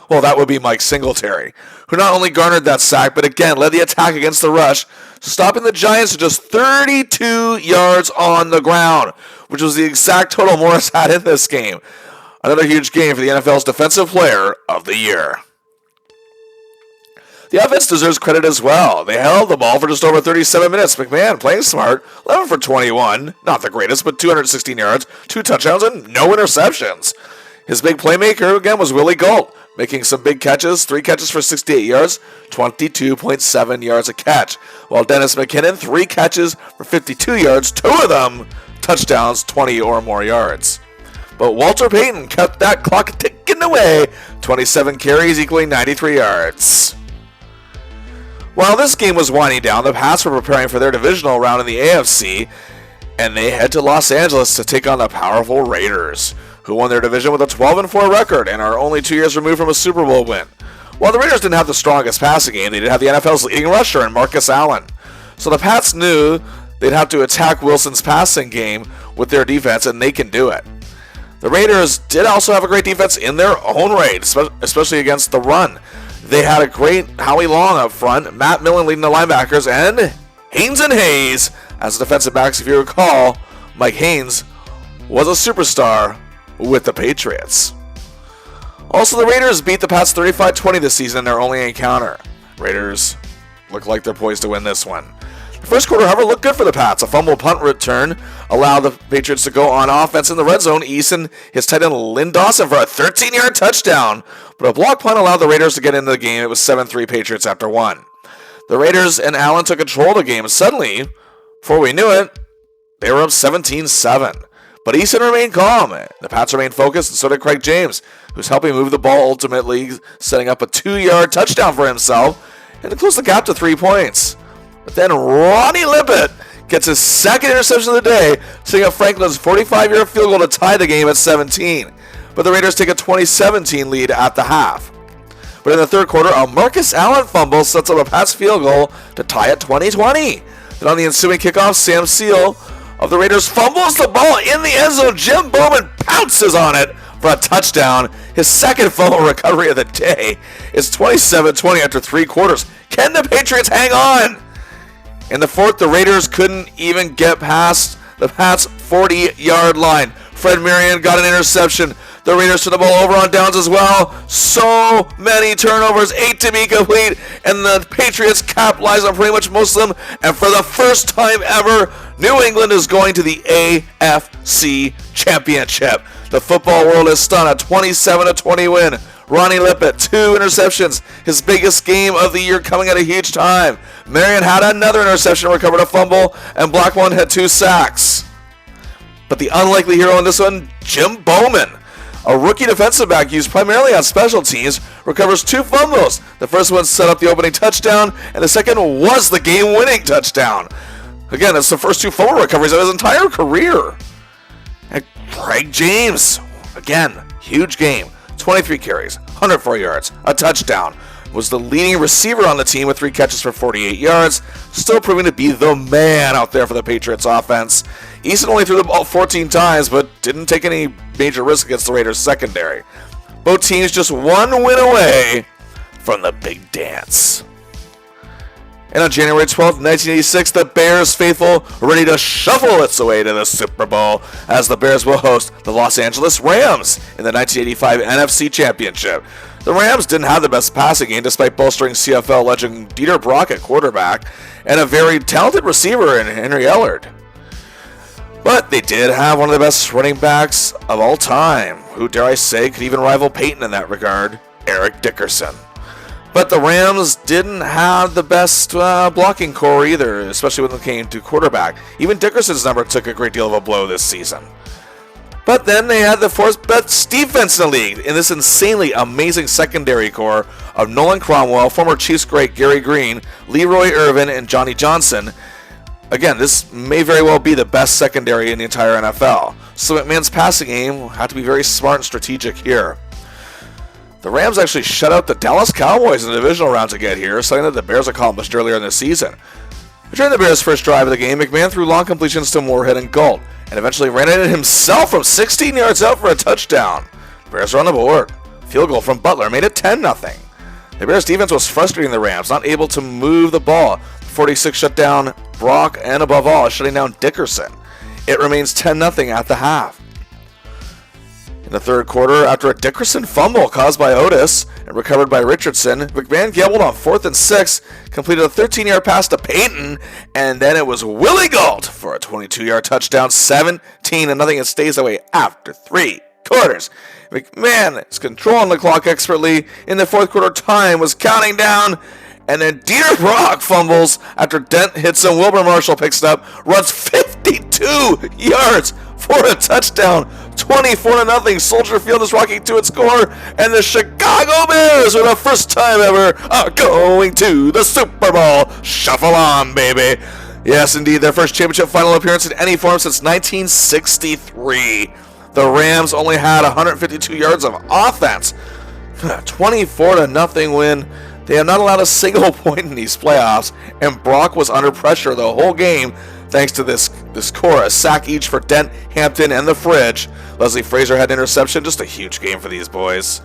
Well, that would be Mike Singletary, who not only garnered that sack, but again led the attack against the rush, stopping the Giants to just 32 yards on the ground, which was the exact total Morris had in this game. Another huge game for the NFL's Defensive Player of the Year. The offense deserves credit as well. They held the ball for just over 37 minutes. McMahon playing smart, 11 for 21, not the greatest, but 216 yards, 2 touchdowns, and no interceptions. His big playmaker, again, was Willie Gault, making some big catches, 3 catches for 68 yards, 22.7 yards a catch. While Dennis McKinnon, 3 catches for 52 yards, 2 of them touchdowns, 20 or more yards. But Walter Payton kept that clock ticking away, 27 carries equaling 93 yards. While this game was winding down, the Pats were preparing for their divisional round in the AFC, and they head to Los Angeles to take on the powerful Raiders, who won their division with a 12-4 record and are only 2 years removed from a Super Bowl win. While the Raiders didn't have the strongest passing game, they did have the NFL's leading rusher in Marcus Allen. So the Pats knew they'd have to attack Wilson's passing game with their defense, and they can do it. The Raiders did also have a great defense in their own right, especially against the run. They had a great Howie Long up front, Matt Millen leading the linebackers, and Haynes and Hayes as defensive backs. If you recall, Mike Haynes was a superstar with the Patriots. Also, the Raiders beat the Pats 35-20 this season in their only encounter. Raiders look like they're poised to win this one. The first quarter, however, looked good for the Pats. A fumble punt return allowed the Patriots to go on offense in the red zone. Eason, his tight end Lynn Dawson for a 13-yard touchdown. But a block punt allowed the Raiders to get into the game. It was 7-3 Patriots after one. The Raiders and Allen took control of the game. Suddenly, before we knew it, they were up 17-7. But Eason remained calm. The Pats remained focused, and so did Craig James, who's helping move the ball, ultimately setting up a 2-yard touchdown for himself and to close the gap to 3 points. But then Ronnie Lippett gets his second interception of the day, setting up Franklin's 45-yard field goal to tie the game at 17. But the Raiders take a 20-17 lead at the half. But in the third quarter, a Marcus Allen fumble sets up a Pats field goal to tie at 20-20. Then on the ensuing kickoff, Sam Seal of the Raiders fumbles the ball in the end zone. Jim Bowman pounces on it for a touchdown. His second fumble recovery of the day. It's 27-20 after 3 quarters. Can the Patriots hang on? In the fourth, the Raiders couldn't even get past the Pats' 40-yard line. Fred Marion got an interception. The Raiders turned the ball over on downs as well. So many turnovers, 8 to be complete, and the Patriots capitalized on pretty much most of them. And for the first time ever, New England is going to the AFC Championship. The football world is stunned. A 27-20 win. Ronnie Lippett, 2 interceptions, his biggest game of the year, coming at a huge time. Marion had another interception, recovered a fumble, and Blackmon had 2 sacks. But the unlikely hero in this one, Jim Bowman, a rookie defensive back used primarily on special teams, recovers 2 fumbles. The first one set up the opening touchdown, and the second was the game-winning touchdown. Again, it's the first 2 fumble recoveries of his entire career. And Craig James, again, huge game. 23 carries, 104 yards, a touchdown. Was the leading receiver on the team with 3 catches for 48 yards. Still proving to be the man out there for the Patriots offense. Eason only threw the ball 14 times, but didn't take any major risk against the Raiders secondary. Both teams just 1 win away from the big dance. And on January 12th, 1986, the Bears faithful ready to shuffle its way to the Super Bowl as the Bears will host the Los Angeles Rams in the 1985 NFC Championship. The Rams didn't have the best passing game despite bolstering CFL legend Dieter Brock at quarterback and a very talented receiver in Henry Ellard. But they did have one of the best running backs of all time, who, dare I say, could even rival Peyton in that regard, Eric Dickerson. But the Rams didn't have the best blocking core either, especially when it came to quarterback. Even Dickerson's number took a great deal of a blow this season. But then they had the 4th best defense in the league in this insanely amazing secondary core of Nolan Cromwell, former Chiefs great Gary Green, Leroy Irvin, and Johnny Johnson. Again, this may very well be the best secondary in the entire NFL. So McMahon's passing game will have to be very smart and strategic here. The Rams actually shut out the Dallas Cowboys in the divisional round to get here, something that the Bears accomplished earlier in the season. During the Bears' first drive of the game, McMahon threw long completions to Moorhead and Galt, and eventually ran it himself from 16 yards out for a touchdown. The Bears were on the board. Field goal from Butler made it 10-0. The Bears' defense was frustrating the Rams, not able to move the ball. 46 shut down Brock, and above all, shutting down Dickerson. It remains 10-0 at the half. In the third quarter, after a Dickerson fumble caused by Otis and recovered by Richardson, McMahon gambled on 4th and 6, completed a 13-yard pass to Peyton, and then it was Willie Galt for a 22-yard touchdown, 17-0, and stays away after 3 quarters. McMahon is controlling the clock expertly. In the fourth quarter, time was counting down, and then Dieter Brock fumbles after Dent hits him. Wilbur Marshall picks it up, runs 52 yards for a touchdown. 24-0. Soldier Field is rocking to its core, and the Chicago Bears, for the first time ever, are going to the Super Bowl. Shuffle on, baby. Yes, indeed, their first championship final appearance in any form since 1963. The Rams only had 152 yards of offense. 24-0 win. They have not allowed a single point in these playoffs, and Brock was under pressure the whole game thanks to this core, a sack each for Dent, Hampton, and the Fridge. Leslie Frazier had an interception, just a huge game for these boys.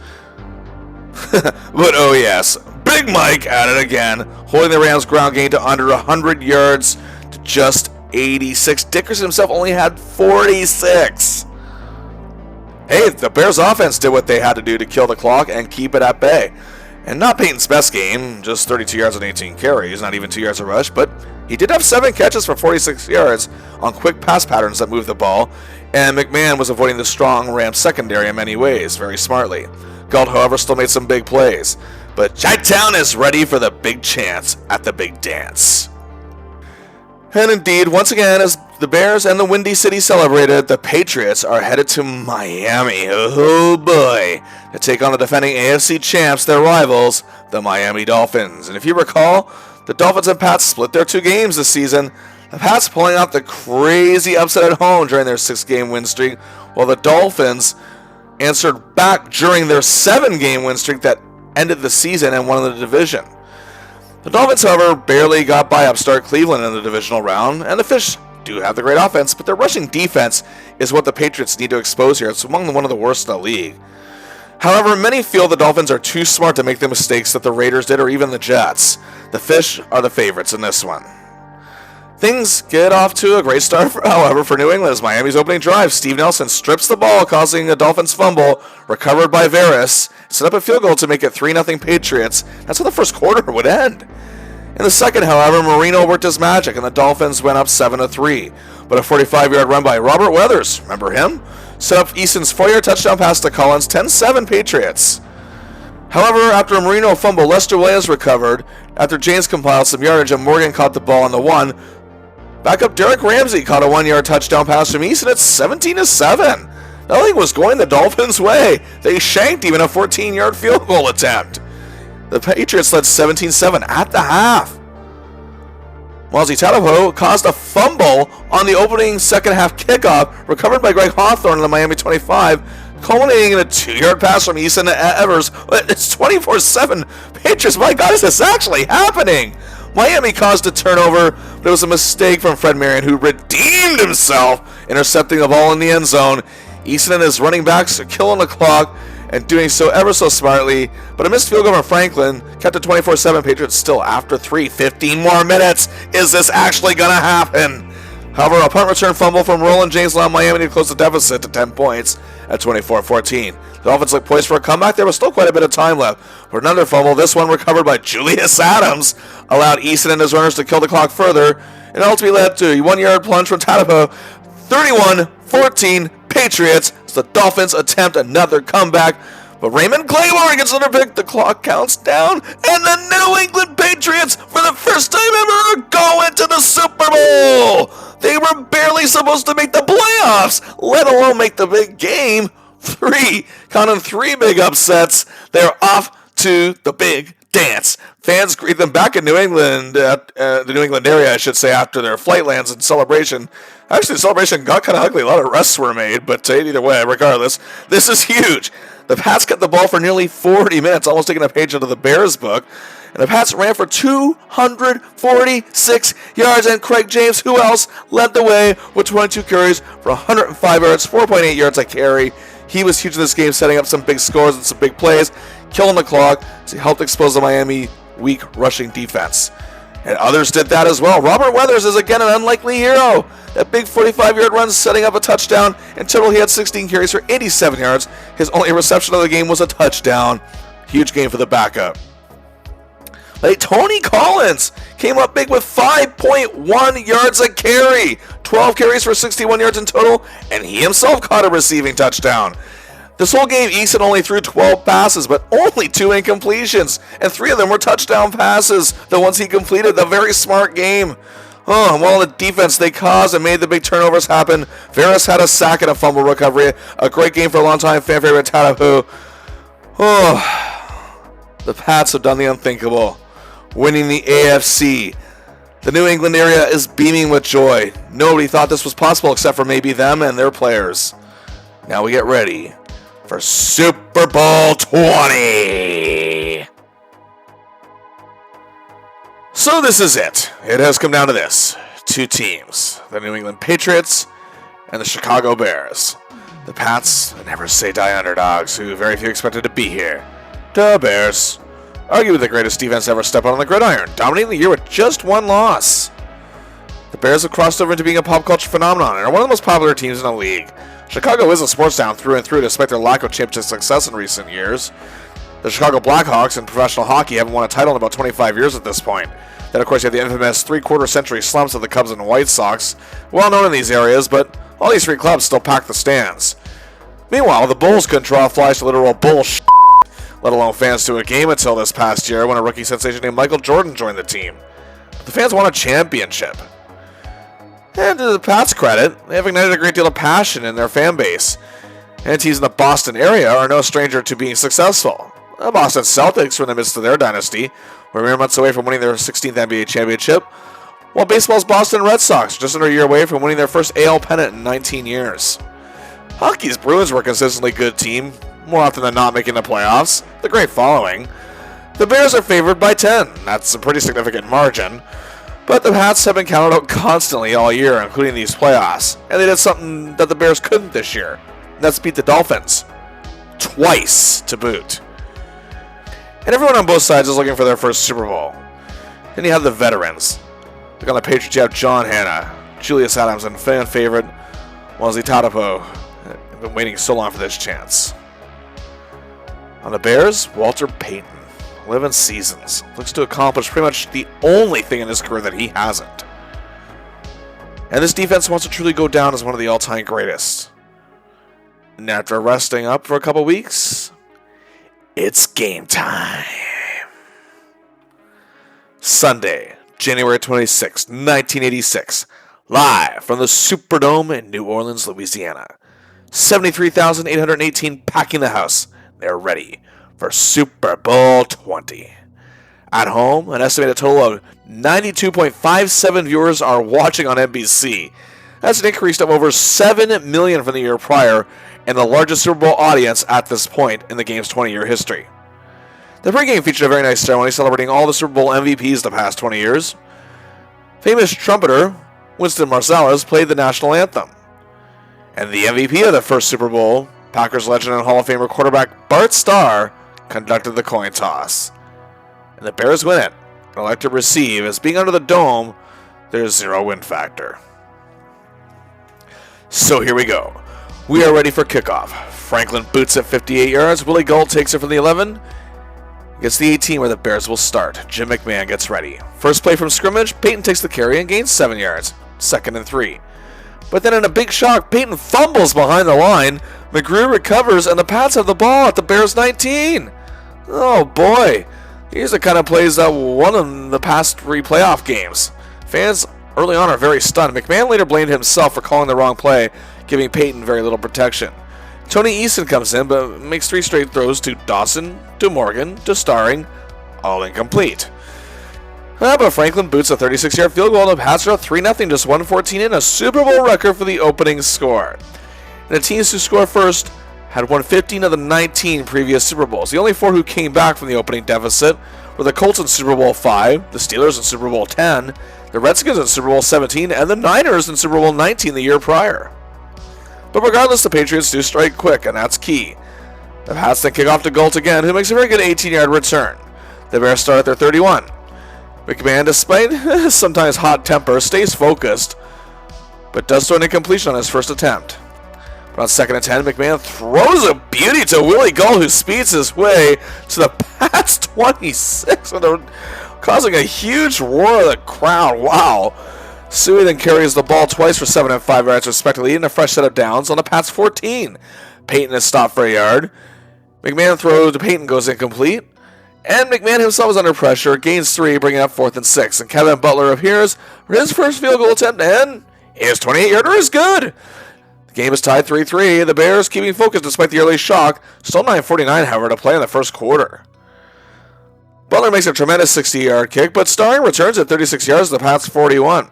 But oh yes, Big Mike at it again, holding the Rams' ground game to under 100 yards to just 86. Dickerson himself only had 46. Hey, the Bears offense did what they had to do to kill the clock and keep it at bay. And not Peyton's best game, just 32 yards on 18 carries, not even 2 yards a rush, but he did have 7 catches for 46 yards on quick pass patterns that moved the ball, and McMahon was avoiding the strong Rams secondary in many ways, very smartly. Galt, however, still made some big plays, but Chi-Town is ready for the big chance at the big dance. And indeed, once again, as the Bears and the Windy City celebrated, the Patriots are headed to Miami, oh boy, to take on the defending AFC champs, their rivals, the Miami Dolphins. And if you recall, the Dolphins and Pats split their 2 games this season, the Pats pulling out the crazy upset at home during their 6-game win streak, while the Dolphins answered back during their 7-game win streak that ended the season and won the division. The Dolphins, however, barely got by upstart Cleveland in the divisional round, and the Fish do have the great offense, but their rushing defense is what the Patriots need to expose here. It's among one of the worst in the league. However, many feel the Dolphins are too smart to make the mistakes that the Raiders did or even the Jets. The Fish are the favorites in this one. Things get off to a great start, however, for New England as Miami's opening drive. Steve Nelson strips the ball, causing a Dolphins fumble, recovered by Veras, set up a field goal to make it 3-0 Patriots. That's how the first quarter would end. In the second, however, Marino worked his magic, and the Dolphins went up 7-3. But a 45-yard run by Robert Weathers, remember him? Set up Easton's 4-yard touchdown pass to Collins, 10-7 Patriots. However, after a Marino fumble, Lester Williams recovered. After James compiled some yardage and Morgan caught the ball on the 1, backup Derek Ramsey caught a 1-yard touchdown pass from Easton at 17-7. Nothing was going the Dolphins' way. They shanked even a 14-yard field goal attempt. The Patriots led 17-7 at the half. Mozzie Tatapo caused a fumble on the opening second half kickoff, recovered by Greg Hawthorne on the Miami 25, culminating in a 2-yard pass from Easton to Evers. It's 24-7. Patriots, my God, is this actually happening? Miami caused a turnover, but it was a mistake from Fred Marion, who redeemed himself, intercepting the ball in the end zone. Easton and his running backs are killing the clock and doing so ever so smartly, but a missed field goal from Franklin kept it 24-7. Patriots still after 15 more minutes. Is this actually going to happen? However, a punt return fumble from Roland James allowed Miami to close the deficit to 10 points at 24-14. The Dolphins looked poised for a comeback. There was still quite a bit of time left. But another fumble, this one recovered by Julius Adams, allowed Easton and his runners to kill the clock further, and ultimately led to a 1-yard plunge from Tatapo. 31-14 Patriots as the Dolphins attempt another comeback. But Raymond Claymore gets another pick. The clock counts down, and the New England Patriots, for the first time ever, go into the Super Bowl. They were barely supposed to make the playoffs, let alone make the big game. 3 big upsets. They're off to the big dance. Fans greet them back in New England, the New England area, I should say, after their flight lands in celebration. Actually, the celebration got kind of ugly. A lot of arrests were made, but either way, regardless, this is huge. The Pats kept the ball for nearly 40 minutes, almost taking a page out of the Bears book. And the Pats ran for 246 yards, and Craig James, who else, led the way with 22 carries for 105 yards, 4.8 yards a carry. He was huge in this game, setting up some big scores and some big plays, killing the clock to help expose the Miami weak rushing defense. And others did that as well. Robert Weathers is again an unlikely hero. That big 45-yard run setting up a touchdown. In total, he had 16 carries for 87 yards. His only reception of the game was a touchdown. Huge game for the backup. But Tony Collins came up big with 5.1 yards a carry. 12 carries for 61 yards in total, and he himself caught a receiving touchdown. This whole game, Easton only threw 12 passes, but only 2 incompletions, and 3 of them were touchdown passes, the ones he completed. The very smart game. Well, the defense, they caused and made the big turnovers happen. Veras had a sack and a fumble recovery. A great game for a long-time fan favorite, Tatapu. The Pats have done the unthinkable, winning the AFC. The New England area is beaming with joy. Nobody thought this was possible except for maybe them and their players. Now we get ready for Super Bowl 20. So this is it. It has come down to this. Two teams, the New England Patriots and the Chicago Bears. The Pats, the never-say-die underdogs who very few expected to be here. The Bears, arguably the greatest defense ever step out on the gridiron, dominating the year with just one loss. The Bears have crossed over into being a pop culture phenomenon and are one of the most popular teams in the league. Chicago is a sports town through and through despite their lack of championship success in recent years. The Chicago Blackhawks in professional hockey haven't won a title in about 25 years at this point. Then, of course, you have the infamous three-quarter century slumps of the Cubs and White Sox, well known in these areas, but all these three clubs still pack the stands. Meanwhile, the Bulls couldn't draw flies to literal bullshit, let alone fans to a game until this past year when a rookie sensation named Michael Jordan joined the team. But the fans want a championship. And to the Pats' credit, they have ignited a great deal of passion in their fan base. And teams in the Boston area are no stranger to being successful. The Boston Celtics were in the midst of their dynasty, were mere months away from winning their 16th NBA championship, while baseball's Boston Red Sox are just under a year away from winning their first AL pennant in 19 years. Hockey's Bruins were a consistently good team, more often than not making the playoffs, with a great following. The Bears are favored by 10, that's a pretty significant margin, but the Pats have been counted out constantly all year, including these playoffs, and they did something that the Bears couldn't this year, and that's beat the Dolphins. Twice, to boot. And everyone on both sides is looking for their first Super Bowl. Then you have the veterans. Like on the Patriots, you have John Hanna, Julius Adams, and fan favorite Wanzi Tatapo. I've been waiting so long for this chance. On the Bears, Walter Payton. 11 seasons. Looks to accomplish pretty much the only thing in his career that he hasn't. And this defense wants to truly go down as one of the all-time greatest. And after resting up for a couple weeks, it's game time. Sunday, January 26, 1986. Live from the Superdome in New Orleans, Louisiana. 73,818 packing the house. They're ready for Super Bowl 20. At home, an estimated total of 92.57 viewers are watching on NBC. That's an increase of over 7 million from the year prior, and the largest Super Bowl audience at this point in the game's 20-year history. The pregame featured a very nice ceremony celebrating all the Super Bowl MVPs the past 20 years. Famous trumpeter Winston Marsalis played the national anthem. And the MVP of the first Super Bowl, Packers legend and Hall of Famer quarterback Bart Starr, conducted the coin toss. And the Bears win it, and elect to receive, as being under the dome, there's zero win factor. So here we go. We are ready for kickoff. Franklin boots at 58 yards. Willie Gold takes it from the 11. Gets the 18 where the Bears will start. Jim McMahon gets ready. First play from scrimmage, Peyton takes the carry and gains 7 yards. 2nd and 3. But then in a big shock, Peyton fumbles behind the line. McGrew recovers and the Pats have the ball at the Bears 19. Oh boy. These are the kind of plays that won in the past 3 playoff games. Fans early on are very stunned. McMahon later blamed himself for calling the wrong play, giving Peyton very little protection. Tony Eason comes in, but makes 3 straight throws to Dawson, to Morgan, to Starring, all incomplete. But Franklin boots a 36-yard field goal, and the Pats are up 3-0, just 1:14 in, a Super Bowl record for the opening score. And the teams who score first had won 15 of the 19 previous Super Bowls. The only 4 who came back from the opening deficit were the Colts in Super Bowl 5, the Steelers in Super Bowl 10, the Redskins in Super Bowl 17, and the Niners in Super Bowl 19 the year prior. But regardless, the Patriots do strike quick, and that's key. The Pats then kick off to Galt again, who makes a very good 18-yard return. The Bears start at their 31. McMahon, despite sometimes hot temper, stays focused, but does throw an incompletion on his first attempt. But on 2nd and 10, McMahon throws a beauty to Willie Gull, who speeds his way to the Pats 26, causing a huge roar of the crowd. Wow. Suey then carries the ball twice for 7 and 5 yards respectively, and a fresh set of downs on the Pats 14. Peyton is stopped for a yard. McMahon throws to Peyton goes incomplete. And McMahon himself is under pressure, gains 3, bringing up 4th and 6. And Kevin Butler appears for his first field goal attempt, and his 28-yarder is good. The game is tied 3-3. The Bears keeping focused despite the early shock. Still 9:49, however, to play in the first quarter. Butler makes a tremendous 60-yard kick, but Starring returns at 36 yards to the Pats 41.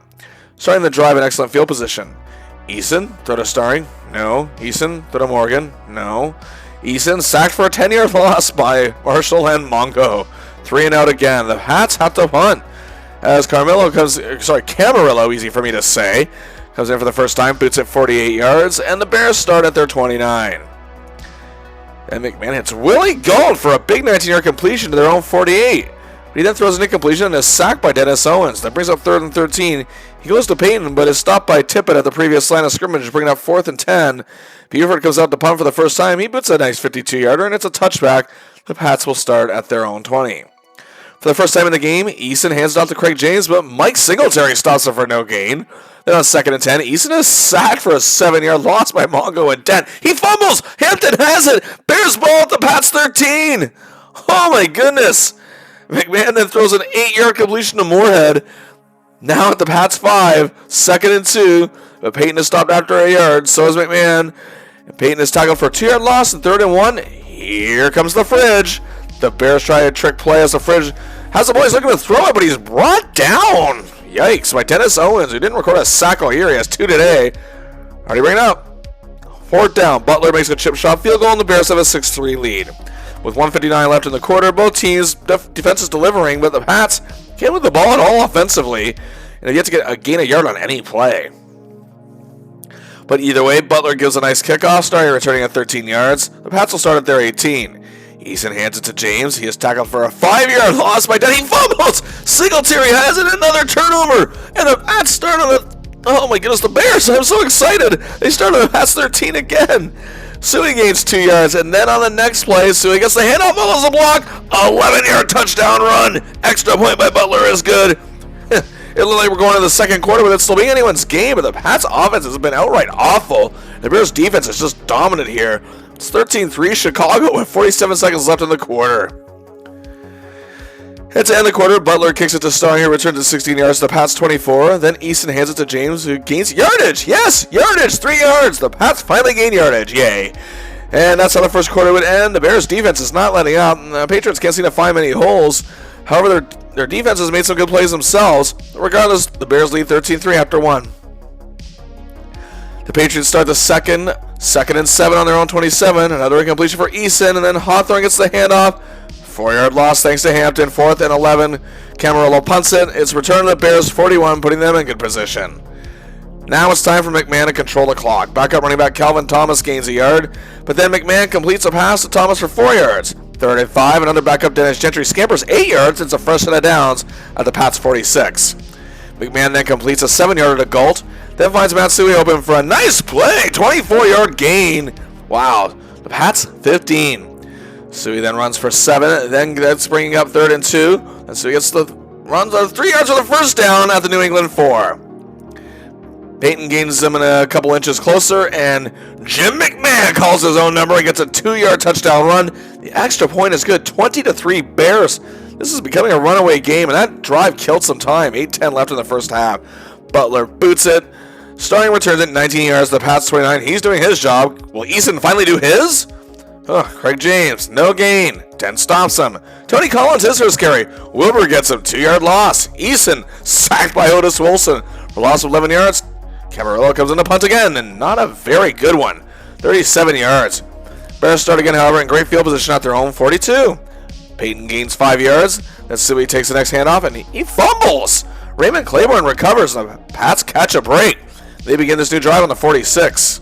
Starting the drive in excellent field position. Eason, throw to Starring. No. Eason, throw to Morgan. No. Eason sacked for a 10-yard loss by Marshall and Mongo. 3 and out again. The Pats have to punt. As Camarillo, easy for me to say, comes in for the first time, boots at 48 yards, and the Bears start at their 29. And McMahon hits Willie Gold for a big 19-yard completion to their own 48. But he then throws an incompletion and is sacked by Dennis Owens. That brings up 3rd and 13. He goes to Peyton, but is stopped by Tippett at the previous line of scrimmage, bringing up 4th and 10. Buford comes out to punt for the first time. He boots a nice 52-yarder, and it's a touchback. The Pats will start at their own 20. For the first time in the game, Eason hands it off to Craig James, but Mike Singletary stops him for no gain. Then on 2nd and 10, Eason is sacked for a 7-yard loss by Mongo and Dent. He fumbles! Hampton has it! Bears ball at the Pats 13! Oh my goodness! McMahon then throws an 8-yard completion to Moorhead. Now at the Pats 5, 2nd and 2, but Peyton is stopped after a yard, so is McMahon. And Peyton is tackled for a 2-yard loss and 3rd and 1. Here comes the Fridge. The Bears try a trick play as the Fridge has the boys looking to throw it, but he's brought down. Yikes, by Dennis Owens, who didn't record a sack all year. He has 2 today. Already bring it up. 4th down. Butler makes a chip shot field goal, and the Bears have a 6-3 lead. With 1:59 left in the quarter, both teams' defense is delivering, but the Pats can't move the ball at all offensively, and have yet to get gain a yard on any play. But either way, Butler gives a nice kickoff, starting returning at 13 yards. The Pats will start at their 18. Eason hands it to James. He is tackled for a 5-yard loss by Denny. He fumbles! Singletary has it, another turnover, and the Pats start on it. Oh my goodness, the Bears! I'm so excited! They start on the Pats 13 again. Suey gains 2 yards, and then on the next play, Suey gets the handoff, follows the block, 11-yard touchdown run. Extra point by Butler is good. It looked like we're going to the second quarter with it still being anyone's game, but the Pats' offense has been outright awful. The Bears' defense is just dominant here. It's 13-3 Chicago with 47 seconds left in the quarter. At the end of the quarter, Butler kicks it to Starr, who returns to 16 yards to the Pats 24. Then Easton hands it to James, who gains yardage. Yes, yardage, 3 yards. The Pats finally gain yardage. Yay. And that's how the first quarter would end. The Bears' defense is not letting up. The Patriots can't seem to find many holes. However, their defense has made some good plays themselves. Regardless, the Bears lead 13-3 after 1. The Patriots start the second and 7 on their own 27. Another incompletion for Eason, and then Hawthorne gets the handoff. 4-yard loss thanks to Hampton. 4th and 11. Camarillo punts it. It's returned to the Bears 41, putting them in good position. Now it's time for McMahon to control the clock. Backup running back Calvin Thomas gains a yard, but then McMahon completes a pass to Thomas for 4 yards. 3rd and 5. Another backup Dennis Gentry scampers 8 yards. It's a fresh set of downs at the Pats 46. McMahon then completes a 7-yarder to Galt. Then finds Matsui open for a nice play. 24-yard gain. Wow. The Pats 15. Sui then runs for 7. Then that's bringing up 3rd and 2. And Sui runs 3 yards for the first down at the New England 4. Peyton gains them in a couple inches closer, and Jim McMahon calls his own number and gets a 2-yard touchdown run. The extra point is good. 20-3 Bears. This is becoming a runaway game, and that drive killed some time. 8:10 left in the first half. Butler boots it. Starting returns it 19 yards to the Pats 29. He's doing his job. Will Eason finally do his? Craig James, no gain. 10 stops him. Tony Collins, his first carry. Wilbur gets him, 2-yard loss. Eason sacked by Otis Wilson for loss of 11 yards. Camarillo comes in to punt again, and not a very good one. 37 yards. Bears start again, however, in great field position at their own 42. Peyton gains 5 yards. Then Suey takes the next handoff, and he fumbles. Raymond Claiborne recovers, and the Pats catch a break. They begin this new drive on the 46.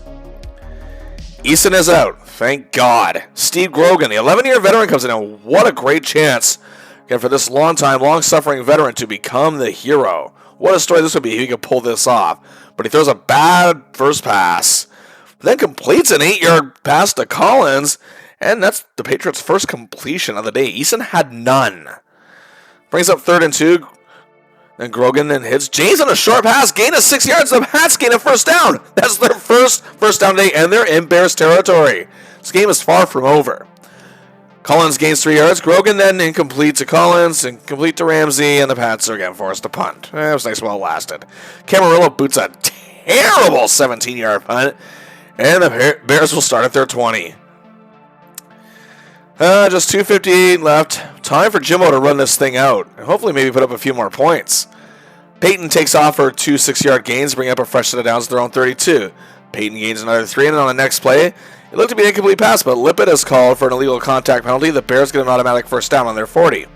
Eason is out. Thank God. Steve Grogan, the 11-year veteran, comes in, and what a great chance again for this long-suffering veteran to become the hero. What a story this would be if he could pull this off. But he throws a bad first pass, then completes an 8-yard pass to Collins, and that's the Patriots' first completion of the day. Eason had none. Brings up 3rd and 2. Then Grogan then hits James on a short pass, gain of 6 yards. The Pats gain a first down. That's their first down today, and they're in Bears territory. This game is far from over. Collins gains 3 yards. Grogan then incomplete to Collins, incomplete to Ramsey, and the Pats are again forced to punt. It was nice while it lasted. Camarillo boots a terrible 17-yard punt, and the Bears will start at their 20. Just 2:58 left. Time for Jimbo to run this thing out, and hopefully maybe put up a few more points. Peyton takes off for 2 6-yard gains, bringing up a fresh set of downs at their own 32. Peyton gains another 3, and on the next play, it looked to be an incomplete pass, but Lippett is called for an illegal contact penalty. The Bears get an automatic first down on their 40.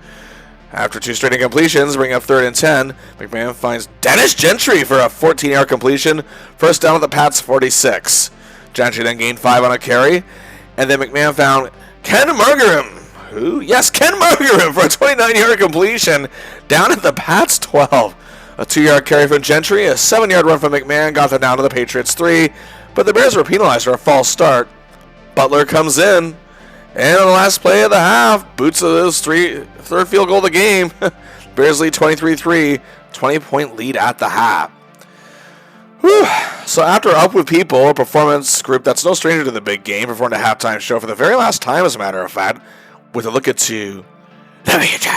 After 2 straight incompletions, bringing up 3rd and 10, McMahon finds Dennis Gentry for a 14-yard completion. First down at the Pats' 46. Gentry then gained 5 on a carry, and then McMahon found Ken Margarim. Ken Margarim for a 29-yard completion down at the Pats' 12. A 2-yard carry from Gentry, a 7-yard run from McMahon got them down to the Patriots' 3, but the Bears were penalized for a false start. Butler comes in, and on the last play of the half, boots his third field goal of the game. Bears lead 23-3, 20-point lead at the half. Whew. So after Up With People, a performance group that's no stranger to the big game, performed a halftime show for the very last time, as a matter of fact, with a look into the future.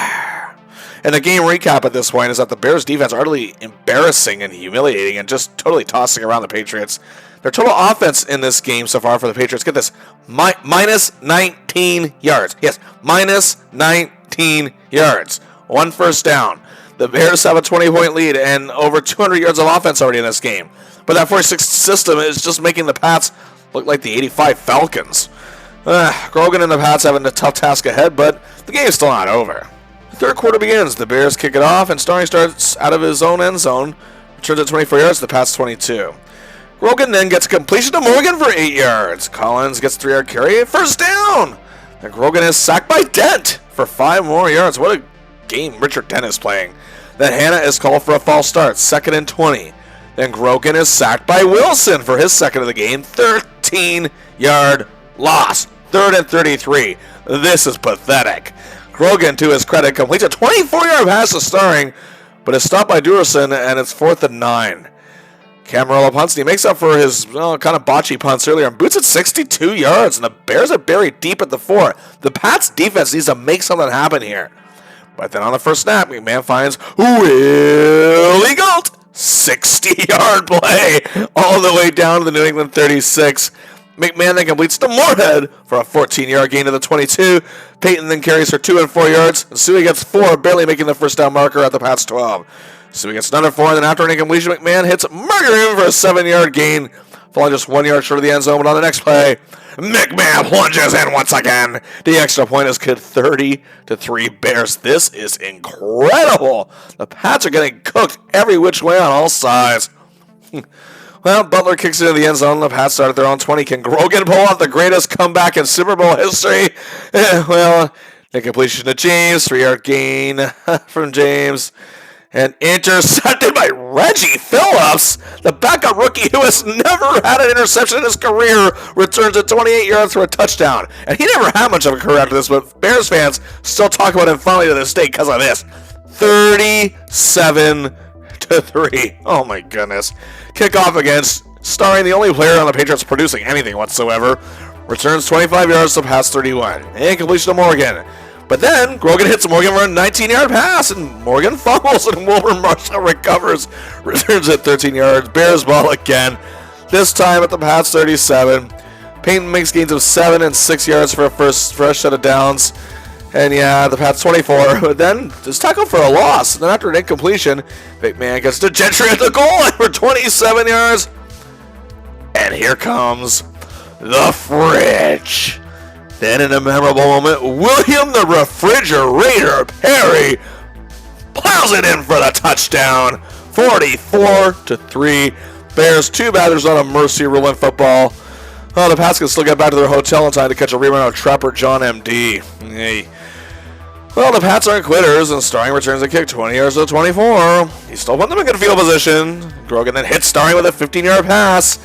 And the game recap at this point is that the Bears defense are utterly embarrassing and humiliating and just totally tossing around the Patriots. Their total offense in this game so far for the Patriots, get this, minus 19 yards. Yes, minus 19 yards. 1 first down. The Bears have a 20-point lead and over 200 yards of offense already in this game. But that 46 system is just making the Pats look like the 85 Falcons. Grogan and the Pats having a tough task ahead, but the game is still not over. The third quarter begins. The Bears kick it off, and Starring starts out of his own end zone. Returns at 24 yards to the Pats' 22. Grogan then gets a completion to Morgan for 8 yards. Collins gets a 3-yard carry, first down. And Grogan is sacked by Dent for 5 more yards. What a game Richard Dent is playing. Then Hannah is called for a false start, 2nd and 20. Then Grogan is sacked by Wilson for his second of the game, 13-yard loss. 3rd and 33. This is pathetic. Grogan, to his credit, completes a 24-yard pass to Starring, but is stopped by Durison, and it's 4th and 9. Camarella punts, and he makes up for his kind of botchy punts earlier, and boots at 62 yards, and the Bears are buried deep at the 4. The Pats' defense needs to make something happen here. But then on the first snap, McMahon finds Willie Galt. 60-yard play all the way down to the New England 36. McMahon then completes to Moorhead for a 14-yard gain to the 22. Peyton then carries for 2 and 4 yards. And Suey gets 4, barely making the first down marker at the Pats' 12. Suey gets another 4, and then after an incompletion, McMahon hits Margarim for a 7-yard gain, falling just 1 yard short of the end zone. But on the next play, McMahon plunges in once again. The extra point is good, 30-3 Bears. This is incredible. The Pats are getting cooked every which way on all sides. Well, Butler kicks it into the end zone. The Pats start at their own 20. Can Grogan pull off the greatest comeback in Super Bowl history? Well, the completion to James. 3-yard gain from James. And intercepted by Reggie Phillips. The backup rookie who has never had an interception in his career returns at 28 yards for a touchdown. And he never had much of a career after this, but Bears fans still talk about him fondly to this day because of this. 37-3. Oh my goodness. Kickoff against Starring, the only player on the Patriots producing anything whatsoever. Returns 25 yards to pass 31. And completion to Morgan. But then Grogan hits Morgan for a 19-yard pass, and Morgan fumbles, and Wilbur Marshall recovers. Returns at 13 yards. Bears ball again. This time at the Pats 37. Peyton makes gains of 7 and 6 yards for a fresh set of downs. And yeah, the Pats 24, but then just tackled for a loss. And then after an incompletion, McMahon gets to Gentry at the goal line for 27 yards. And here comes the fridge. Then in a memorable moment, William the Refrigerator Perry plows it in for the touchdown. 44-3. Bears, too bad there's not a mercy rule in football. Oh, the Pats can still get back to their hotel in time to catch a rebound of Trapper John M.D. Hey. Well, the Pats aren't quitters, and Starring returns a kick 20 yards to 24. He's still putting them in good field position. Grogan then hits Starring with a 15-yard pass.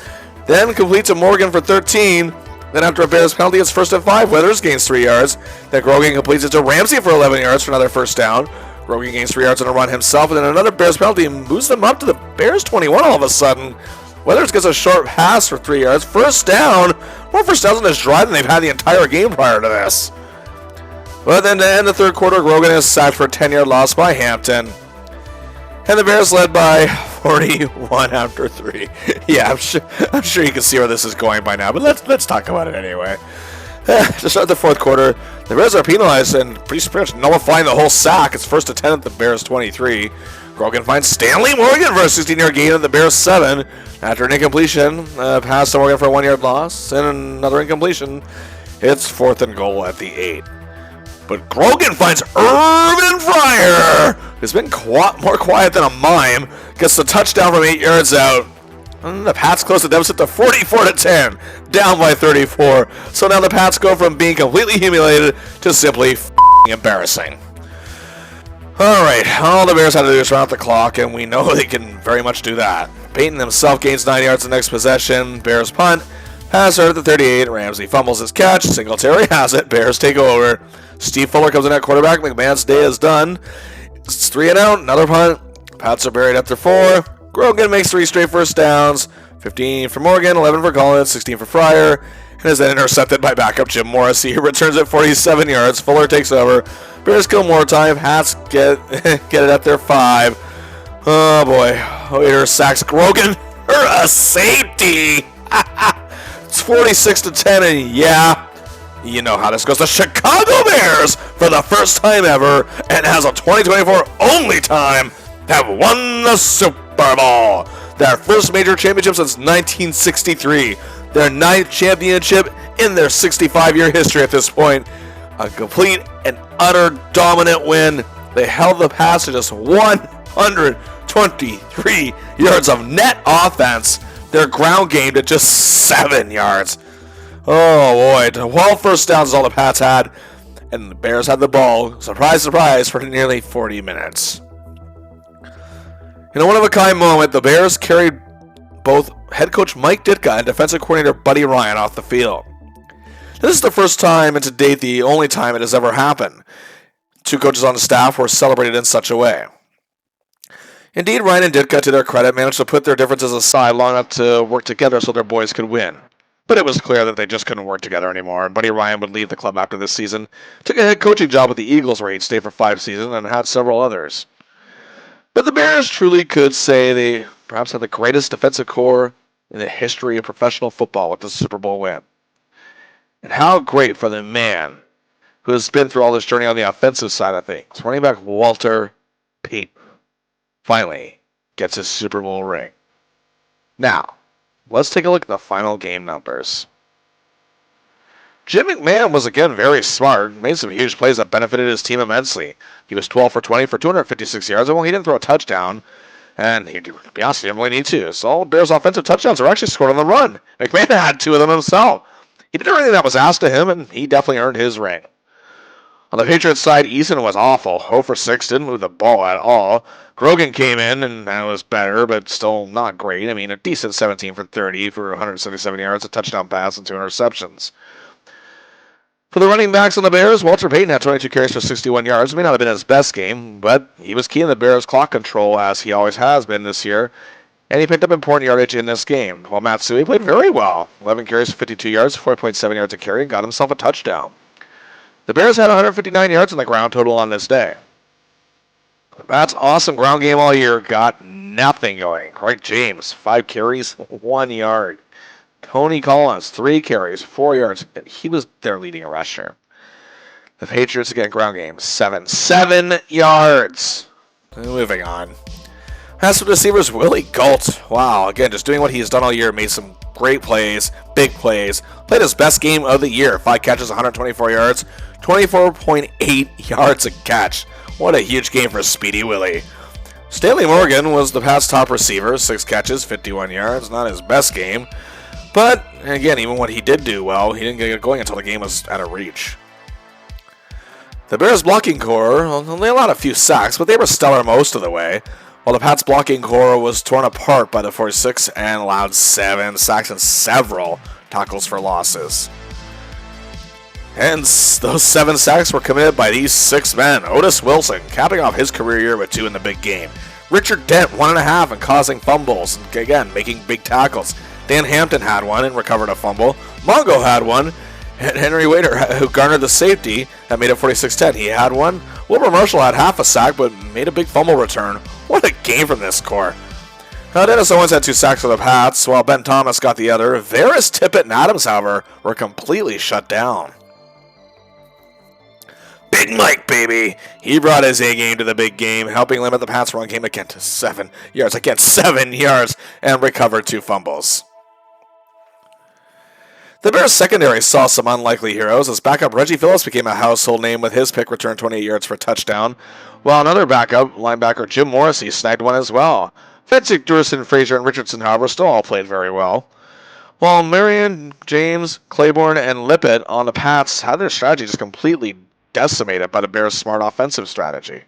Then completes to Morgan for 13. Then after a Bears penalty, it's 1st and 5. Weathers gains 3 yards. Then Grogan completes it to Ramsey for 11 yards for another first down. Grogan gains 3 yards on a run himself. And then another Bears penalty moves them up to the Bears 21 all of a sudden. Weathers gets a short pass for 3 yards. First down. More first downs on this drive than they've had the entire game prior to this. But then to end the third quarter, Grogan is sacked for a 10-yard loss by Hampton. And the Bears led by 41 after 3. Yeah, I'm sure you can see where this is going by now, but let's talk about it anyway. To start the fourth quarter, the Bears are penalized and pretty much nullifying the whole sack. It's 1st and 10 at the Bears 23. Grogan finds Stanley Morgan for a 16-yard gain of the Bears 7. After an incompletion, pass to Morgan for a 1-yard loss, and another incompletion. It's 4th and goal at the 8. But Grogan finds Irvin Fryer, who's been more quiet than a mime, gets the touchdown from 8 yards out. And the Pats close the deficit to 44-10, down by 34. So now the Pats go from being completely humiliated to simply embarrassing. Alright, all the Bears had to do is run out the clock, and we know they can very much do that. Peyton himself gains 9 yards the next possession. Bears punt. Pass at the 38. Ramsey fumbles his catch. Singletary has it. Bears take over. Steve Fuller comes in at quarterback. McMahon's day is done. It's 3 and out. Another punt. Pats are buried after 4. Grogan makes 3 straight first downs. 15 for Morgan, 11 for Collins, 16 for Fryer, and is then intercepted by backup Jim Morrissey, who returns at 47 yards. Fuller takes over. Bears kill more time. Hats get it at their 5. Oh boy. Waiter sacks Grogan for a safety. It's 46-10, and yeah, you know how this goes. The Chicago Bears, for the first time ever, and as a 2024 only time, have won the Super Bowl. Their first major championship since 1963. Their 9th championship in their 65-year history at this point. A complete and utter dominant win. They held the Pats to just 123 yards of net offense. Their ground game to just 7 yards. Oh boy, 12 first downs is all the Pats had. And the Bears had the ball, surprise, surprise, for nearly 40 minutes. In a one-of-a-kind moment, the Bears carried both head coach Mike Ditka and defensive coordinator Buddy Ryan off the field. This is the first time, and to date the only time it has ever happened. 2 coaches on the staff were celebrated in such a way. Indeed, Ryan and Ditka, to their credit, managed to put their differences aside long enough to work together so their boys could win. But it was clear that they just couldn't work together anymore, and Buddy Ryan would leave the club after this season, took a head coaching job with the Eagles where he'd stay for 5 seasons, and had several others. But the Bears truly could say they perhaps had the greatest defensive core in the history of professional football with the Super Bowl win. And how great for the man who has been through all this journey on the offensive side of things. Running back Walter Payton finally gets his Super Bowl ring. Now, let's take a look at the final game numbers. Jim McMahon was again very smart, made some huge plays that benefited his team immensely. He was 12 for 20 for 256 yards, and well, he didn't throw a touchdown, and to be honest, he didn't really need to. So all Bears' offensive touchdowns were actually scored on the run. McMahon had 2 of them himself. He did everything that was asked of him, and he definitely earned his ring. On the Patriots side, Eason was awful. 0 for 6, didn't move the ball at all. Grogan came in, and that was better, but still not great. I mean, a decent 17 for 30 for 177 yards, a touchdown pass, and 2 interceptions. For the running backs on the Bears, Walter Payton had 22 carries for 61 yards. It may not have been his best game, but he was key in the Bears' clock control, as he always has been this year, and he picked up important yardage in this game. While Matsui played very well. 11 carries for 52 yards, 4.7 yards a carry, and got himself a touchdown. The Bears had 159 yards in the ground total on this day. That's awesome ground game all year. Got nothing going. Right, James, 5 carries, 1 yard. Tony Collins, 3 carries, 4 yards. He was their leading rusher. The Patriots again, ground game, 7 yards. Moving on. As for receivers, Willie Gault. Wow, again, just doing what he's done all year. Made some great plays, big plays. Played his best game of the year. 5 catches, 124 yards, 24.8 yards a catch. What a huge game for Speedy Willie. Stanley Morgan was the Pats' top receiver. 6 catches, 51 yards. Not his best game. But, again, even when he did do well, he didn't get going until the game was out of reach. The Bears' blocking core, they allowed a few sacks, but they were stellar most of the way. While the Pats' blocking core was torn apart by the 46 and allowed 7 sacks and several tackles for losses. And those 7 sacks were committed by these 6 men. Otis Wilson, capping off his career year with 2 in the big game. Richard Dent, 1.5, and causing fumbles, and again, making big tackles. Dan Hampton had 1 and recovered a fumble. Mongo had 1. And Henry Waiter, who garnered the safety that made it 46-10, he had 1. Wilbur Marshall had half a sack, but made a big fumble return. What a game from this core. Now, Dennis Owens had 2 sacks for the Pats, while Ben Thomas got the other. Varys, Tippett, and Adams, however, were completely shut down. Big Mike, baby. He brought his A-game to the big game, helping limit the Pats' run game again to 7 yards. Again, 7 yards, and recovered 2 fumbles. The Bears' secondary saw some unlikely heroes as backup Reggie Phillips became a household name with his pick return 28 yards for a touchdown, while another backup, linebacker Jim Morrissey, snagged one as well. Fetzik, Durson, Frazier, and Richardson, however, still all played very well. While Marion, James, Claiborne, and Lippett on the Pats had their strategy just completely decimated by the Bears' smart offensive strategy.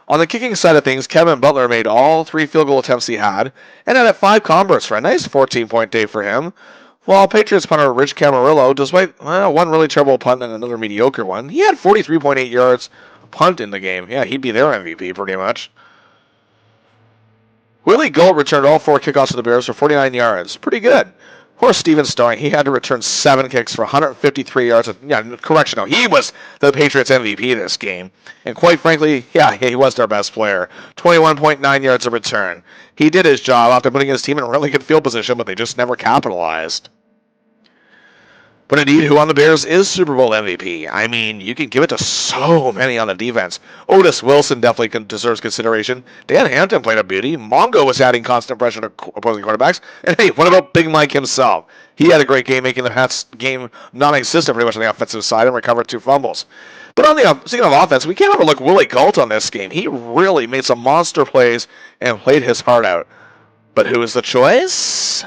On the kicking side of things, Kevin Butler made all 3 field goal attempts he had, and had 5 converts for a nice 14-point day for him, while Patriots punter Rich Camarillo, despite one really terrible punt and another mediocre one, he had 43.8 yards punt in the game. Yeah, he'd be their MVP pretty much. Willie Gold returned all 4 kickoffs to the Bears for 49 yards. Pretty good. Poor Steven Starring, he had to return 7 kicks for 153 yards. He was the Patriots MVP this game. And quite frankly, he was their best player. 21.9 yards of return. He did his job after putting his team in a really good field position, but they just never capitalized. But indeed, who on the Bears is Super Bowl MVP? I mean, you can give it to so many on the defense. Otis Wilson definitely deserves consideration. Dan Hampton played a beauty. Mongo was adding constant pressure to opposing quarterbacks. And hey, what about Big Mike himself? He had a great game, making the Pats game non-existent pretty much on the offensive side and recovered 2 fumbles. But on the speaking of offense, we can't overlook Willie Gault on this game. He really made some monster plays and played his heart out. But who is the choice?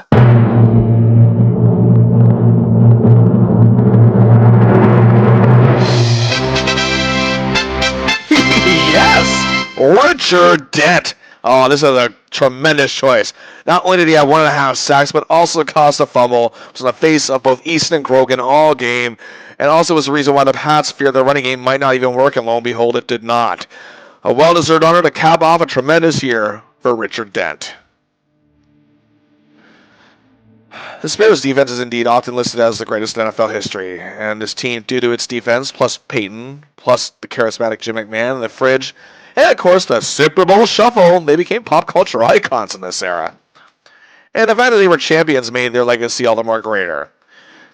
Richard Dent. Oh, this is a tremendous choice. Not only did he have 1.5 sacks, but also caused a fumble. Was in the face of both Easton and Grogan all game, and also was the reason why the Pats feared their running game might not even work, and lo and behold, it did not. A well-deserved honor to cap off a tremendous year for Richard Dent. The Bears defense is indeed often listed as the greatest in NFL history, and this team, due to its defense, plus Peyton, plus the charismatic Jim McMahon, the fridge, and of course the Super Bowl shuffle, they became pop culture icons in this era. And the fact that they were champions made their legacy all the more greater.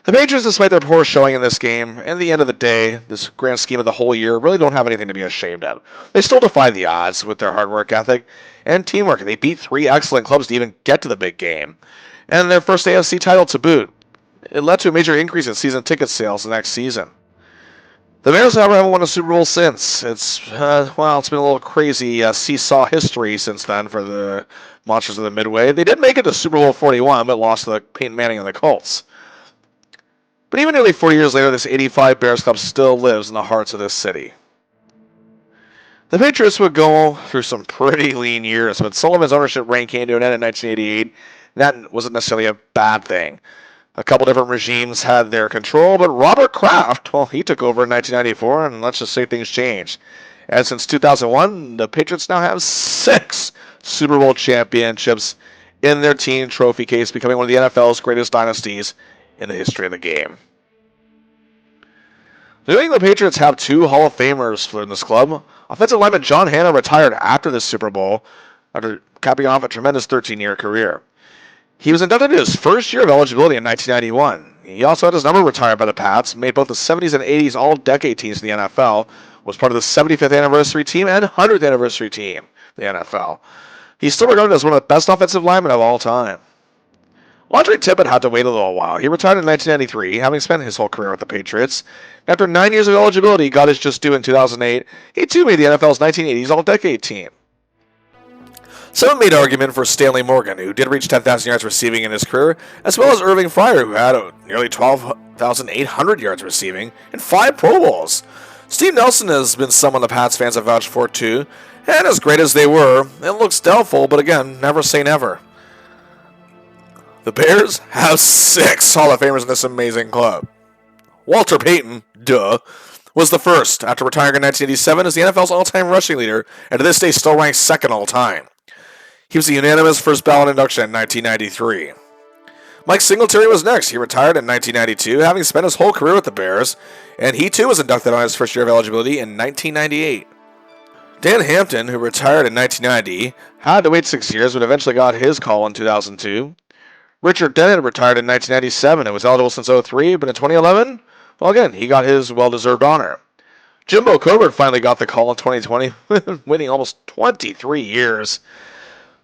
The Patriots, despite their poor showing in this game, and at the end of the day, this grand scheme of the whole year, really don't have anything to be ashamed of. They still defy the odds with their hard work ethic and teamwork. They beat 3 excellent clubs to even get to the big game, and their first AFC title to boot. It led to a major increase in season ticket sales the next season. The Bears, however, haven't won a Super Bowl since. It's been a little crazy seesaw history since then for the Monsters of the Midway. They did make it to Super Bowl 41, but lost to Peyton Manning and the Colts. But even nearly 40 years later, this 85 Bears club still lives in the hearts of this city. The Patriots would go through some pretty lean years, but Sullivan's ownership reign came to an end in 1988. That wasn't necessarily a bad thing. A couple different regimes had their control, but Robert Kraft, he took over in 1994, and let's just say things changed. And since 2001, the Patriots now have 6 Super Bowl championships in their team trophy case, becoming one of the NFL's greatest dynasties in the history of the game. The New England Patriots have 2 Hall of Famers for this club. Offensive lineman John Hanna retired after the Super Bowl, after capping off a tremendous 13-year career. He was inducted into his first year of eligibility in 1991. He also had his number retired by the Pats, made both the 70s and 80s all-decade teams in the NFL, was part of the 75th anniversary team and 100th anniversary team in the NFL. He's still regarded as one of the best offensive linemen of all time. Landry Tippett had to wait a little while. He retired in 1993, having spent his whole career with the Patriots. After 9 years of eligibility, he got his just due in 2008. He too made the NFL's 1980s all-decade team. Some made argument for Stanley Morgan, who did reach 10,000 yards receiving in his career, as well as Irving Fryer, who had nearly 12,800 yards receiving and 5 Pro Bowls. Steve Nelson has been someone the Pats fans have vouched for too, and as great as they were, it looks doubtful, but again, never say never. The Bears have 6 Hall of Famers in this amazing club. Walter Payton, was the first, after retiring in 1987 as the NFL's all-time rushing leader, and to this day still ranks 2nd all-time. He was a unanimous first ballot induction in 1993. Mike Singletary was next. He retired in 1992, having spent his whole career with the Bears, and he too was inducted on his first year of eligibility in 1998. Dan Hampton, who retired in 1990, had to wait 6 years, but eventually got his call in 2002. Richard Dent retired in 1997 and was eligible since 2003, but in 2011, well again, he got his well-deserved honor. Jimbo Covert finally got the call in 2020, waiting almost 23 years.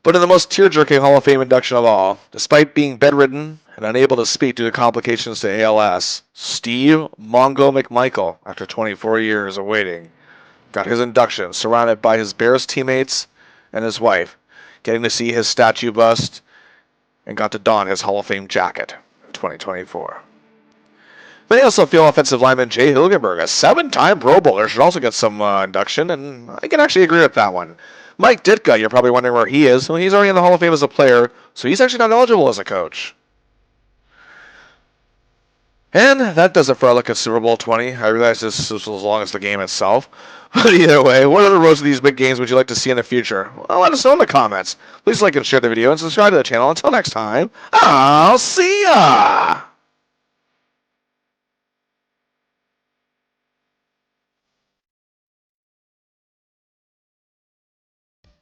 But in the most tear-jerking Hall of Fame induction of all, despite being bedridden and unable to speak due to complications to ALS, Steve Mongo McMichael, after 24 years of waiting, got his induction surrounded by his Bears teammates and his wife, getting to see his statue bust and got to don his Hall of Fame jacket in 2024. Many also feel offensive lineman Jay Hilgenberg, a 7-time Pro Bowler, should also get some induction, and I can actually agree with that one. Mike Ditka, you're probably wondering where he is. Well, he's already in the Hall of Fame as a player, so he's actually not eligible as a coach. And that does it for our look at Super Bowl 20. I realize this was as long as the game itself. But either way, what other rows of these big games would you like to see in the future? Well, let us know in the comments. Please like and share the video and subscribe to the channel. Until next time, I'll see ya!